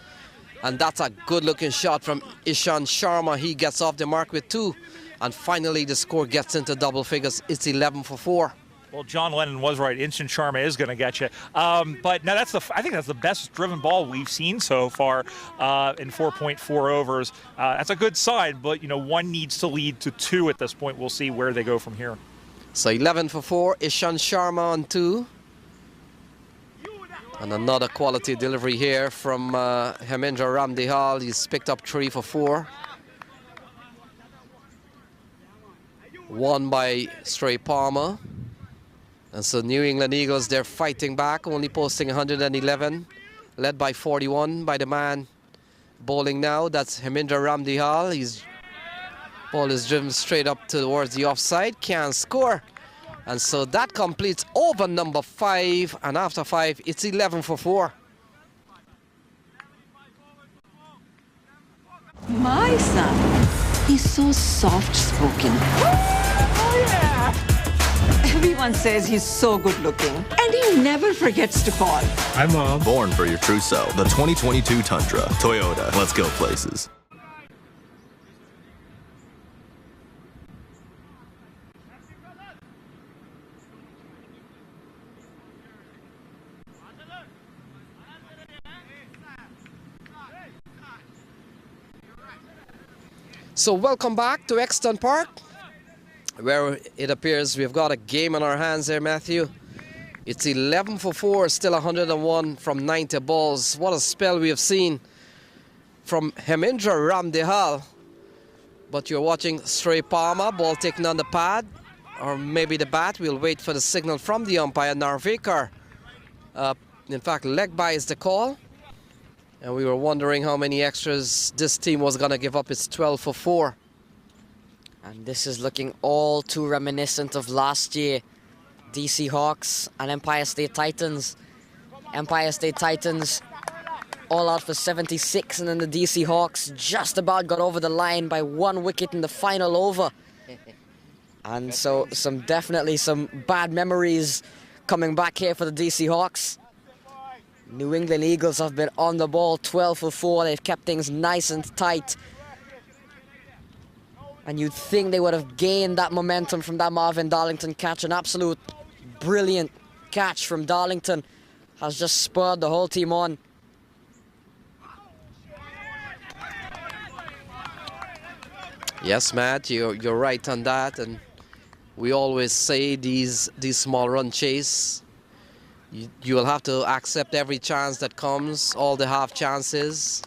And that's a good-looking shot from Ishant Sharma. He gets off the mark with 2. And finally, the score gets into double figures. It's 11 for 4. Well, John Lennon was right. Ishant Sharma is going to get you. But no, I think that's the best driven ball we've seen so far in 4.4 overs. That's a good sign, but, you know, one needs to lead to 2 at this point. We'll see where they go from here. So 11 for 4. Ishant Sharma on 2. And another quality delivery here from Hemendra Ramdihal. He's picked up 3 for 4. 1 by Stray Palmer. And so New England Eagles, they're fighting back, only posting 111, led by 41 by the man bowling now. That's Hemendra Ramdihal. His ball is driven straight up towards the offside, can't score. And so that completes over number 5, and after 5, it's 11 for 4. My son, he's so soft-spoken. Oh, yeah! Everyone says he's so good-looking, and he never forgets to call. Hi, Mom. Born for your true self. The 2022 Tundra. Toyota. Let's go places. So welcome back to Exton Park, where it appears we've got a game on our hands there, Matthew. It's 11 for 4, still 101 from 90 balls. What a spell we have seen from Hemendra Ramdihal. But you're watching Stray Palmer, ball taken on the pad, or maybe the bat. We'll wait for the signal from the umpire, Narvekar. In fact, leg by is the call. And we were wondering how many extras this team was going to give up. It's 12 for 4. And this is looking all too reminiscent of last year. DC Hawks and Empire State Titans. Empire State Titans all out for 76, and then the DC Hawks just about got over the line by 1 wicket in the final over. And so definitely some bad memories coming back here for the DC Hawks. New England Eagles have been on the ball, 12 for 4. They've kept things nice and tight. And you'd think they would have gained that momentum from that Marvin Darlington catch. An absolute brilliant catch from Darlington has just spurred the whole team on. Yes, Matt, you're right on that. And we always say these small run chase, you will have to accept every chance that comes, all the half chances.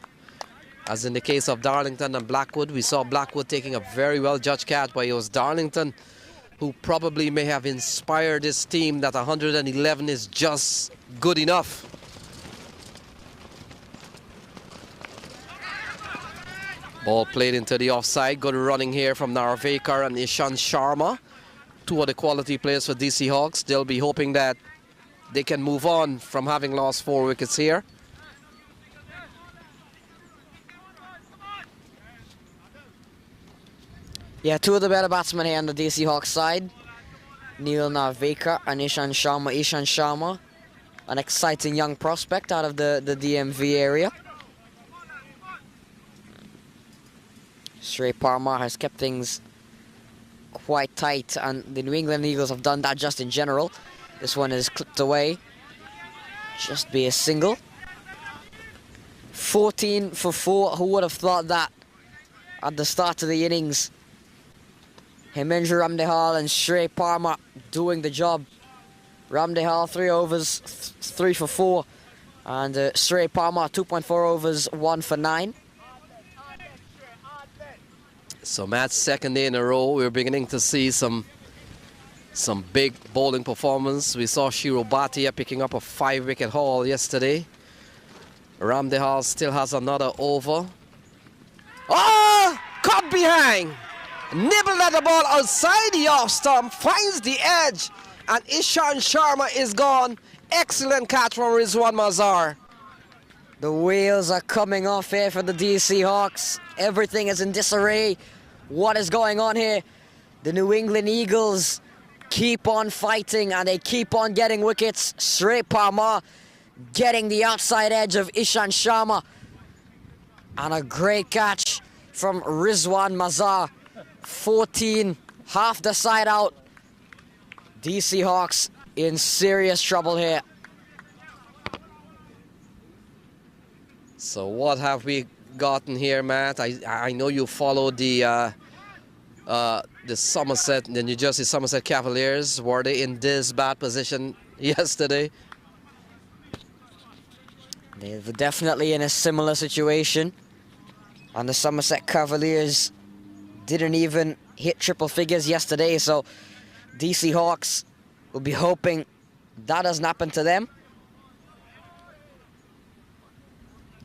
As in the case of Darlington and Blackwood, we saw Blackwood taking a very well-judged catch, but it was Darlington who probably may have inspired this team that 111 is just good enough. Ball played into the offside. Good running here from Narvekar and Ishant Sharma. 2 of the quality players for DC Hawks. They'll be hoping that they can move on from having lost 4 wickets here. Yeah, 2 of the better batsmen here on the DC Hawks side. Neil Narvekar and Ishant Sharma. Ishant Sharma, an exciting young prospect out of the DMV area. Stray Palmer has kept things quite tight, and the New England Eagles have done that just in general. This one is clipped away. Just be a single. 14 for 4. Who would have thought that at the start of the innings? Hemendra Ramdihal and Stray Palmer doing the job. Ramdihal 3 overs, 3 for 4. And Stray Palmer, 2.4 overs, 1 for 9. So Matt's second day in a row, we're beginning to see some big bowling performance. We saw Shiro Bhatia picking up a 5-wicket haul yesterday. Ramdehal still has another over. Oh! Caught behind! Nibbled at the ball outside the off stump, finds the edge, and Ishan Sharma is gone. Excellent catch from Rizwan Mazar. The wheels are coming off here for the DC Hawks. Everything is in disarray. What is going on here? The New England Eagles keep on fighting and they keep on getting wickets. Shrey Parmar getting the outside edge of Ishan Sharma. And a great catch from Rizwan Mazar. 14, half the side out. DC Hawks in serious trouble here. So what have we gotten here, Matt? I know you followed the Somerset, the New Jersey Somerset Cavaliers. Were they in this bad position yesterday? They were definitely in a similar situation. And the Somerset Cavaliers didn't even hit triple figures yesterday, so DC Hawks will be hoping that doesn't happen to them.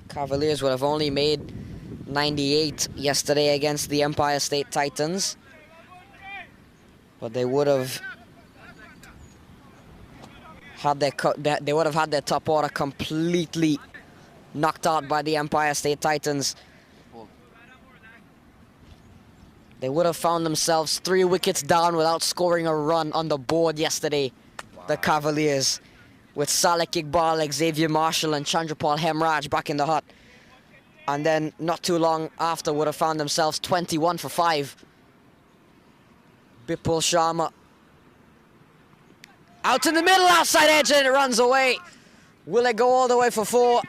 Cavaliers would have only made 98 yesterday against the Empire State Titans, but they would have had their top order completely knocked out by the Empire State Titans. They would have found themselves 3 wickets down without scoring a run on the board yesterday, the Cavaliers, with Salek Iqbal, Xavier Marshall, and Chandrapal Hemraj back in the hut. And then not too long after would have found themselves 21 for 5. Bipul Sharma out in the middle, outside edge, and it runs away. Will it go all the way for 4?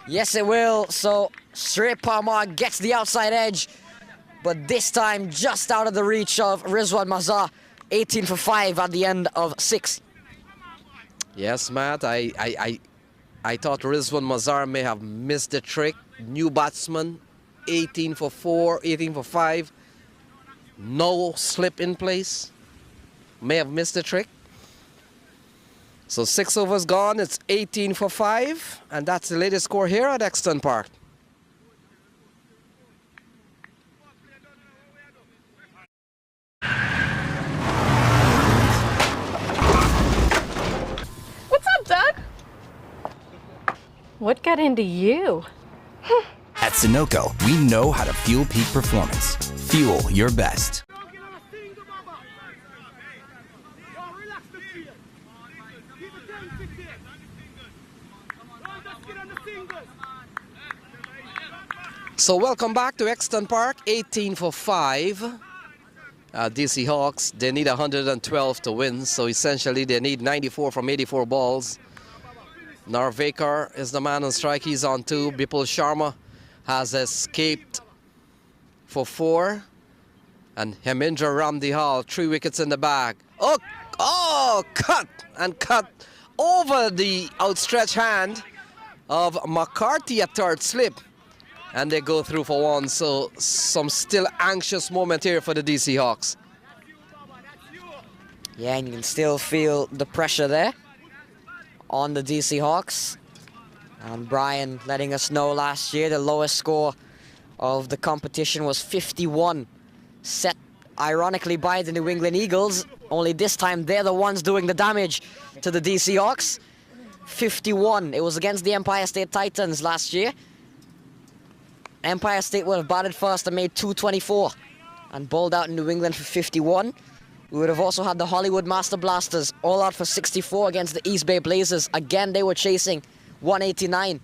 Yes, it will. So Shrey Parmar gets the outside edge, but this time just out of the reach of Rizwan Mazar. 18 for 5 at the end of 6. Yes, Matt, I thought Rizwan Mazar may have missed the trick. New batsman, 18 for 4, 18 for 5. No slip in place. May have missed the trick. So 6 overs gone, it's 18 for 5. And that's the latest score here at Exton Park. What's up, Doug? What got into you? At Sunoco, we know how to fuel peak performance. Fuel your best. So welcome back to Exton Park, 18 for 5. DC Hawks, they need 112 to win, so essentially they need 94 from 84 balls. Narvekar is the man on strike, he's on 2. Bipul Sharma has escaped for 4. And Hemendra Ramdihal, 3 wickets in the bag. Oh, cut over the outstretched hand of McCarthy at third slip. And they go through for 1, so some still anxious moment here for the DC Hawks. Yeah, and you can still feel the pressure there on the DC Hawks. And Brian letting us know last year the lowest score of the competition was 51, set ironically by the New England Eagles. Only this time they're the ones doing the damage to the DC Hawks. 51, it was against the Empire State Titans last year. Empire State would have batted first and made 224 and bowled out in New England for 51. We would have also had the Hollywood Master Blasters all out for 64 against the East Bay Blazers. Again, they were chasing 189,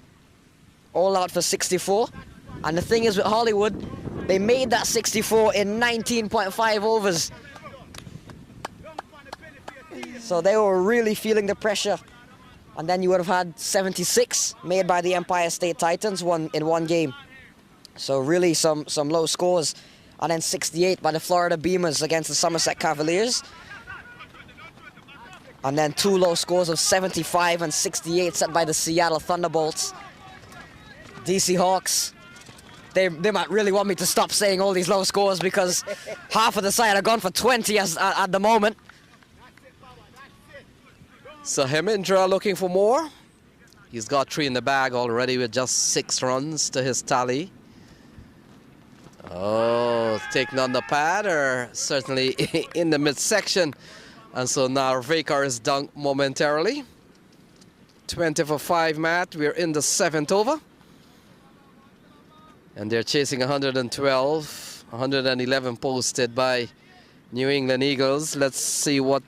all out for 64. And the thing is with Hollywood, they made that 64 in 19.5 overs. So they were really feeling the pressure. And then you would have had 76 made by the Empire State Titans in one game. So really some low scores. And then 68 by the Florida Beamers against the Somerset Cavaliers. And then two low scores of 75 and 68 set by the Seattle Thunderbolts. DC Hawks, they might really want me to stop saying all these low scores because half of the side are gone for 20 at the moment. So Hemindra looking for more. He's got 3 in the bag already with just 6 runs to his tally. Oh, taking on the pad, or certainly in the midsection. And so now Narvaekar is dunked momentarily. 20 for 5, Matt. We're in the 7th over. And they're chasing 112, 111 posted by New England Eagles. Let's see who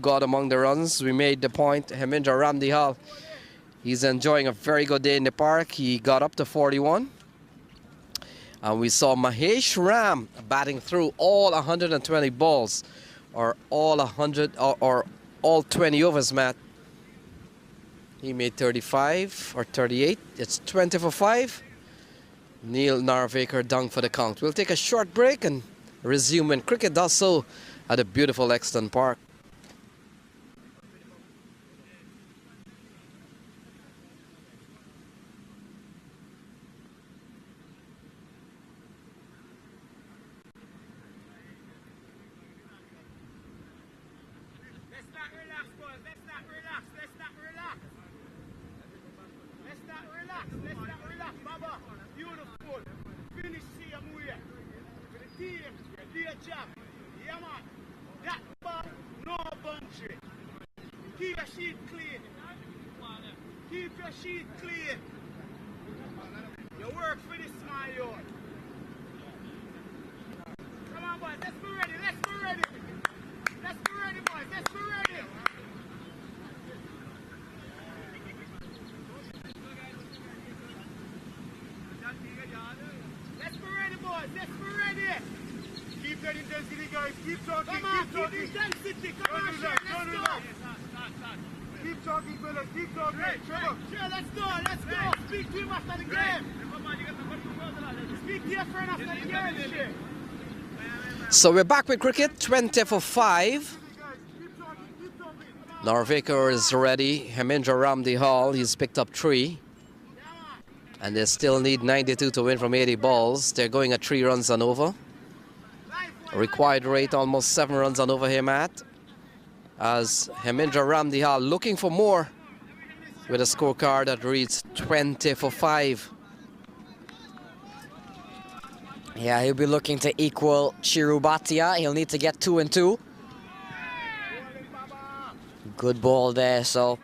got among the runs. We made the point. Hemindra Ramdihal, he's enjoying a very good day in the park. He got up to 41. And we saw Mahesh Ram batting through all 120 balls, or all 100, or all 20 overs, Matt. He made 35 or 38. It's 20 for 5. Neil Narvaekar dunked for the count. We'll take a short break and resume when cricket does so at a beautiful Exton Park. Keep your sheet clean. Keep your sheet clean. You work for this, my yard. Come on, boys. Let's be ready. Let's be ready. Let's be ready, boys. Let's be ready. Let's be ready, boys. Let's be ready. Keep that intensity, guys. Keep talking. Come on, keep talking. Intensity. Come on, Shea. Let's go. Keep talking, fellas. Keep talking. Sure, let's go. Let's go. Speak to him after the game. Speak to your friend after the game, Shea. So we're back with cricket. 20 for 5. Narvaekar is ready. Hemindra Ramdihal, he's picked up 3. And they still need 92 to win from 80 balls. They're going at 3 runs and over. Required rate almost 7 runs and over here, Matt. As Hemindra Ramdihal looking for more with a scorecard that reads 20 for 5. Yeah, he'll be looking to equal Chiru Bhatia. He'll need to get 2 and 2. Good ball there, so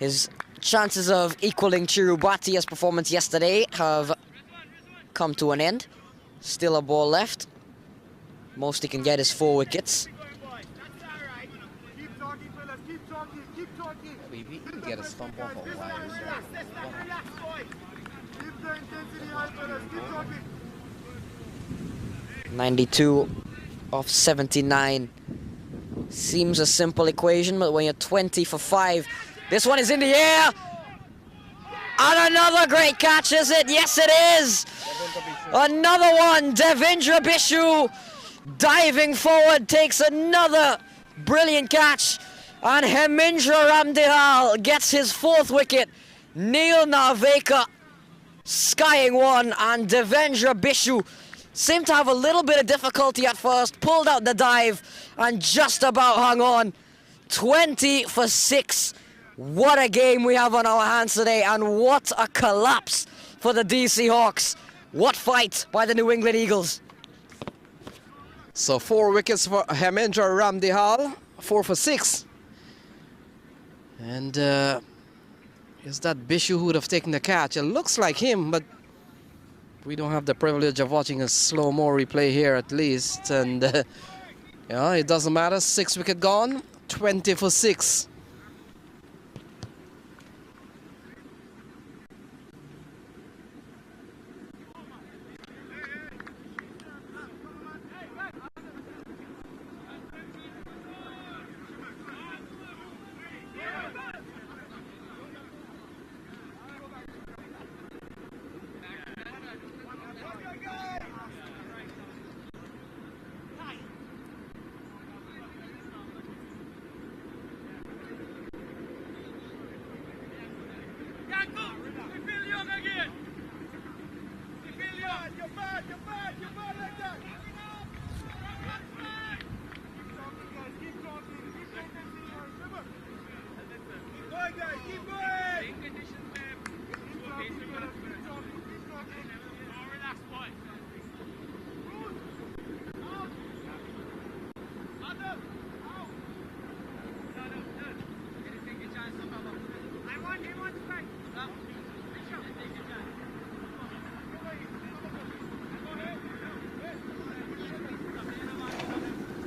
his chances of equaling Chiru Bhatia's performance yesterday have come to an end. Still a ball left. Most he can get is 4 wickets. We can get a stump off a while. 92 of 79. Seems a simple equation, but when you're 20 for 5, this one is in the air. And another great catch, is it? Yes, it is. Another one. Devendra Bishu diving forward takes another brilliant catch. And Hemindra Ramdihal gets his 4th wicket. Neil Narvaekar skying one, and Devendra Bishu seemed to have a little bit of difficulty at first, pulled out the dive and just about hung on. 20 for 6. What a game we have on our hands today, and what a collapse for the DC Hawks. What fight by the New England Eagles. So 4 wickets for Hemindra Ramdihal, 4 for 6. And is that Bishu who would have taken the catch? It looks like him, but we don't have the privilege of watching a slow-mo replay here at least. And yeah, it doesn't matter. 6 wicket gone, 20 for 6.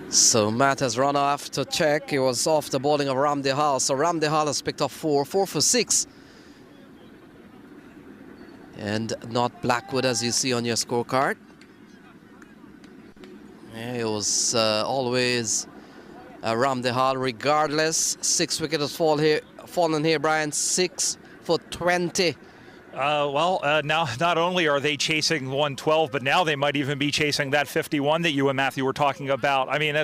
So Matt has run off to check. He was off the bowling of Ramdehal. So Ramdehal has picked up 4 for 6. And not Blackwood, as you see on your scorecard. Yeah, it was always Ramdehal regardless. 6 wickets fallen here, Brian. 6 for 20. Now not only are they chasing 112, but now they might even be chasing that 51 that you and Matthew were talking about. I mean,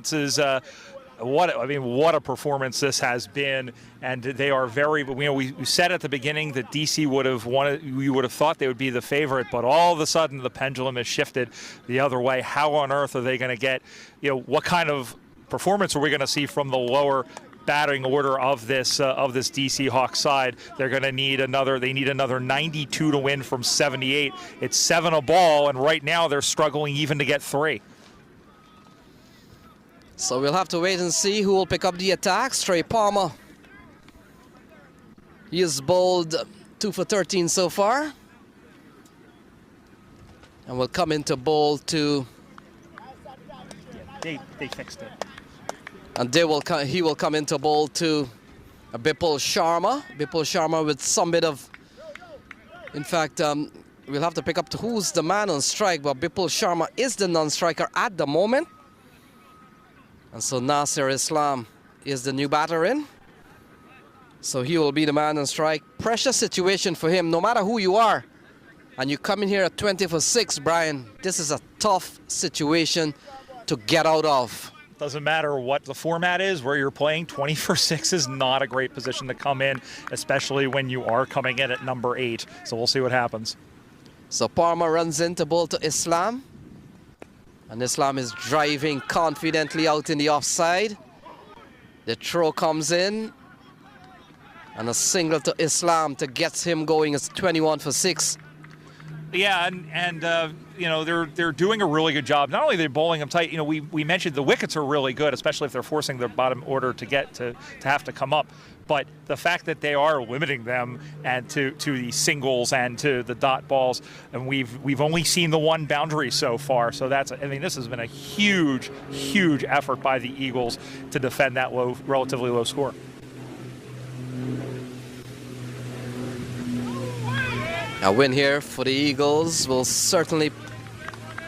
what a performance this has been, and they are very. We said at the beginning that DC would have wanted. We would have thought they would be the favorite, but all of a sudden the pendulum has shifted the other way. How on earth are they going to get? What kind of performance are we going to see from the lower batting order of this DC Hawks side? They're going to need another. They need another 92 to win from 78. It's 7 a ball, and right now they're struggling even to get 3. So we'll have to wait and see who will pick up the attack. Trey Palmer. He has bowled 2 for 13 so far, and will come into bowl to. They fixed it. And he will come into bowl to Bipul Sharma. Bipul Sharma with some bit of. In fact, we'll have to pick up to who's the man on strike, but Bipul Sharma is the non-striker at the moment. And so Nasir Islam is the new batter in. So he will be the man on strike. Pressure situation for him, no matter who you are. And you come in here at 20 for 6, Brian. This is a tough situation to get out of. Doesn't matter what the format is, where you're playing, 20 for 6 is not a great position to come in, especially when you are coming in at number 8. So we'll see what happens. So Parma runs into bowl to Islam. And Islam is driving confidently out in the offside. The throw comes in. And a single to Islam to get him going. It's 21 for 6. Yeah, and they're doing a really good job. Not only are they bowling them tight, we mentioned the wickets are really good, especially if they're forcing their bottom order to get to have to come up. But the fact that they are limiting them and to the singles and to the dot balls, and we've only seen the one boundary so far. So this has been a huge effort by the Eagles to defend that relatively low score. A win here for the Eagles will certainly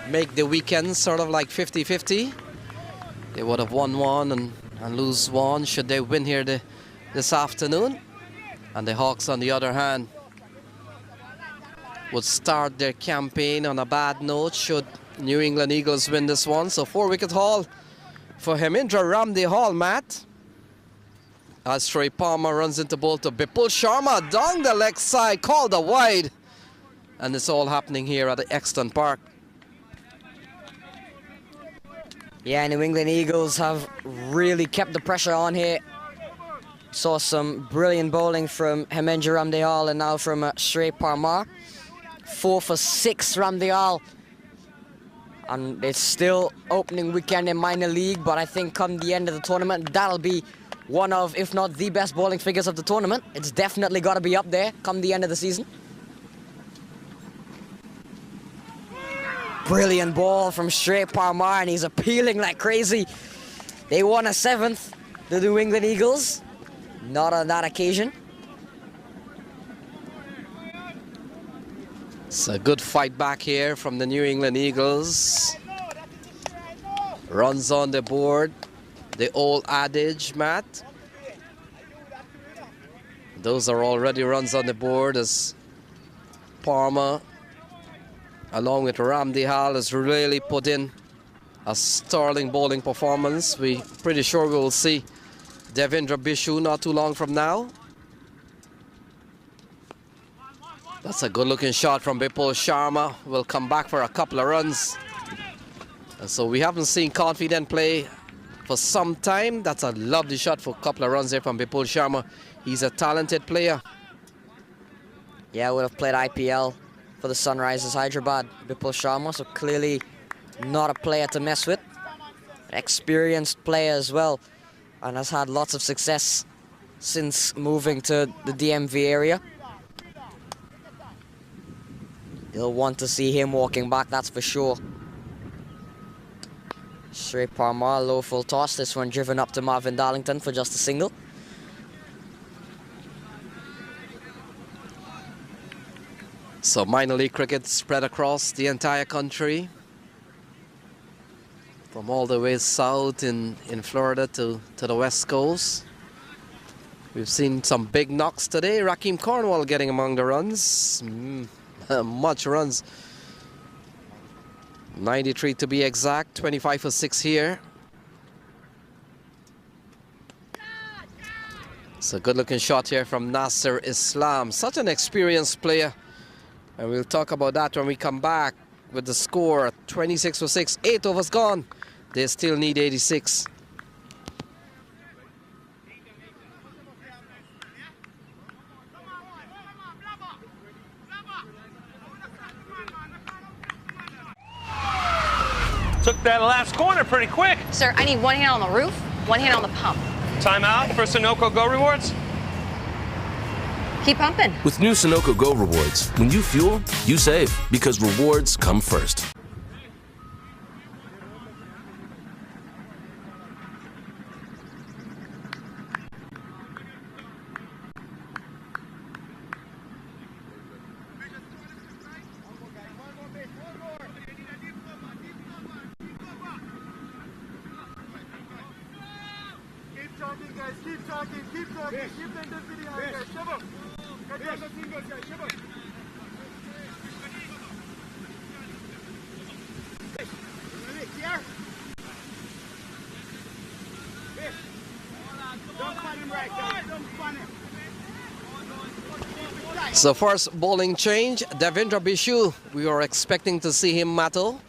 make the weekend sort of like 50-50. They would have won one and lose one should they win here this afternoon. And the Hawks, on the other hand, would start their campaign on a bad note should New England Eagles win this one. So 4-wicket haul for Hemindra Ramdehal, Matt. As Trey Palmer runs into bowl to Bipul Sharma down the leg side, called a wide. And it's all happening here at the Exton Park. Yeah, New England Eagles have really kept the pressure on here. Saw some brilliant bowling from Hemindra Ramdehal and now from Shrey Parmar. 4 for 6 Ramdehal. And it's still opening weekend in minor league, but I think come the end of the tournament, that'll be one of, if not the best bowling figures of the tournament. It's definitely got to be up there come the end of the season. Brilliant ball from Shrey Parmar, and he's appealing like crazy. They won a 7th, the New England Eagles. Not on that occasion. It's a good fight back here from the New England Eagles. Runs on the board. The old adage, Matt. Those are already runs on the board as Parma, along with Ramdehal, has really put in a sterling bowling performance. We're pretty sure we will see Devendra Bishu not too long from now. That's a good looking shot from Bipul Sharma. Will come back for a couple of runs. And so we haven't seen confident play for some time. That's a lovely shot for a couple of runs there from Bipul Sharma. He's a talented player. Yeah, would have played IPL for the Sunrisers Hyderabad, Bipul Sharma, so clearly not a player to mess with. An experienced player as well, and has had lots of success since moving to the DMV area. You'll want to see him walking back, that's for sure. Straight Parma, low full toss. This one driven up to Marvin Darlington for just a single. So minor league cricket spread across the entire country. From all the way south in Florida to the west coast. We've seen some big knocks today. Rakeem Cornwall getting among the runs. Much runs. 93 to be exact, 25 for 6 here. It's a good looking shot here from Nasser Islam. Such an experienced player. And we'll talk about that when we come back with the score. 26 for 6, 8 overs gone. They still need 86. Took that last corner pretty quick. Sir, I need one hand on the roof, one hand on the pump. Timeout for Sunoco Go Rewards. Keep pumping. With new Sunoco Go Rewards, when you fuel, you save, because rewards come first. Keep talking, guys. Keep talking. Keep talking. Keep the intensity high, guys. Shabba. Get down the singles, guys. Shabba. Here. Don't find him right there. Don't find him. So first bowling change, Devendra Bishu. We were expecting to see him mattle.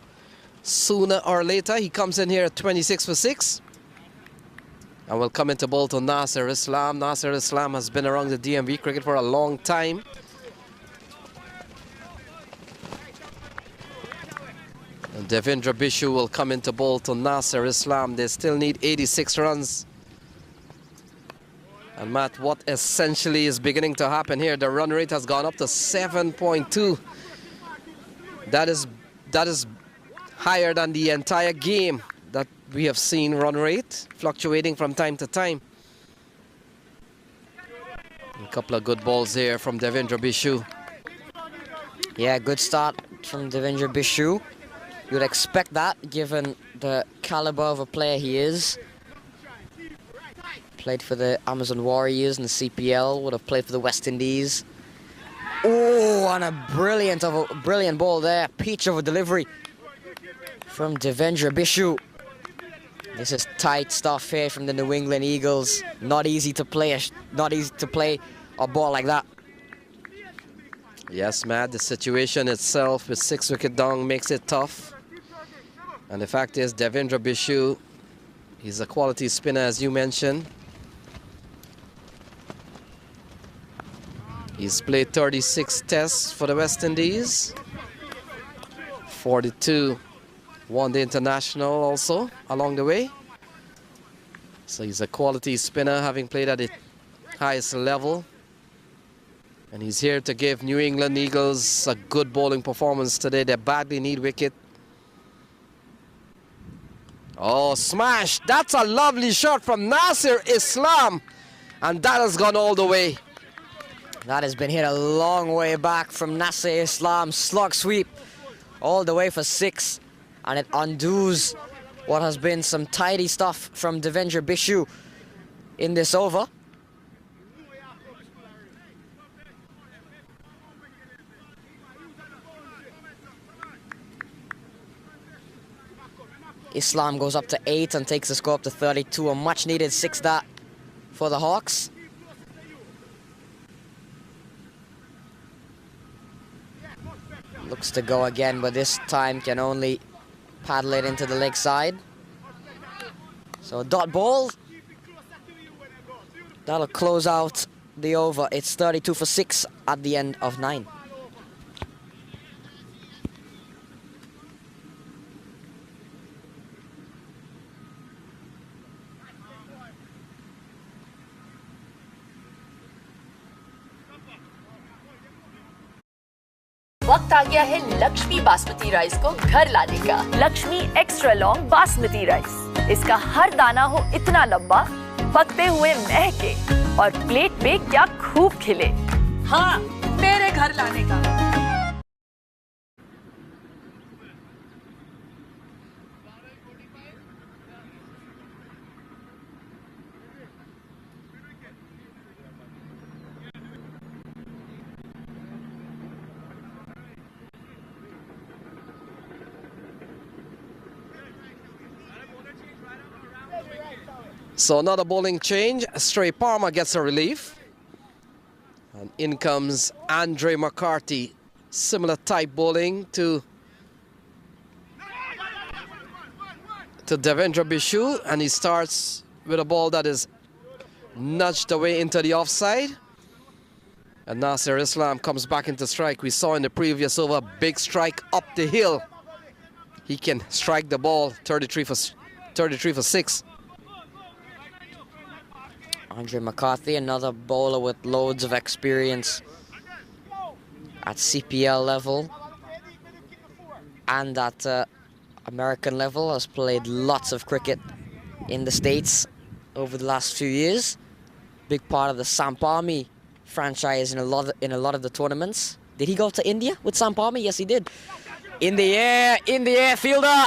Sooner or later, he comes in here at 26 for 6. And will come into bowl to Nasser Islam. Nasser Islam has been around the DMV cricket for a long time. And Devendra Bishu will come into bowl to Nasser Islam. They still need 86 runs. And Matt, what essentially is beginning to happen here, the run rate has gone up to 7.2. That is higher than the entire game that we have seen run rate, fluctuating from time to time. A couple of good balls here from Devendra Bishu. Yeah, good start from Devendra Bishu. You'd expect that, given the caliber of a player he is. Played for the Amazon Warriors in the CPL, would have played for the West Indies. Oh, and a brilliant ball there. Peach of a delivery from Devendra Bishu. This is tight stuff here from the New England Eagles. Not easy to play a ball like that. Yes, Matt, the situation itself with 6 wicket down makes it tough. And the fact is, Devendra Bishu, he's a quality spinner, as you mentioned. He's played 36 tests for the West Indies. 42 one-day international also along the way. So he's a quality spinner, having played at the highest level. And he's here to give New England Eagles a good bowling performance today. They badly need wicket. Oh, smash! That's a lovely shot from Nasser Islam. And that has gone all the way. That has been hit a long way back from Nasser Islam. Slug sweep all the way for 6. And it undoes what has been some tidy stuff from Devendra Bishu in this over. Islam goes up to 8 and takes the score up to 32. A much needed 6 that for the Hawks. Looks to go again, but this time can only paddle it into the leg side. So dot ball. That'll close out the over. It's 32 for 6 at the end of 9. वक्त आ गया है Lakshmi basmati rice को घर लाने का। Lakshmi extra long basmati rice, इसका हर दाना हो इतना लंबा, पकते हुए महके और प्लेट पे क्या खूब खिले। हाँ, मेरे घर लाने का। So another bowling change. Stray Palmer gets a relief. And in comes Andre McCarthy. Similar type bowling to Devendra Bishu. And he starts with a ball that is nudged away into the offside. And Nasir Islam comes back into strike. We saw in the previous over, big strike up the hill. He can strike the ball 33 for 6. Andre McCarthy, another bowler with loads of experience at CPL level and at American level, has played lots of cricket in the States over the last few years. Big part of the Sampami franchise in a lot of the tournaments. Did he go to India with Sampami? Yes, he did. In the air, fielder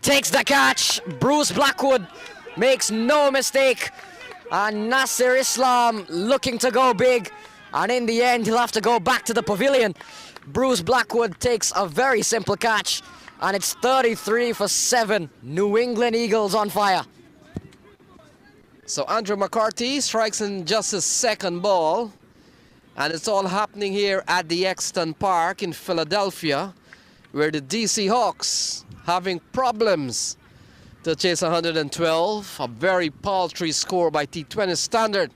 takes the catch. Bruce Blackwood makes no mistake. And Nasir Islam looking to go big. And in the end, he'll have to go back to the pavilion. Bruce Blackwood takes a very simple catch. And it's 33 for 7. New England Eagles on fire. So Andrew McCarthy strikes in just his second ball. And it's all happening here at the Exton Park in Philadelphia, where the DC Hawks having problems to chase 112, a very paltry score by T20 standard.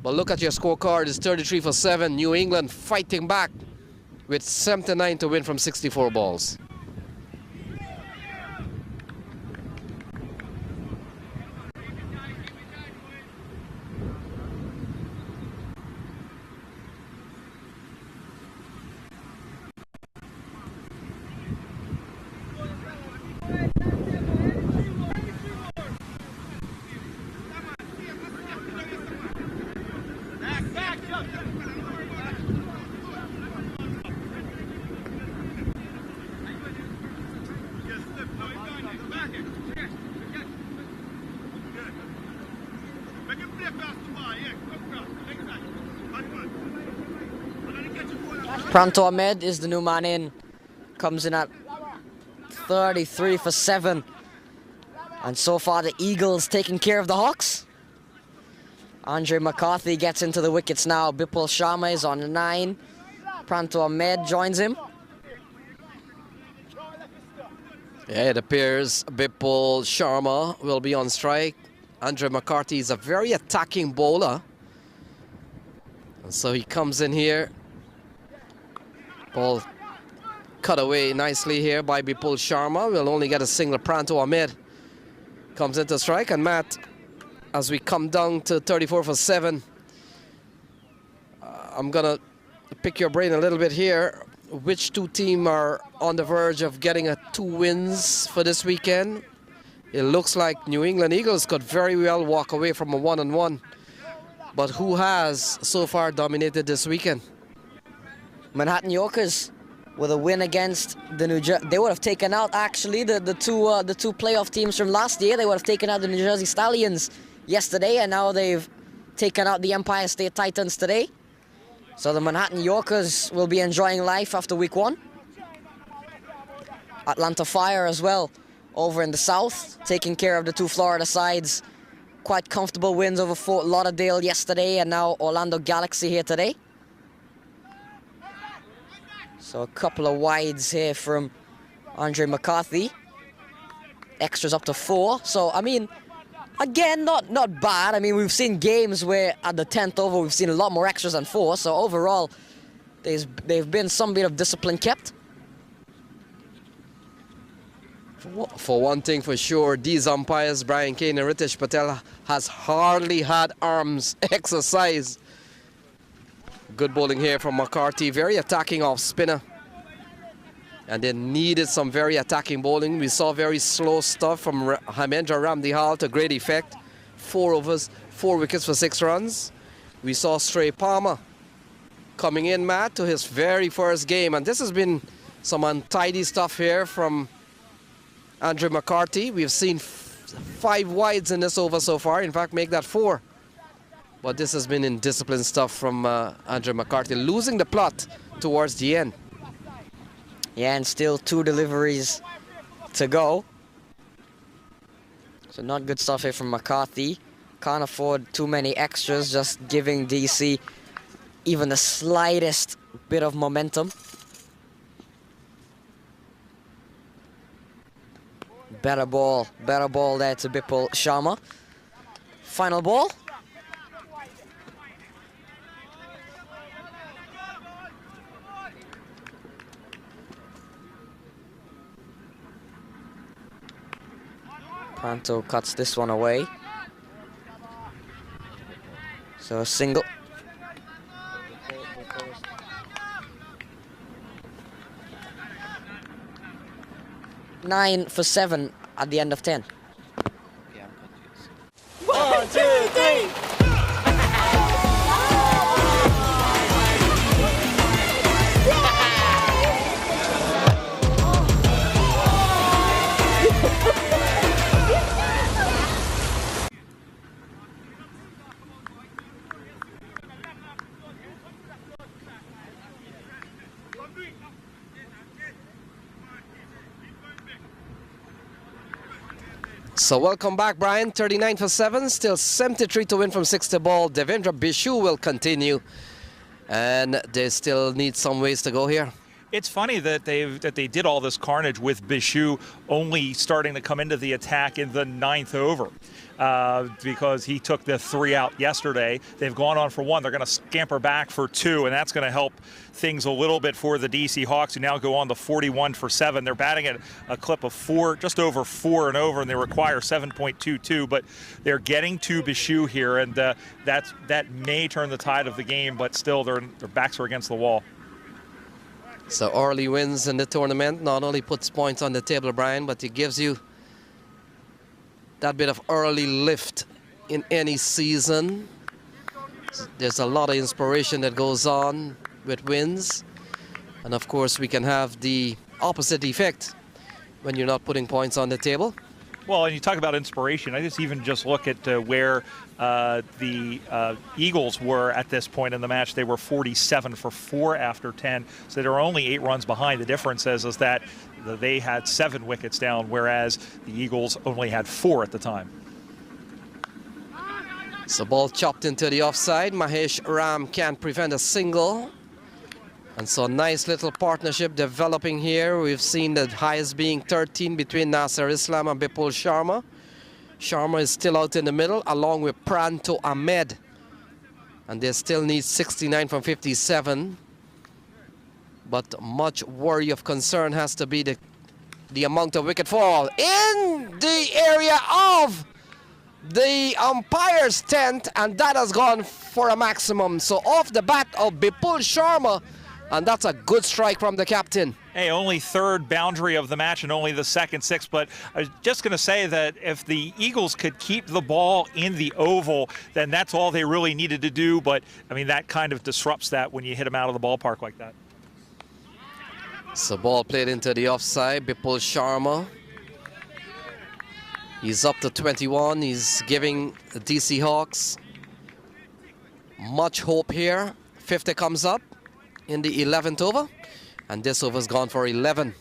But look at your scorecard, it's 33 for 7. New England fighting back with 79 to win from 64 balls. Pranto Ahmed is the new man in. Comes in at 33 for 7. And so far the Eagles taking care of the Hawks. Andre McCarthy gets into the wickets now. Bipul Sharma is on 9. Pranto Ahmed joins him. Yeah, it appears Bipul Sharma will be on strike. Andre McCarthy is a very attacking bowler. And so he comes in here. Ball cut away nicely here by Bipul Sharma. We'll only get a single. Pranto Ahmed comes into strike. And Matt, as we come down to 34 for 7, I'm going to pick your brain a little bit here. Which two teams are on the verge of getting 2 wins for this weekend? It looks like New England Eagles could very well walk away from a 1-1. But who has so far dominated this weekend? Manhattan Yorkers with a win against the New Jersey. They would have taken out actually the two playoff teams from last year. They would have taken out the New Jersey Stallions yesterday, and now they've taken out the Empire State Titans today. So the Manhattan Yorkers will be enjoying life after week 1. Atlanta Fire as well over in the south, taking care of the 2 Florida sides. Quite comfortable wins over Fort Lauderdale yesterday, and now Orlando Galaxy here today. So a couple of wides here from Andre McCarthy. Extras up to 4. So, I mean, again, not bad. I mean, we've seen games where at the 10th over, we've seen a lot more extras than 4. So overall, they've been some bit of discipline kept. For one thing for sure, these umpires, Brian Kane and Ritesh Patel, has hardly had arms exercise. Good bowling here from McCarthy. Very attacking off spinner. And they needed some very attacking bowling. We saw very slow stuff from Hamendra Ramdihal to great effect. 4 overs, 4 wickets for 6 runs. We saw Stray Palmer coming in, Matt, to his very first game. And this has been some untidy stuff here from Andrew McCarthy. We've seen 5 wides in this over so far. In fact, make that 4. But this has been indisciplined stuff from Andrew McCarthy, losing the plot towards the end. Yeah, and still 2 deliveries to go. So not good stuff here from McCarthy. Can't afford too many extras, just giving DC even the slightest bit of momentum. Better ball there to Bipul Sharma. Final ball. Pranto cuts this one away. So a single. Nine for 7 at the end of 10. 1, 2, 3. So welcome back, Brian. 39 for 7, still 73 to win from 60 ball. Devendra Bishu will continue, and they still need some ways to go here. It's funny that they did all this carnage with Bishu only starting to come into the attack in the 9th over because he took the 3 out yesterday. They've gone on for 1. They're going to scamper back for 2, and that's going to help things a little bit for the DC Hawks, who now go on to 41 for 7. They're batting at a clip of 4, just over 4 and over, and they require 7.22. But they're getting to Bishu here, and that may turn the tide of the game. But still, their backs are against the wall. So early wins in the tournament not only puts points on the table, Brian, but it gives you that bit of early lift in any season. There's a lot of inspiration that goes on with wins. And of course, we can have the opposite effect when you're not putting points on the table. Well, and you talk about inspiration. I just look at where the Eagles were at this point in the match. They were 47 for 4 after 10, so they were only 8 runs behind. The difference is that they had 7 wickets down, whereas the Eagles only had 4 at the time. So ball chopped into the offside. Mahesh Ram can't prevent a single. And so nice little partnership developing here. We've seen the highest being 13 between Nasser Islam and Bipul Sharma. Sharma is still out in the middle along with Pranto Ahmed. And they still need 69 from 57. But much worry of concern has to be the amount of wicket fall in the area of the umpire's tent, and that has gone for a maximum. So off the bat of Bipul Sharma, and that's a good strike from the captain. Hey, only 3rd boundary of the match and only the 2nd 6, but I was just going to say that if the Eagles could keep the ball in the oval, then that's all they really needed to do. But, I mean, that kind of disrupts that when you hit them out of the ballpark like that. So ball played into the offside. Bipul Sharma. He's up to 21. He's giving the DC Hawks much hope here. 50 comes up in the 11th over, and this over's gone for 11.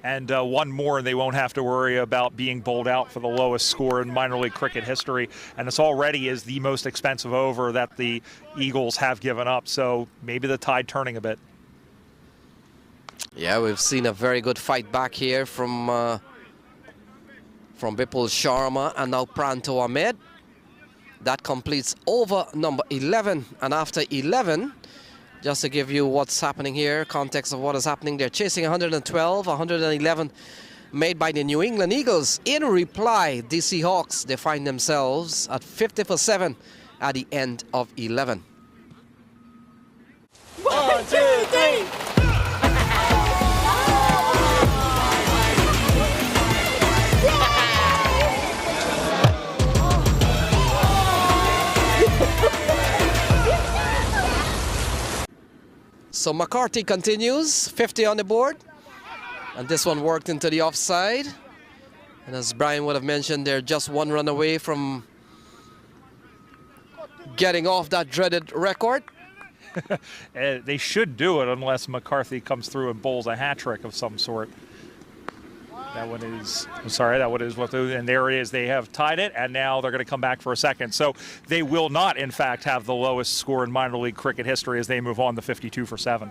And 1 more, and they won't have to worry about being bowled out for the lowest score in minor league cricket history. And this already is the most expensive over that the Eagles have given up. So maybe the tide turning a bit. Yeah, we've seen a very good fight back here from Bipul Sharma and now Pranto Ahmed. That completes over number 11. And after 11, just to give you what's happening here, context of what is happening, they're chasing 112, 111 made by the New England Eagles. In reply, DC Hawks, they find themselves at 50 for 7 at the end of 11. 1, 2, 3. So McCarthy continues, 50 on the board. And this one worked into the offside. And as Brian would have mentioned, they're just one run away from getting off that dreaded record. They should do it unless McCarthy comes through and bowls a hat trick of some sort. That one is, I'm sorry, that one is what, and there it is. They have tied it, and now they're going to come back for a second. So they will not, in fact, have the lowest score in minor league cricket history as they move on to 52 for 7.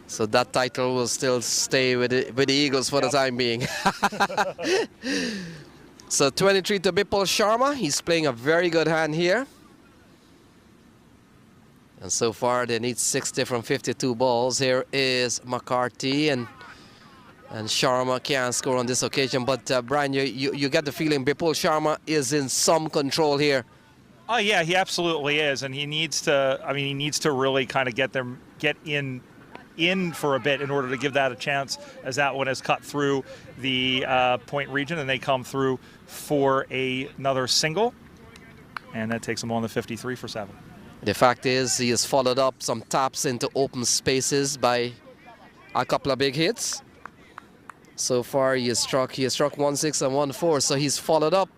So that title will still stay with the Eagles for the time being. So 23 to Bipul Sharma. He's playing a very good hand here. And so far they need 60 from 52 balls. Here is McCarthy, and Sharma can't score on this occasion. But Brian, you get the feeling Bipul Sharma is in some control here. Oh yeah, he absolutely is, and he needs to. I mean, he needs to really kind of get in for a bit in order to give that a chance, as that one has cut through the point region, and they come through for another single, and that takes him on the 53 for 7. The fact is, he has followed up some taps into open spaces by a couple of big hits. So far, he has struck 1-6 and 1-4, so he's followed up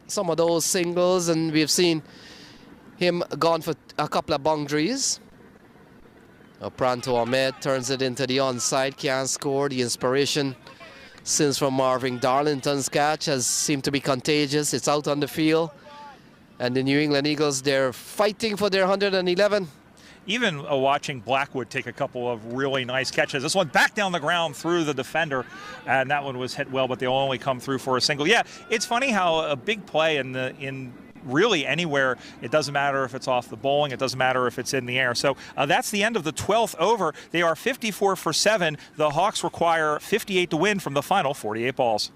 some of those singles, and we've seen him gone for a couple of boundaries. Pranto Ahmed turns it into the onside, can't score. The inspiration since from Marvin Darlington's catch has seemed to be contagious. It's out on the field, and the New England Eagles, they're fighting for their 111. Even watching Blackwood take a couple of really nice catches. This one back down the ground through the defender, and that one was hit well, but they'll only come through for a single. Yeah, it's funny how a big play in really anywhere, it doesn't matter if it's off the bowling, it doesn't matter if it's in the air. So that's the end of the 12th over. They are 54 for 7. The Hawks require 58 to win from the final 48 balls.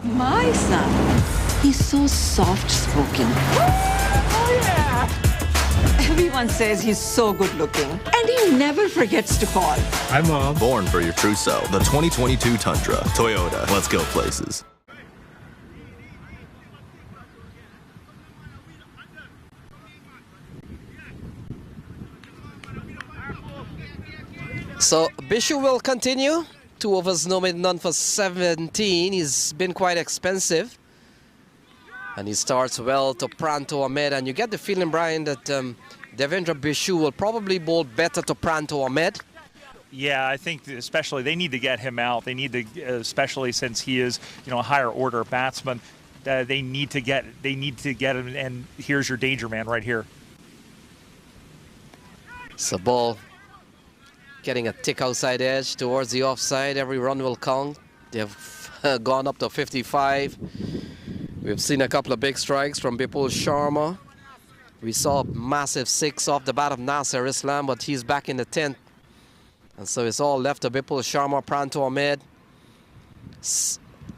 My son, he's so soft-spoken. Oh, yeah. Everyone says he's so good-looking, and he never forgets to call. Hi, Mom. Born for your true self. The 2022 Tundra. Toyota. Let's go places. So Bishu will continue. 2 overs, no made none for 17. He's been quite expensive. And he starts well to Pranto Ahmed. And you get the feeling, Brian, that Devendra Bishu will probably bowl better to Pranto Ahmed. Yeah, I think especially they need to get him out. They need to, especially since he is, a higher order batsman. They need to get him. And here's your danger man right here. So ball getting a tick outside edge towards the offside. Every run will count. They've gone up to 55. We've seen a couple of big strikes from Bipul Sharma. We saw a massive 6 off the bat of Nasser Islam, but he's back in the 10th. And so it's all left to Bipul Sharma, Pranto Ahmed,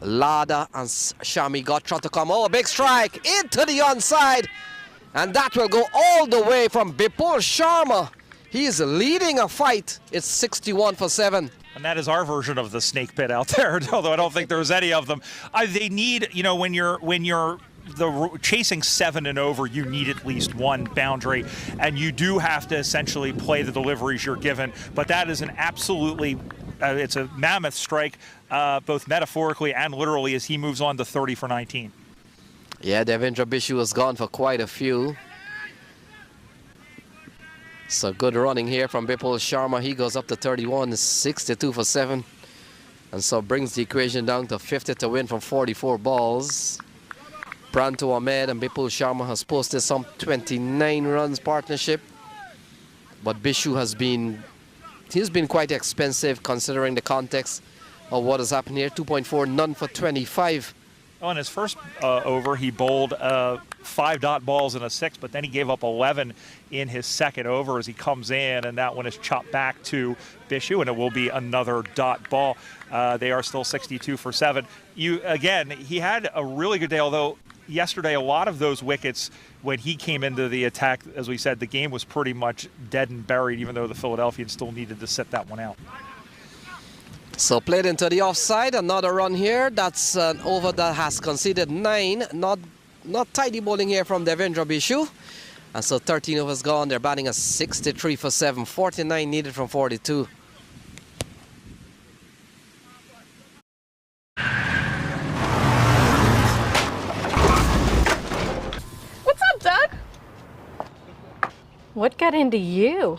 Lada, and Shami Gotra to come. Oh, a big strike into the onside. And that will go all the way from Bipul Sharma. He's leading a fight. It's 61 for 7. And that is our version of the snake pit out there, although I don't think there's any of them. They need, when you're chasing 7 and over, you need at least one boundary, and you do have to essentially play the deliveries you're given. But that is an absolutely, it's a mammoth strike, both metaphorically and literally, as he moves on to 30 for 19. Yeah, Devendra Bishu has gone for quite a few. So good running here from Bipul Sharma. He goes up to 31, 62 for 7. And so brings the equation down to 50 to win from 44 balls. Pranto Ahmed and Bipul Sharma has posted some 29 runs partnership. But Bishu he's been quite expensive considering the context of what has happened here. 2.4, none for 25. On his first over, he bowled 5 dot balls and a 6, but then he gave up 11 in his second over as he comes in, and that one is chopped back to Bishu, and it will be another dot ball. They are still 62 for 7. He had a really good day, although yesterday, a lot of those wickets, when he came into the attack, as we said, the game was pretty much dead and buried, even though the Philadelphians still needed to sit that one out. So played into the offside, another run here. That's an over that has conceded 9. Not tidy bowling here from Devendra Bishu. And so 13 overs gone. They're batting a 63 for 7, 49 needed from 42. What's up, Doug? What got into you?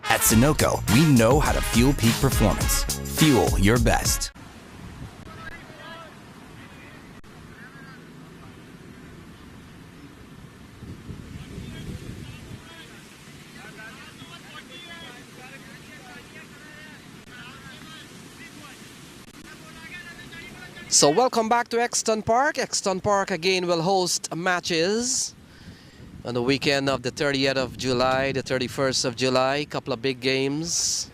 At Sunoco, we know how to fuel peak performance. Fuel your best. So welcome back to Exton Park. Exton Park again will host matches on the weekend of the 30th of July, the 31st of July. A couple of big games.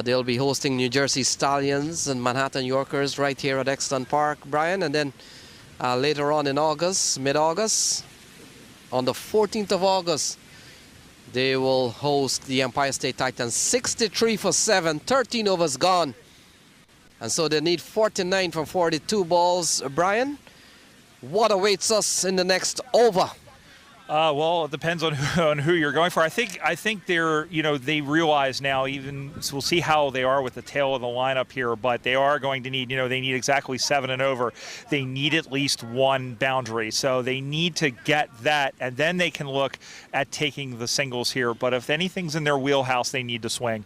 They'll be hosting New Jersey Stallions and Manhattan Yorkers right here at Exton Park, Brian. And then later on in August, mid-August, on the 14th of August, they will host the Empire State Titans. 63 for 7, 13 overs gone. And so they need 49 from 42 balls. Brian, what awaits us in the next over? Well, it depends on who you're going for. I think they're, they realize now, so we'll see how they are with the tail of the lineup here, but they are going to need, they need exactly 7 and over. They need at least 1 boundary. So they need to get that, and then they can look at taking the singles here. But if anything's in their wheelhouse, they need to swing.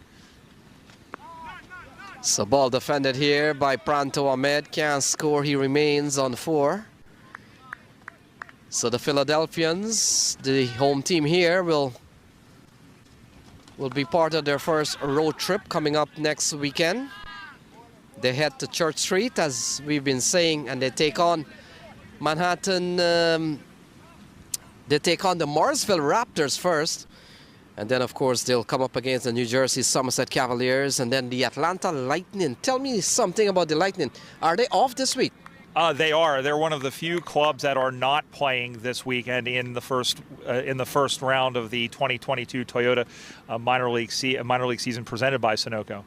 So ball defended here by Pranto Ahmed. Can't score. He remains on 4. So the Philadelphians, the home team here, will be part of their first road trip coming up next weekend. They head to Church Street, as we've been saying, and they take on Manhattan. They take on the Morrisville Raptors first. And then, of course, they'll come up against the New Jersey Somerset Cavaliers and then the Atlanta Lightning. Tell me something about the Lightning. Are they off this week? They are. They're one of the few clubs that are not playing this weekend in the first round of the 2022 Toyota minor league season presented by Sunoco.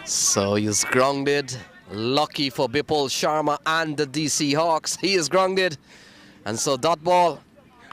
So he's grounded. Lucky for Bipul Sharma and the DC Hawks. He is grounded. And so dot ball.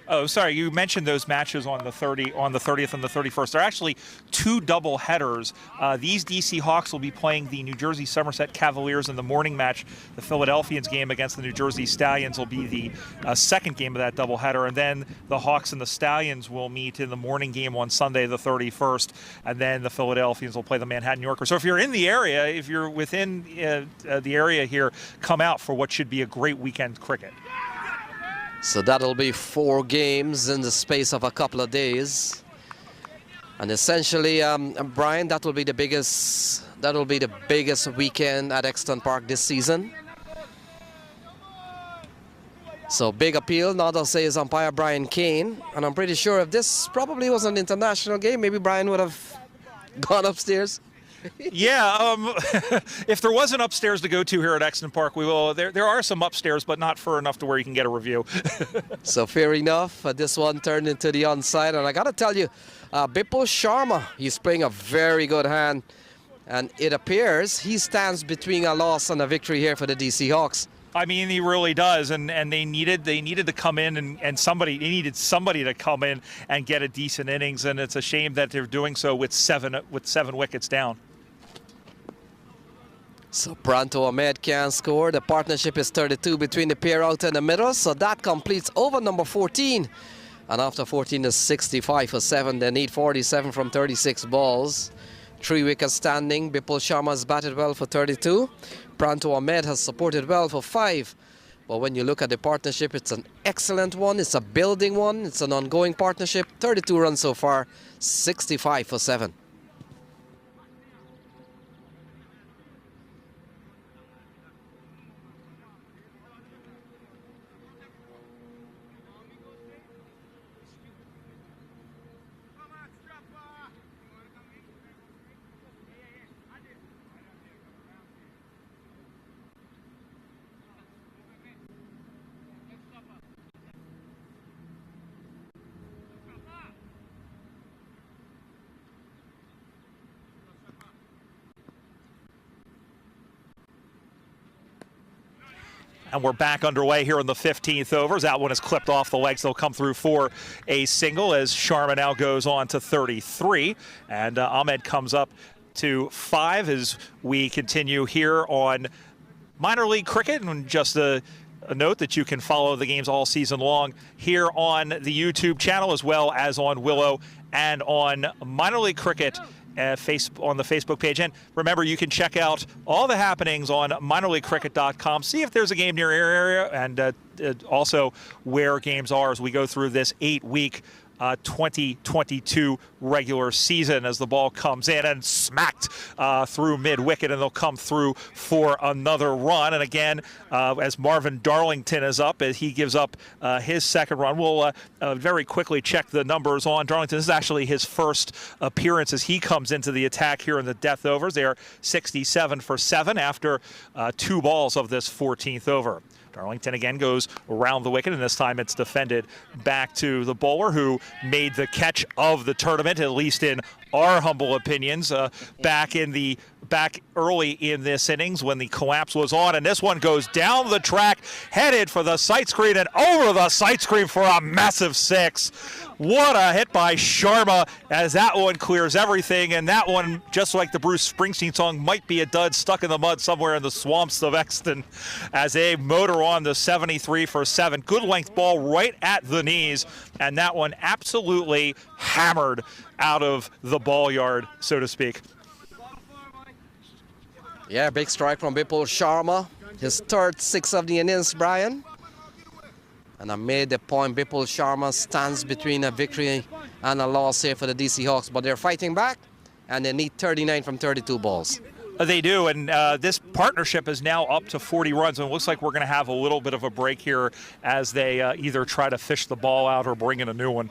Oh, sorry. You mentioned those matches on the 30th and the 31st. They're actually 2 double headers. These DC Hawks will be playing the New Jersey Somerset Cavaliers in the morning match. The Philadelphians game against the New Jersey Stallions will be the second game of that double header, and then the Hawks and the Stallions will meet in the morning game on Sunday, the 31st, and then the Philadelphians will play the Manhattan Yorkers. So if you're in the area, if you're within the area here, come out for what should be a great weekend cricket. So that'll be 4 games in the space of a couple of days. And essentially, Brian, that will be the biggest weekend at Exton Park this season. So big appeal, now they'll say, is umpire Brian Kane. And I'm pretty sure if this probably was an international game, maybe Brian would have gone upstairs. Yeah, if there was an upstairs to go to here at Exton Park, we will. There are some upstairs, but not for enough to where you can get a review. So fair enough. This one turned into the onside, and I got to tell you, Bipul Sharma, he's playing a very good hand, and it appears he stands between a loss and a victory here for the DC Hawks. I mean, he really does, and they needed to come in and somebody to come in and get a decent innings, and it's a shame that they're doing so with seven wickets down. So Pranto Ahmed can score. The partnership is 32 between the pair out in the middle, so that completes over number 14. And after 14 is 65 for 7. They need 47 from 36 balls. 3 wickets standing. Bipul Sharma has batted well for 32. Pranto Ahmed has supported well for 5. But when you look at the partnership, it's an excellent one. It's a building one. It's an ongoing partnership. 32 runs so far, 65 for 7. And we're back underway here in the 15th overs. That one is clipped off the legs. They'll come through for a single as Sharma now goes on to 33. And Ahmed comes up to 5 as we continue here on minor league cricket. And just a note that you can follow the games all season long here on the YouTube channel as well as on Willow and on minor league cricket on the Facebook page. And remember, you can check out all the happenings on minorleaguecricket.com. See if there's a game near your area and also where games are as we go through this 8-week 2022 regular season as the ball comes in and smacked through mid-wicket, and they'll come through for another run. And again, as Marvin Darlington is up, as he gives up his second run, we'll very quickly check the numbers on Darlington. This is actually his first appearance as he comes into the attack here in the death overs. They are 67 for 7 after 2 balls of this 14th over. Darlington again goes around the wicket, and this time it's defended back to the bowler who made the catch of the tournament, at least in our humble opinions, back early in this innings when the collapse was on. And this one goes down the track, headed for the sight screen and over the sight screen for a massive 6. What a hit by Sharma as that one clears everything. And that one, just like the Bruce Springsteen song, might be a dud stuck in the mud somewhere in the swamps of Exton as they motor on the 73 for 7. Good length ball right at the knees. And that one absolutely hammered out of the ball yard, so to speak. Yeah, big strike from Bipul Sharma. His third 6 of the innings, Brian. And I made the point, Bipul Sharma stands between a victory and a loss here for the DC Hawks. But they're fighting back, and they need 39 from 32 balls. They do, and this partnership is now up to 40 runs, and it looks like we're going to have a little bit of a break here as they either try to fish the ball out or bring in a new one.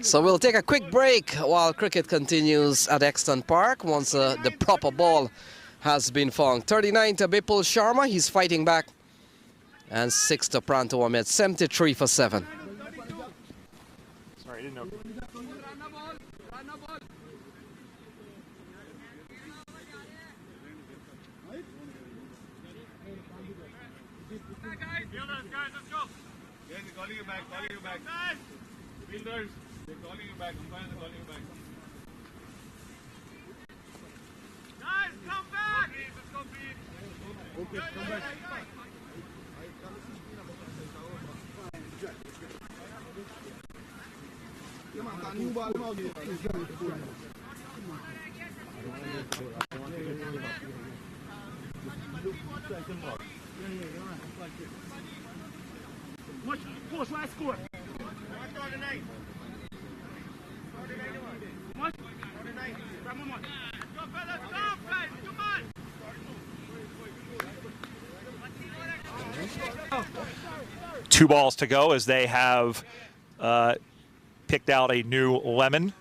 So we'll take a quick break while cricket continues at Exton Park once the proper ball has been found. 39 to Bipul Sharma, he's fighting back, and 6 to Pranto Ahmed, 73 for 7. Sorry, I didn't know. Calling you back, calling you back. Fielders, they're calling you back. Umpires are calling you back. Guys, come back! Okay, come back. Push, I score. Two balls to go as they have picked out a new lemon.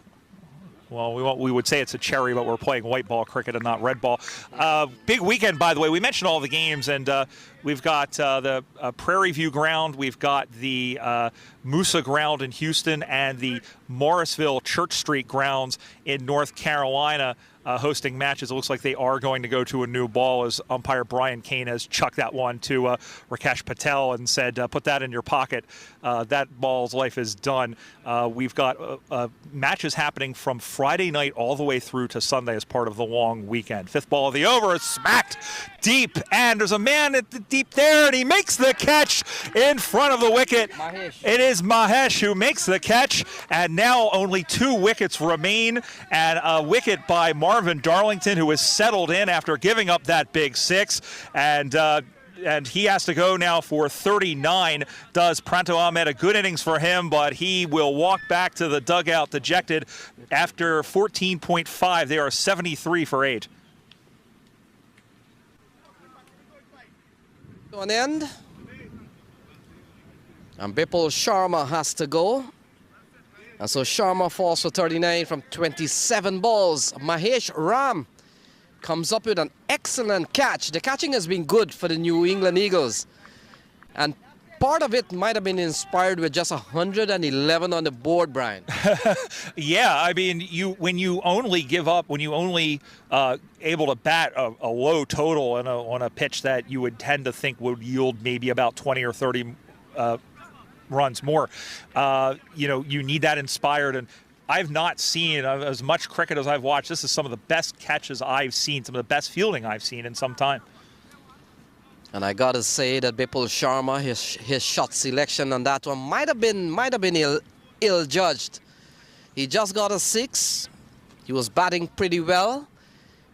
Well, we would say it's a cherry, but we're playing white ball cricket and not red ball. Big weekend, by the way. We mentioned all the games, and we've got the Prairie View ground, we've got the Moosa ground in Houston, and the Morrisville Church Street grounds in North Carolina hosting matches. It looks like they are going to go to a new ball as umpire Brian Kane has chucked that one to Rakesh Patel and said, put that in your pocket. That ball's life is done. We've got matches happening from Friday night all the way through to Sunday as part of the long weekend. 5th ball of the over is smacked deep, and there's a man at the deep there, and he makes the catch in front of the wicket. Mahesh. It is Mahesh who makes the catch, and now only 2 wickets remain, and a wicket by Marvin Darlington, who is settled in after giving up that big 6, and he has to go now for 39. Does Pranto Ahmed. A good innings for him, but he will walk back to the dugout dejected after 14.5. They are 73 for 8. To an end. And Bipul Sharma has to go. And so Sharma falls for 39 from 27 balls. Mahesh Ram comes up with an excellent catch. The catching has been good for the New England Eagles. And part of it might have been inspired with just 111 on the board, Brian. Yeah, I mean, when you only able to bat a low total on a pitch that you would tend to think would yield maybe about 20 or 30 runs more, you need that inspired. And I've not seen as much cricket as I've watched. This is some of the best catches I've seen, some of the best fielding I've seen in some time. And I gotta say that Bipul Sharma, his shot selection on that one might have been ill judged. He just got a 6. He was batting pretty well.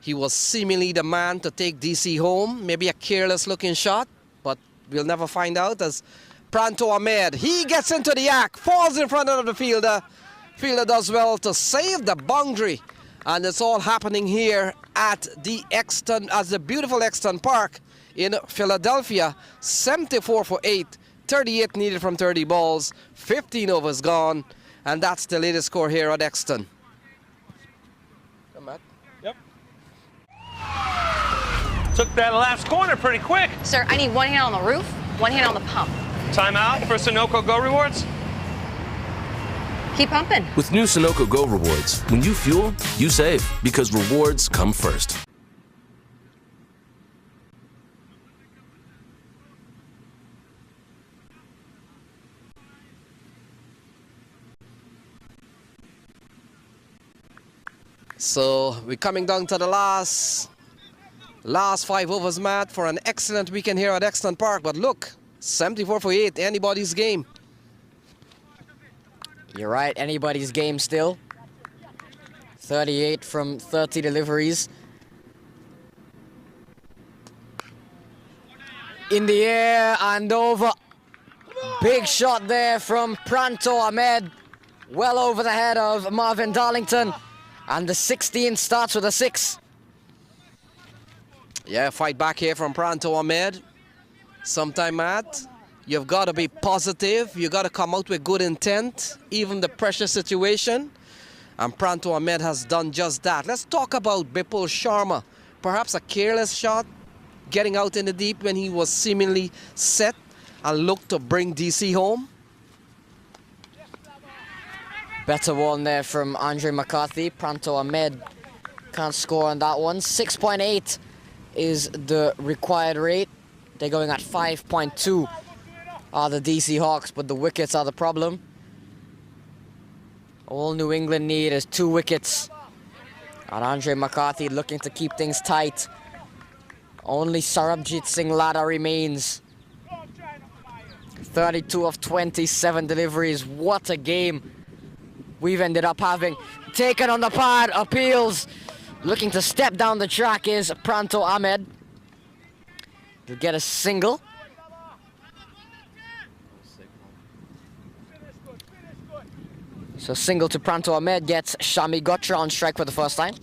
He was seemingly the man to take DC home. Maybe a careless looking shot, but we'll never find out as Pranto Ahmed, he gets into the act, falls in front of the fielder. Fielder does well to save the boundary. And it's all happening here at the beautiful Exton Park in Philadelphia. 74 for 8, 38 needed from 30 balls, 15 overs gone, and that's the latest score here at Exton. Come, Matt. Yep. Took that last corner pretty quick. Sir, I need one hand on the roof, one hand on the pump. Timeout for Sunoco Go Rewards. Keep pumping. With new Sunoco Go Rewards, when you fuel, you save, because rewards come first. So we're coming down to the last 5 overs, Matt, for an excellent weekend here at Exton Park. But look, 74 for 8, anybody's game. You're right, anybody's game still. 38 from 30 deliveries. In the air and over. Big shot there from Pranto Ahmed. Well over the head of Marvin Darlington. And the 16 starts with a 6. Yeah, fight back here from Pranto Ahmed. Sometime, Matt, you've got to be positive. You've got to come out with good intent, even the pressure situation. And Pranto Ahmed has done just that. Let's talk about Bipul Sharma. Perhaps a careless shot, getting out in the deep when he was seemingly set and looked to bring DC home. Better one there from Andre McCarthy. Pranto Ahmed can't score on that one. 6.8 is the required rate. They're going at 5.2 are the DC Hawks, but the wickets are the problem. All New England need is 2 wickets. And Andre McCarthy looking to keep things tight. Only Sarabjit Singh Lada remains. 32 of 27 deliveries. What a game we've ended up having. Taken on the pad, appeals. Looking to step down the track is Pranto Ahmed. He'll get a single. So single to Pranto Ahmed gets Shami Gotra on strike for the first time.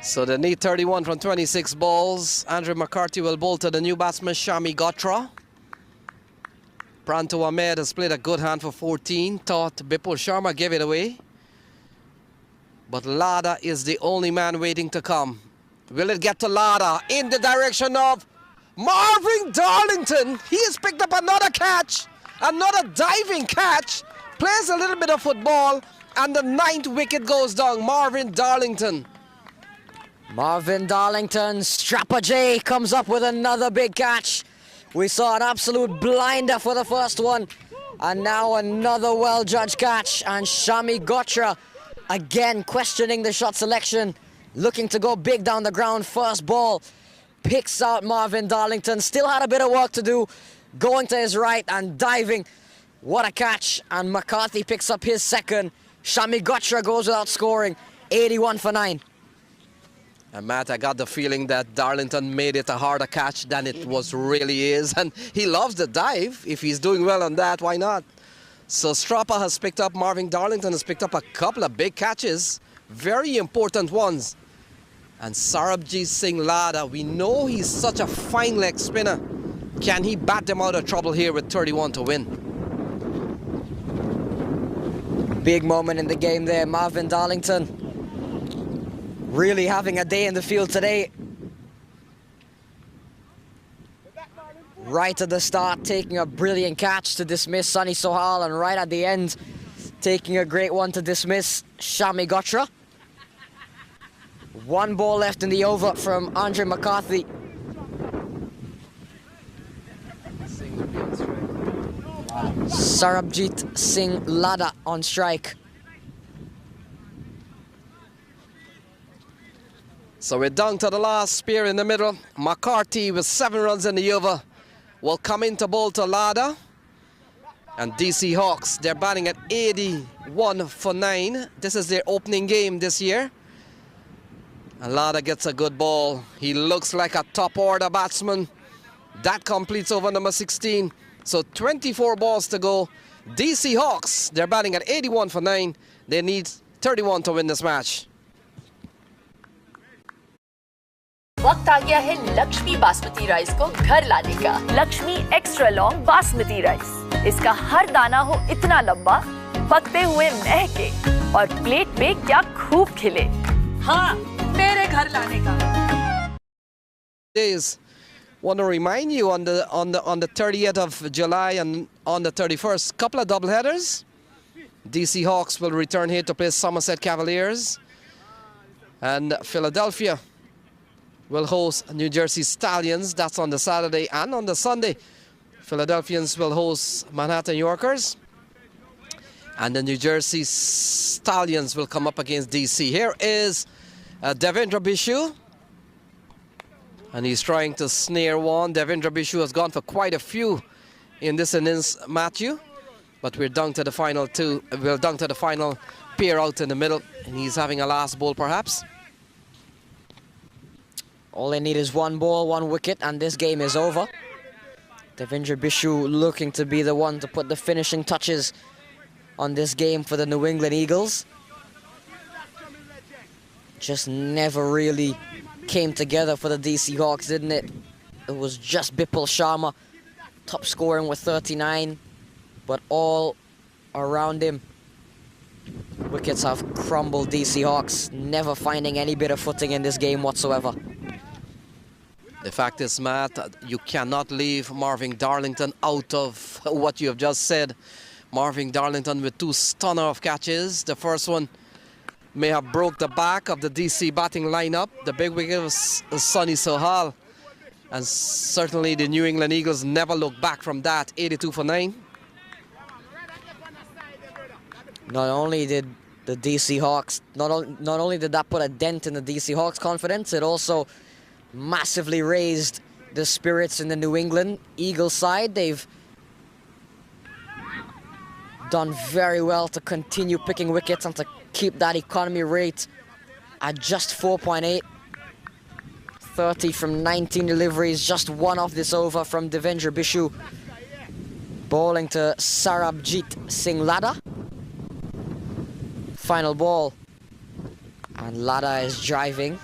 So they need 31 from 26 balls. Andre McCarthy will bowl to the new batsman Shami Gotra. Pranto Ahmed has played a good hand for 14. Thought Bipul Sharma gave it away. But Lada is the only man waiting to come. Will it get to Lada in the direction of Marvin Darlington? He has picked up another catch, another diving catch. Plays a little bit of football, and the 9th wicket goes down. Marvin Darlington. Marvin Darlington, Strapper J comes up with another big catch. We saw an absolute blinder for the first one. And now another well-judged catch. And Shami Gotra, again questioning the shot selection. Looking to go big down the ground. First ball picks out Marvin Darlington. Still had a bit of work to do. Going to his right and diving. What a catch. And McCarthy picks up his second. Shami Gotra goes without scoring. 81 for 9. And Matt, I got the feeling that Darlington made it a harder catch than it really is. And he loves the dive. If he's doing well on that, why not? So Strapper has picked up, Marvin Darlington has picked up a couple of big catches. Very important ones. And Sarabjit Singh Lada, we know he's such a fine leg spinner. Can he bat them out of trouble here with 31 to win? Big moment in the game there, Marvin Darlington. Really having a day in the field today. Right at the start, taking a brilliant catch to dismiss Sunny Sohal, and right at the end, taking a great one to dismiss Shami Gotra. One ball left in the over from Andre McCarthy. Sarabjit Singh Lada on strike. So we're down to the last spear in the middle. McCarthy with 7 runs in the over will come into bowl to Lada. And DC Hawks, they're batting at 81 for 9. This is their opening game this year. And Lada gets a good ball. He looks like a top order batsman. That completes over number 16. So 24 balls to go. DC Hawks, they're batting at 81 for 9. They need 31 to win this match. वक्त आ गया है Lakshmi basmati rice को घर लाने का। Lakshmi extra long basmati rice, इसका हर दाना हो इतना लंबा, पकते हुए महके और प्लेट पे क्या खूब खिले। हाँ, मेरे घर लाने का। Days. Want to remind you on the 30th of July and on the 31st, couple of double headers. DC Hawks will return here to play Somerset Cavaliers, and Philadelphia will host New Jersey Stallions. That's on the Saturday, and on the Sunday, Philadelphians will host Manhattan Yorkers, and the New Jersey Stallions will come up against DC. Here is Devendra Bishu, and he's trying to snare one. Devendra Bishu has gone for quite a few in this innings, Matthew, but we're down to the final two. We're down to the final pair out in the middle, and he's having a last ball perhaps. All they need is one ball, one wicket, and this game is over. Devendra Bishu looking to be the one to put the finishing touches on this game for the New England Eagles. Just never really came together for the DC Hawks, didn't it? It was just Bipul Sharma, top scoring with 39, but all around him, wickets have crumbled. DC Hawks never finding any bit of footing in this game whatsoever. The fact is, Matt, you cannot leave Marvin Darlington out of what you have just said. Marvin Darlington with 2 stunner of catches. The first one may have broke the back of the DC batting lineup. The big wicket was Sunny Sohal. And certainly the New England Eagles never looked back from that. 82 for 9. Not only did the DC Hawks, not only did that put a dent in the DC Hawks' confidence, it also massively raised the spirits in the New England Eagles side. They've done very well to continue picking wickets and to keep that economy rate at just 4.8. 30 from 19 deliveries, just one off this over from Devendra Bishu. Bowling to Sarabjit Singh Lada. Final ball. And Lada is driving,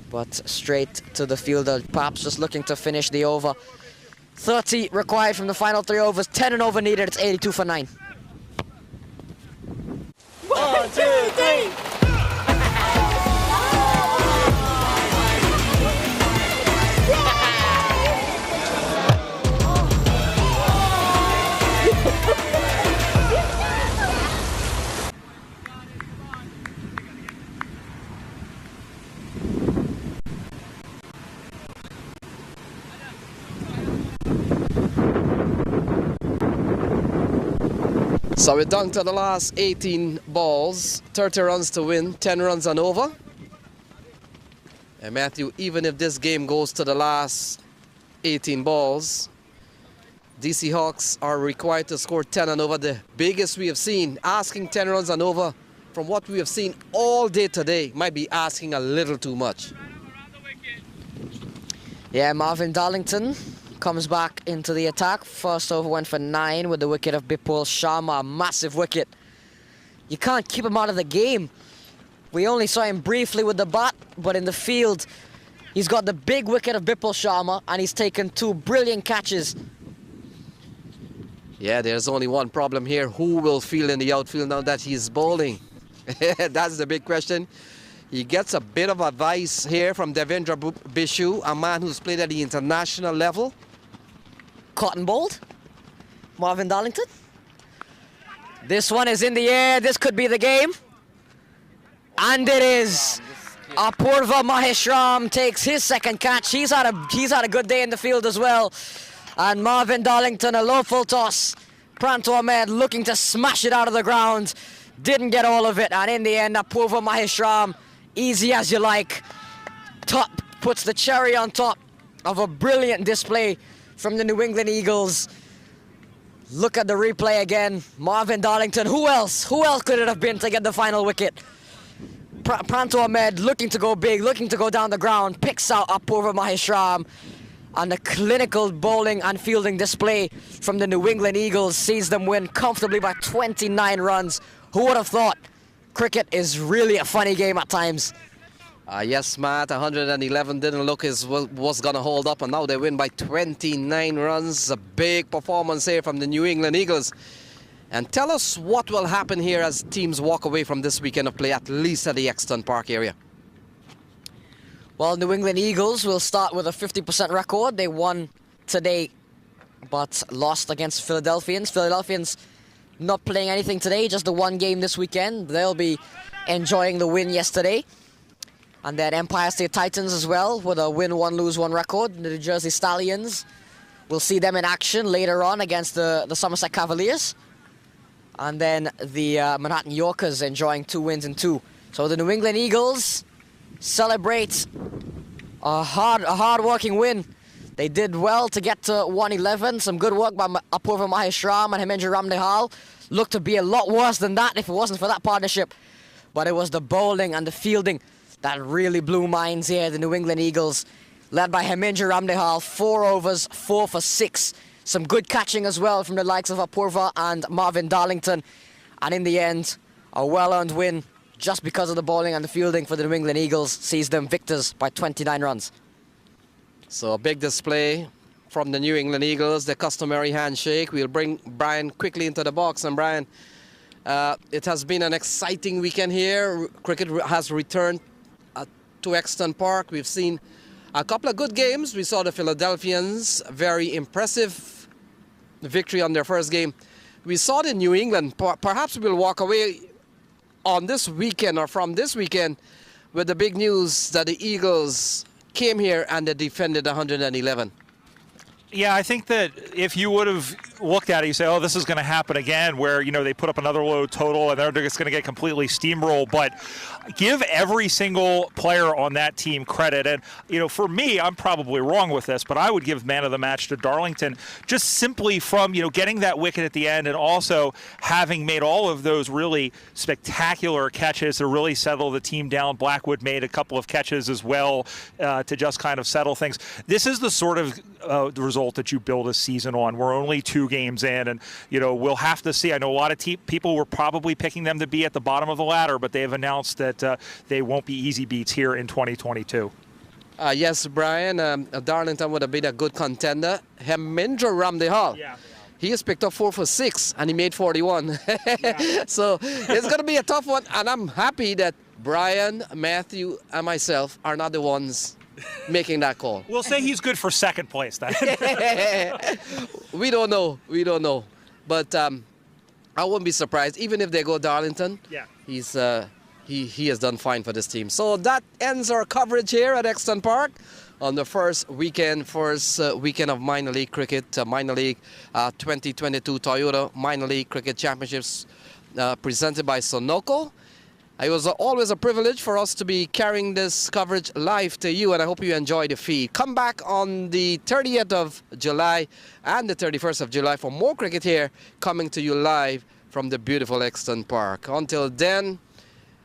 but straight to the fielder, perhaps just looking to finish the over. 30 required from the final 3 overs, 10 and over needed. It's 82 for 9. 1, 2, 3. So we're down to the last 18 balls, 30 runs to win, 10 runs and over. And Matthew, even if this game goes to the last 18 balls, DC Hawks are required to score 10 and over, the biggest we have seen. Asking 10 runs and over from what we have seen all day today might be asking a little too much. Yeah, Marvin Darlington comes back into the attack. First over went for 9 with the wicket of Bipul Sharma, a massive wicket. You can't keep him out of the game. We only saw him briefly with the bat, but in the field, he's got the big wicket of Bipul Sharma, and he's taken 2 brilliant catches. Yeah, there's only one problem here. Who will field in the outfield now that he's bowling? That's the big question. He gets a bit of advice here from Devendra Bishu, a man who's played at the international level. cotton balled. Marvin Darlington. This one is in the air. This could be the game. And it is. Apurva Maheshram takes his second catch. He's had a good day in the field as well. And Marvin Darlington, a low full toss. Pranto Ahmed looking to smash it out of the ground. Didn't get all of it. And in the end, Apurva Maheshram, easy as you like, puts the cherry on top of a brilliant display from the New England Eagles. Look at the replay again. Marvin Darlington, who else? Who else could it have been to get the final wicket? Pranto Ahmed looking to go big, looking to go down the ground, picks out Apurva Maheshram, and the clinical bowling and fielding display from the New England Eagles sees them win comfortably by 29 runs. Who would have thought? Cricket is really a funny game at times. Yes, Matt, 111 didn't look as was going to hold up, and now they win by 29 runs. A big performance here from the New England Eagles. And tell us what will happen here as teams walk away from this weekend of play, at least at the Exton Park area. Well, New England Eagles will start with a 50% record. They won today, but lost against Philadelphians. Philadelphians not playing anything today, just the one game this weekend. They'll be enjoying the win yesterday. And then Empire State Titans as well, with a win, one, lose, one record. The New Jersey Stallions, we'll see them in action later on against the Somerset Cavaliers. And then the Manhattan Yorkers enjoying 2 wins and 2. So the New England Eagles celebrate a hard-working win. They did well to get to 111. Some good work by Apurva Maheshram and Hemendra Ramdehal. Looked to be a lot worse than that if it wasn't for that partnership. But it was the bowling and the fielding that really blew minds here. The New England Eagles, led by Hemendra Ramdehal, 4 overs, 4 for 6. Some good catching as well from the likes of Apurva and Marvin Darlington. And in the end, a well-earned win just because of the bowling and the fielding for the New England Eagles sees them victors by 29 runs. So a big display from the New England Eagles, the customary handshake. We'll bring Brian quickly into the box. And Brian, it has been an exciting weekend here. Cricket has returned to Exton Park. We've seen a couple of good games. We saw the Philadelphians, very impressive victory on their first game. We saw the New England. Perhaps we'll walk away on this weekend or from this weekend with the big news that the Eagles came here and they defended 111. Yeah, I think that if you would have looked at it, you say, oh, this is going to happen again, where, you know, they put up another low total and they're just going to get completely steamrolled. But give every single player on that team credit. And, you know, for me, I'm probably wrong with this, but I would give man of the match to Darlington, just simply from, you know, getting that wicket at the end and also having made all of those really spectacular catches to really settle the team down. Blackwood made a couple of catches as well to just kind of settle things. This is the sort of result that you build a season on. We're only 2 games in, and, you know, we'll have to see. I know a lot of people were probably picking them to be at the bottom of the ladder, but they have announced that they won't be easy beats here in 2022. Yes, Brian, Darlington would have been a good contender. Hemendra Ramdehal. Yeah. He has picked up 4 for 6 and he made 41. Yeah. So it's going to be a tough one, and I'm happy that Brian, Matthew, and myself are not the ones making that call. We'll say he's good for second place then. We don't know. We don't know. But I wouldn't be surprised, even if they go Darlington. Yeah. He has done fine for this team. So that ends our coverage here at Exton Park on the first weekend of minor league cricket, minor league 2022 Toyota Minor League Cricket Championships presented by Sunoco. It was always a privilege for us to be carrying this coverage live to you, and I hope you enjoy the feed. Come back on the 30th of July and the 31st of July for more cricket here, coming to you live from the beautiful Exton Park. Until then,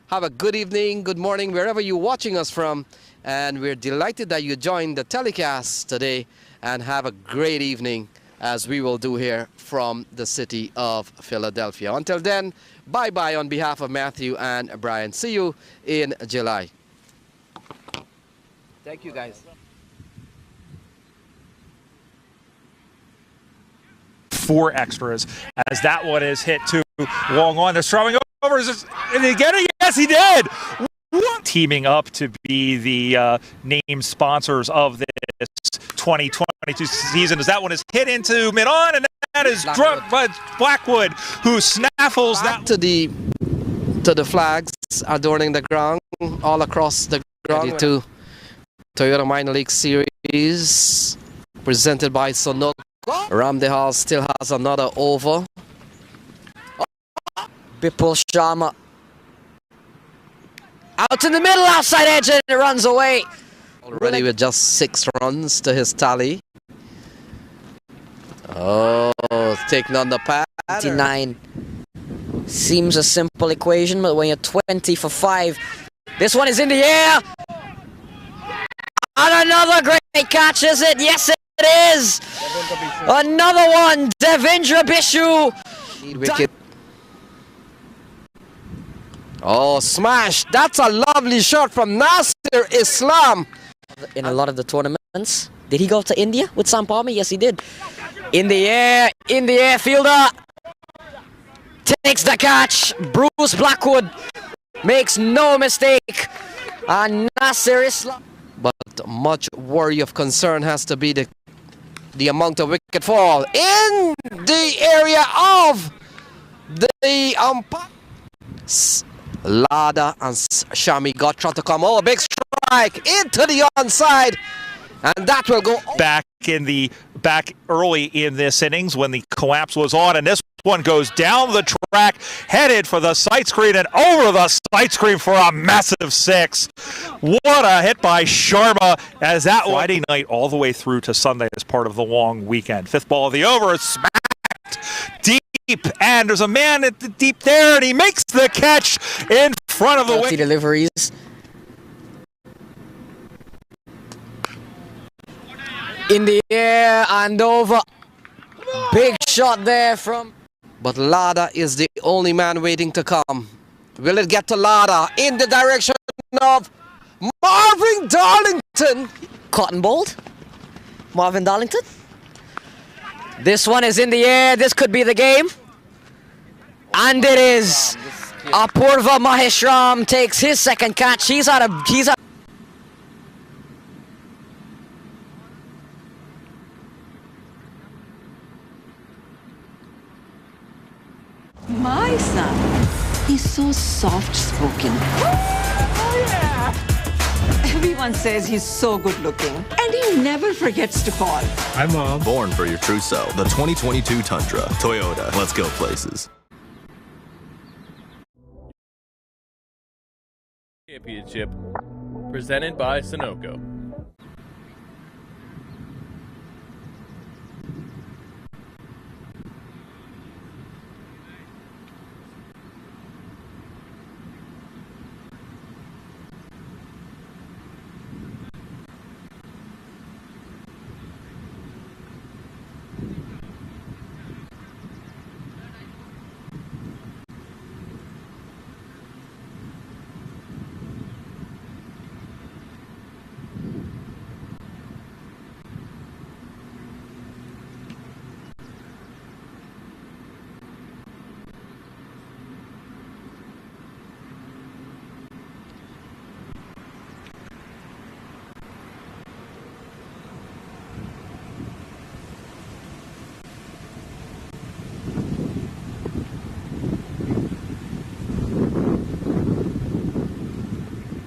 have a good evening, good morning, wherever you're watching us from, and we're delighted that you joined the telecast today, and have a great evening, as we will do here from the city of Philadelphia. Until then, bye-bye on behalf of Matthew and Brian. See you in July. Thank you, guys. 4 extras as that one is hit too long on. They're throwing over. Is he get it? Yes, he did. Teaming up to be the name sponsors of this 2022 season as that one is hit into mid-on, and that is Blackwood who snaffles that. To the flags adorning the ground all across the ground. To Toyota Minor League Series presented by Sunoco. Ramdehal still has another over. Bipul Sharma out in the middle, outside edge, and it runs away. Already with just 6 runs to his tally. Oh, taking on the pad. 29. Seems a simple equation, but when you're 20 for 5, this one is in the air. And another great catch, is it? Yes, it is. Another one, Devendra Bishu. Wicket. Oh, smash. That's a lovely shot from Nasir Islam. In a lot of the tournaments. Did he go to India with Sam Palmer? Yes, he did. In the air, fielder. Takes the catch. Bruce Blackwood makes no mistake. And Nasir Islam. But much worry of concern has to be the amount of wicket fall in the area of the umpires. Lada and Shami got trying to come. Oh, big strike into the onside. And that will go back early in this innings when the collapse was on, and this one goes down the track, headed for the sight screen and over the sight screen for a massive 6. What a hit by Sharma as that Friday night all the way through to Sunday as part of the long weekend. 5th ball of the over, smacked deep, and there's a man at the deep there, and he makes the catch in front of the wicket. Deliveries. In the air and over. Big shot there from... But Lada is the only man waiting to come. Will it get to Lada in the direction of Marvin Darlington? Cotton balled. Marvin Darlington. This one is in the air. This could be the game. And it is. Apurva Maheshram takes his second catch. He's out. My son, he's so soft-spoken. Oh, yeah. Everyone says he's so good-looking, and he never forgets to call. Hi, Mom. Born for your true self. The 2022 Tundra. Toyota. Let's go places. Championship presented by Sunoco.